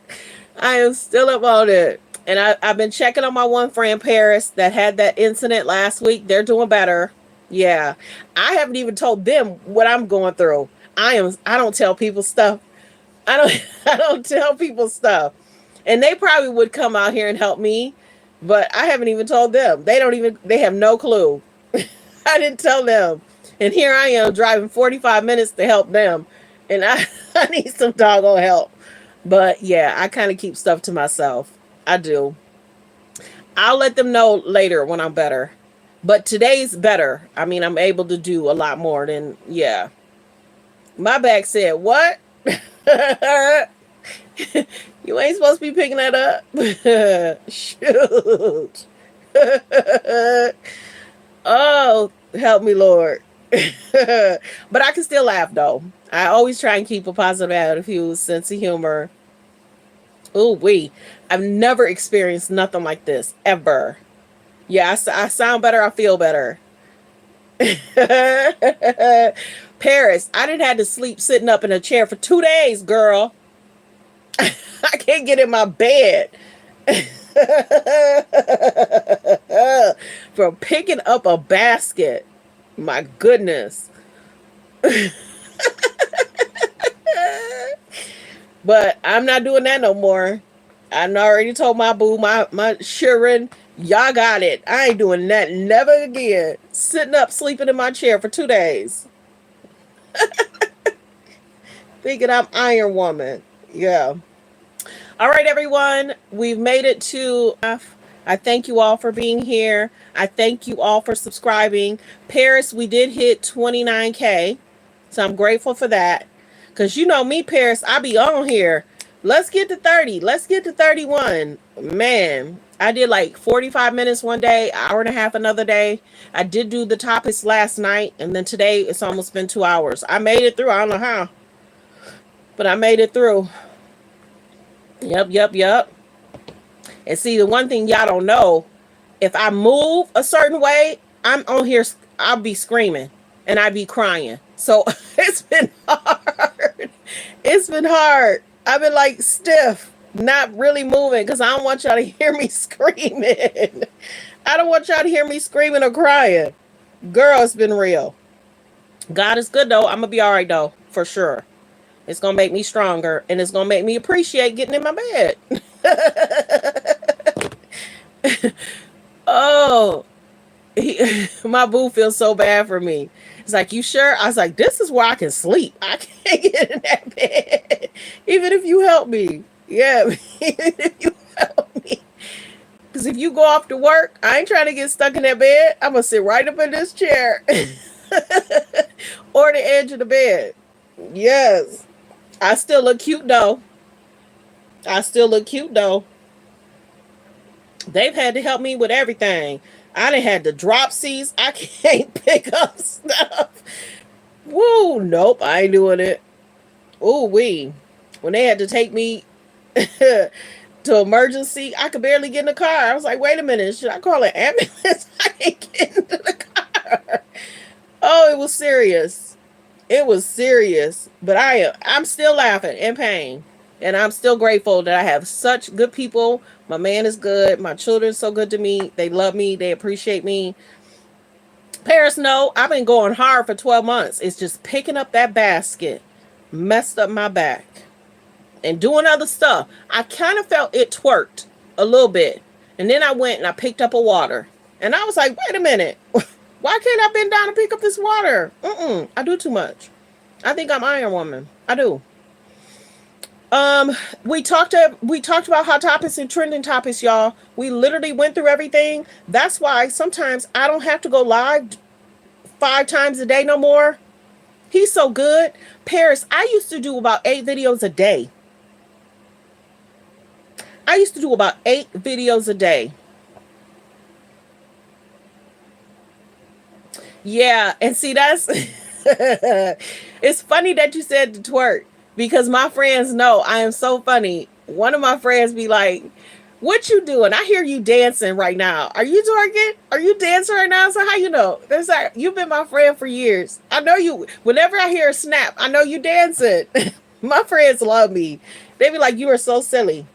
am still up on it. And I've been checking on my one friend, Paris, that had that incident last week. They're doing better. Yeah. I haven't even told them what I'm going through. I don't tell people stuff. I don't I don't tell people stuff. And they probably would come out here and help me, but I haven't even told them. They have no clue. I didn't tell them. And here I am driving 45 minutes to help them. And I need some doggone help. But yeah, I kind of keep stuff to myself. I do. I'll let them know later when I'm better. But today's better. I mean, I'm able to do a lot more than, yeah. My back said, what? You ain't supposed to be picking that up. Shoot. Oh, help me, Lord. But I can still laugh, though. I always try and keep a positive attitude, sense of humor. Ooh, I've never experienced nothing like this, ever. Yeah, I sound better. I feel better. Paris, I didn't have to sleep sitting up in a chair for 2 days, girl. I can't get in my bed. From picking up a basket. My goodness. But I'm not doing that no more. I already told my boo, my Sharon, y'all got it. I ain't doing that never again. Sitting up, sleeping in my chair for 2 days. Thinking I'm Iron Woman. Yeah. All right, everyone. We've made it to. I thank you all for being here. I thank you all for subscribing. Paris, we did hit 29K. So I'm grateful for that. Because you know me, Paris, I be on here. Let's get to 30. Let's get to 31. Man, I did like 45 minutes one day, hour and a half another day. I did do the topics last night. And then today it's almost been 2 hours. I made it through. I don't know how. But I made it through. Yep. And see, the one thing y'all don't know, if I move a certain way, I'm on here, I'll be screaming and I be crying. So it's been hard. It's been hard. I've been like stiff, not really moving because I don't want y'all to hear me screaming. I don't want y'all to hear me screaming or crying. Girl, it's been real. God is good though. I'm going to be all right though, for sure. It's going to make me stronger and it's going to make me appreciate getting in my bed. Oh, my boo feels so bad for me. It's like, you sure? I was like, this is where I can sleep. I can't get in that bed. Even if you help me. Yeah, even if you help me. Because if you go off to work, I ain't trying to get stuck in that bed. I'm going to sit right up in this chair. Or the edge of the bed. Yes. I still look cute, though. They've had to help me with everything. I done had the drop seats. I can't pick up stuff. Woo, nope, I ain't doing it. Ooh, when they had to take me to emergency, I could barely get in the car. I was like, wait a minute, should I call an ambulance? I can't get into the car. Oh, it was serious. It was serious. But I'm still laughing in pain. And I'm still grateful that I have such good people. My man is good. My children are so good to me. They love me. They appreciate me. Paris, no, I've been going hard for 12 months. It's just picking up that basket messed up my back and doing other stuff. I kind of felt it twerked a little bit. And then I went and I picked up a water. And I was like, wait a minute. Why can't I bend down and pick up this water? I do too much. I think I'm Iron Woman. I do. We talked about hot topics and trending topics, y'all. We literally went through everything. That's why sometimes I don't have to go live 5 times a day no more. He's so good. Paris, I used to do about 8 videos a day. I used to do about 8 videos a day. Yeah, and see, that's it's funny that you said the twerk, because my friends know I am so funny. One of my friends be like, what you doing? I hear you dancing right now. Are you twerking? Are you dancing right now? So how you know? There's like, you've been my friend for years. I know you. Whenever I hear a snap, I know you dancing. My friends love me. They be like, you are so silly.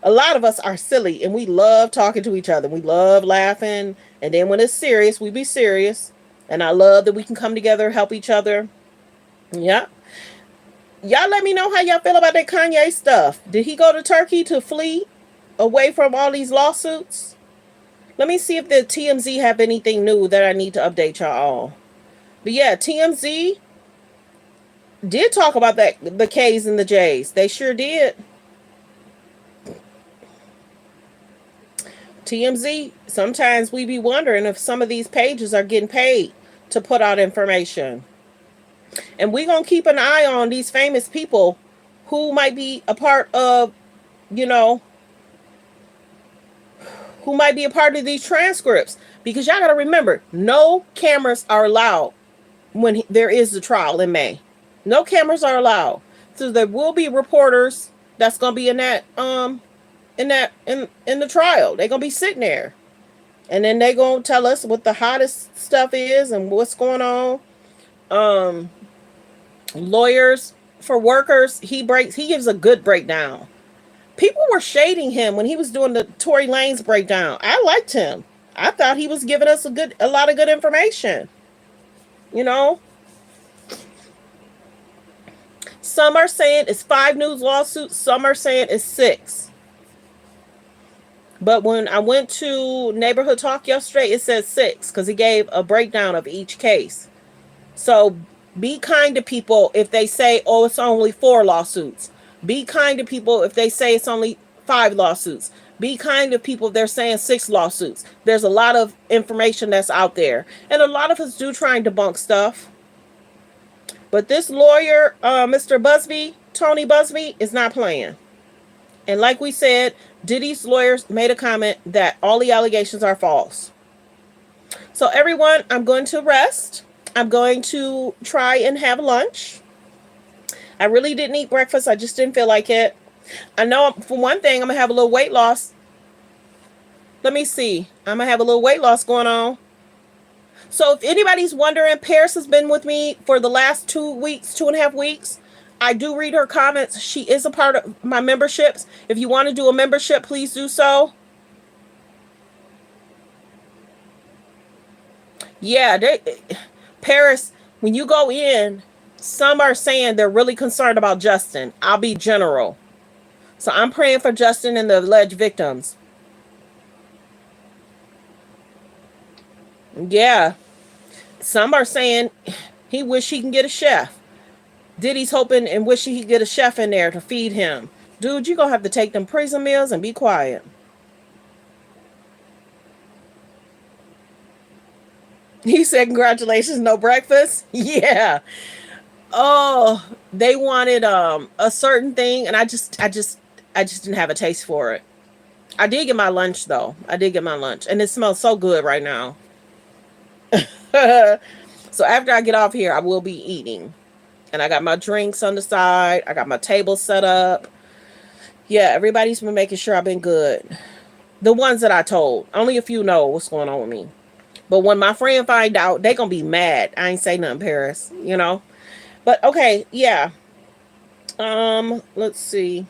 A lot of us are silly and we love talking to each other. We love laughing. And then when it's serious, we be serious. And I love that we can come together, help each other. Yeah. Y'all let me know how y'all feel about that Kanye stuff. Did he go to Turkey to flee away from all these lawsuits? Let me see if the TMZ have anything new that I need to update y'all all. But yeah, TMZ did talk about that, the K's and the J's. They sure did. TMZ, sometimes we be wondering if some of these pages are getting paid to put out information. And we're going to keep an eye on these famous people who might be a part of, you know, who might be a part of these transcripts. Because y'all got to remember, no cameras are allowed when there is the trial in May. No cameras are allowed. So there will be reporters that's going to be in that in the trial. They're gonna be sitting there, and then they gonna tell us what the hottest stuff is and what's going on. Lawyers for workers, he gives a good breakdown. People were shading him when he was doing the Tory Lanez breakdown. I liked him. I thought he was giving us a lot of good information. You know, some are saying it's 5 news lawsuits, some are saying it's 6. But when I went to Neighborhood Talk yesterday, it said 6 because he gave a breakdown of each case. So be kind to people if they say, oh, it's only 4 lawsuits. Be kind to people if they say it's only 5 lawsuits. Be kind to people if they're saying 6 lawsuits. There's a lot of information that's out there. And a lot of us do try and debunk stuff. But this lawyer, Mr. Busby, Tony Busby, is not playing. And like we said, Diddy's lawyers made a comment that all the allegations are false. So everyone, I'm going to rest. I'm going to try and have lunch. I really didn't eat breakfast. I just didn't feel like it. I know for one thing, I'm going to have a little weight loss. Let me see. I'm going to have a little weight loss going on. So if anybody's wondering, Paris has been with me for the last 2.5 weeks. I do read her comments. She is a part of my memberships. If you want to do a membership, please do so. Yeah, Paris, when you go in, some are saying they're really concerned about Justin. I'll be general. So I'm praying for Justin and the alleged victims. Yeah. Some are saying he wish he can get a chef. Diddy's hoping and wishing he could get a chef in there to feed him. Dude, you're going to have to take them prison meals and be quiet. He said, congratulations, no breakfast. Yeah. Oh, they wanted a certain thing, and I just didn't have a taste for it. I did get my lunch though. I did get my lunch, and it smells so good right now. So after I get off here, I will be eating. And I got my drinks on the side. I got my table set up. Yeah, everybody's been making sure I've been good. The ones that I told. Only a few know what's going on with me. But when my friend find out, they gonna be mad. I ain't say nothing, Paris. You know? But okay, yeah. Let's see.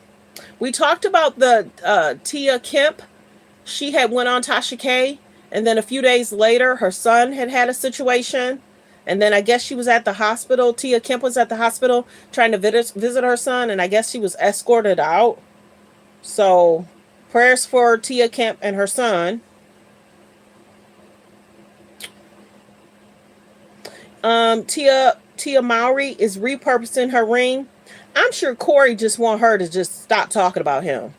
We talked about the Tia Kemp. She had went on Tasha K, and then a few days later, her son had a situation. And then I guess she was at the hospital. Tia Kemp was at the hospital trying to visit her son, and I guess she was escorted out. So, prayers for Tia Kemp and her son. Tia Mowry is repurposing her ring. I'm sure Corey just want her to just stop talking about him.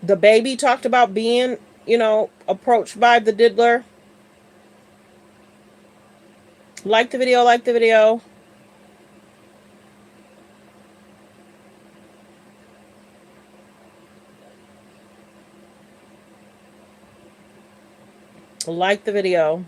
The baby talked about being, approached by the diddler. Like the video, like the video. Like the video.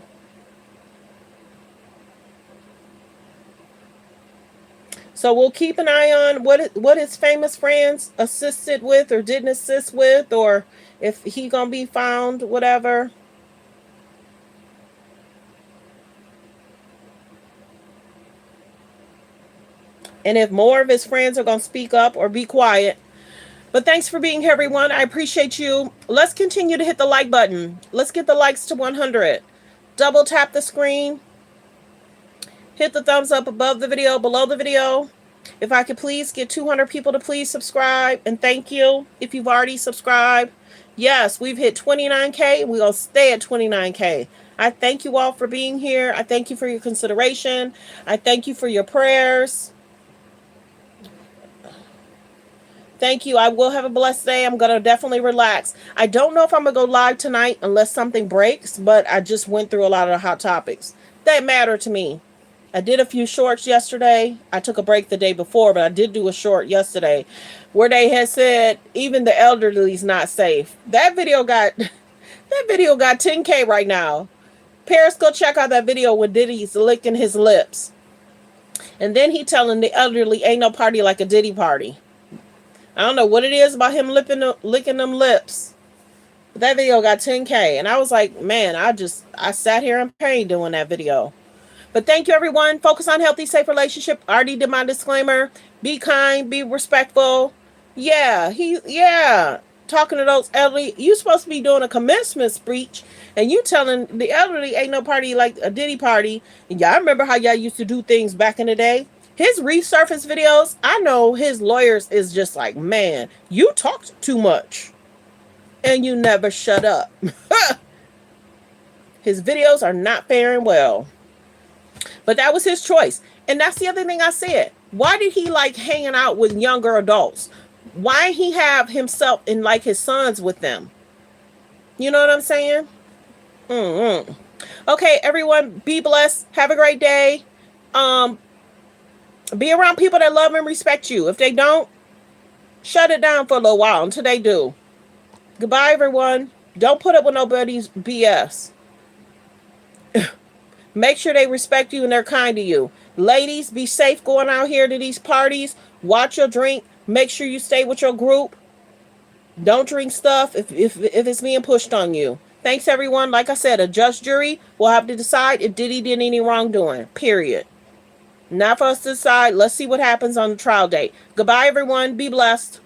So we'll keep an eye on what his famous friends assisted with or didn't assist with, or if he gonna be found, whatever. And if more of his friends are gonna speak up or be quiet. But thanks for being here, everyone. I appreciate you. Let's continue to hit the like button. Let's get the likes to 100. Double tap the screen. Hit the thumbs up above the video, below the video. If I could please get 200 people to please subscribe. And thank you if you've already subscribed. Yes, we've hit 29K. We're going to stay at 29K. I thank you all for being here. I thank you for your consideration. I thank you for your prayers. Thank you. I will have a blessed day. I'm going to definitely relax. I don't know if I'm going to go live tonight unless something breaks, but I just went through a lot of the hot topics that matter to me. I did a few shorts yesterday. I took a break the day before, but I did do a short yesterday where they had said even the elderly is not safe. That video got 10K right now. Paris, go check out that video when Diddy's licking his lips. And then he telling the elderly ain't no party like a Diddy party. I don't know what it is about him licking them lips. But that video got 10K. And I was like, man, I sat here in pain doing that video. But thank you, everyone. Focus on healthy, safe relationship. I already did my disclaimer. Be kind, be respectful. Yeah. Talking to those elderly. You supposed to be doing a commencement speech, and you telling the elderly ain't no party like a Diddy party. And y'all remember how y'all used to do things back in the day? His resurface videos, I know his lawyers is just like, man, you talked too much. And you never shut up. His videos are not faring well. But that was his choice. And that's the other thing I said. Why did he like hanging out with younger adults? Why he have himself and like his sons with them? You know what I'm saying? Okay, everyone, be blessed. Have a great day. Be around people that love and respect you. If they don't, shut it down for a little while until they do. Goodbye, everyone. Don't put up with nobody's BS. Make sure they respect you and they're kind to you. Ladies, be safe going out here to these parties. Watch your drink. Make sure you stay with your group. Don't drink stuff if it's being pushed on you. Thanks, everyone. Like I said, a just jury will have to decide if Diddy did any wrongdoing. Period. Not for us to decide. Let's see what happens on the trial date. Goodbye, everyone. Be blessed.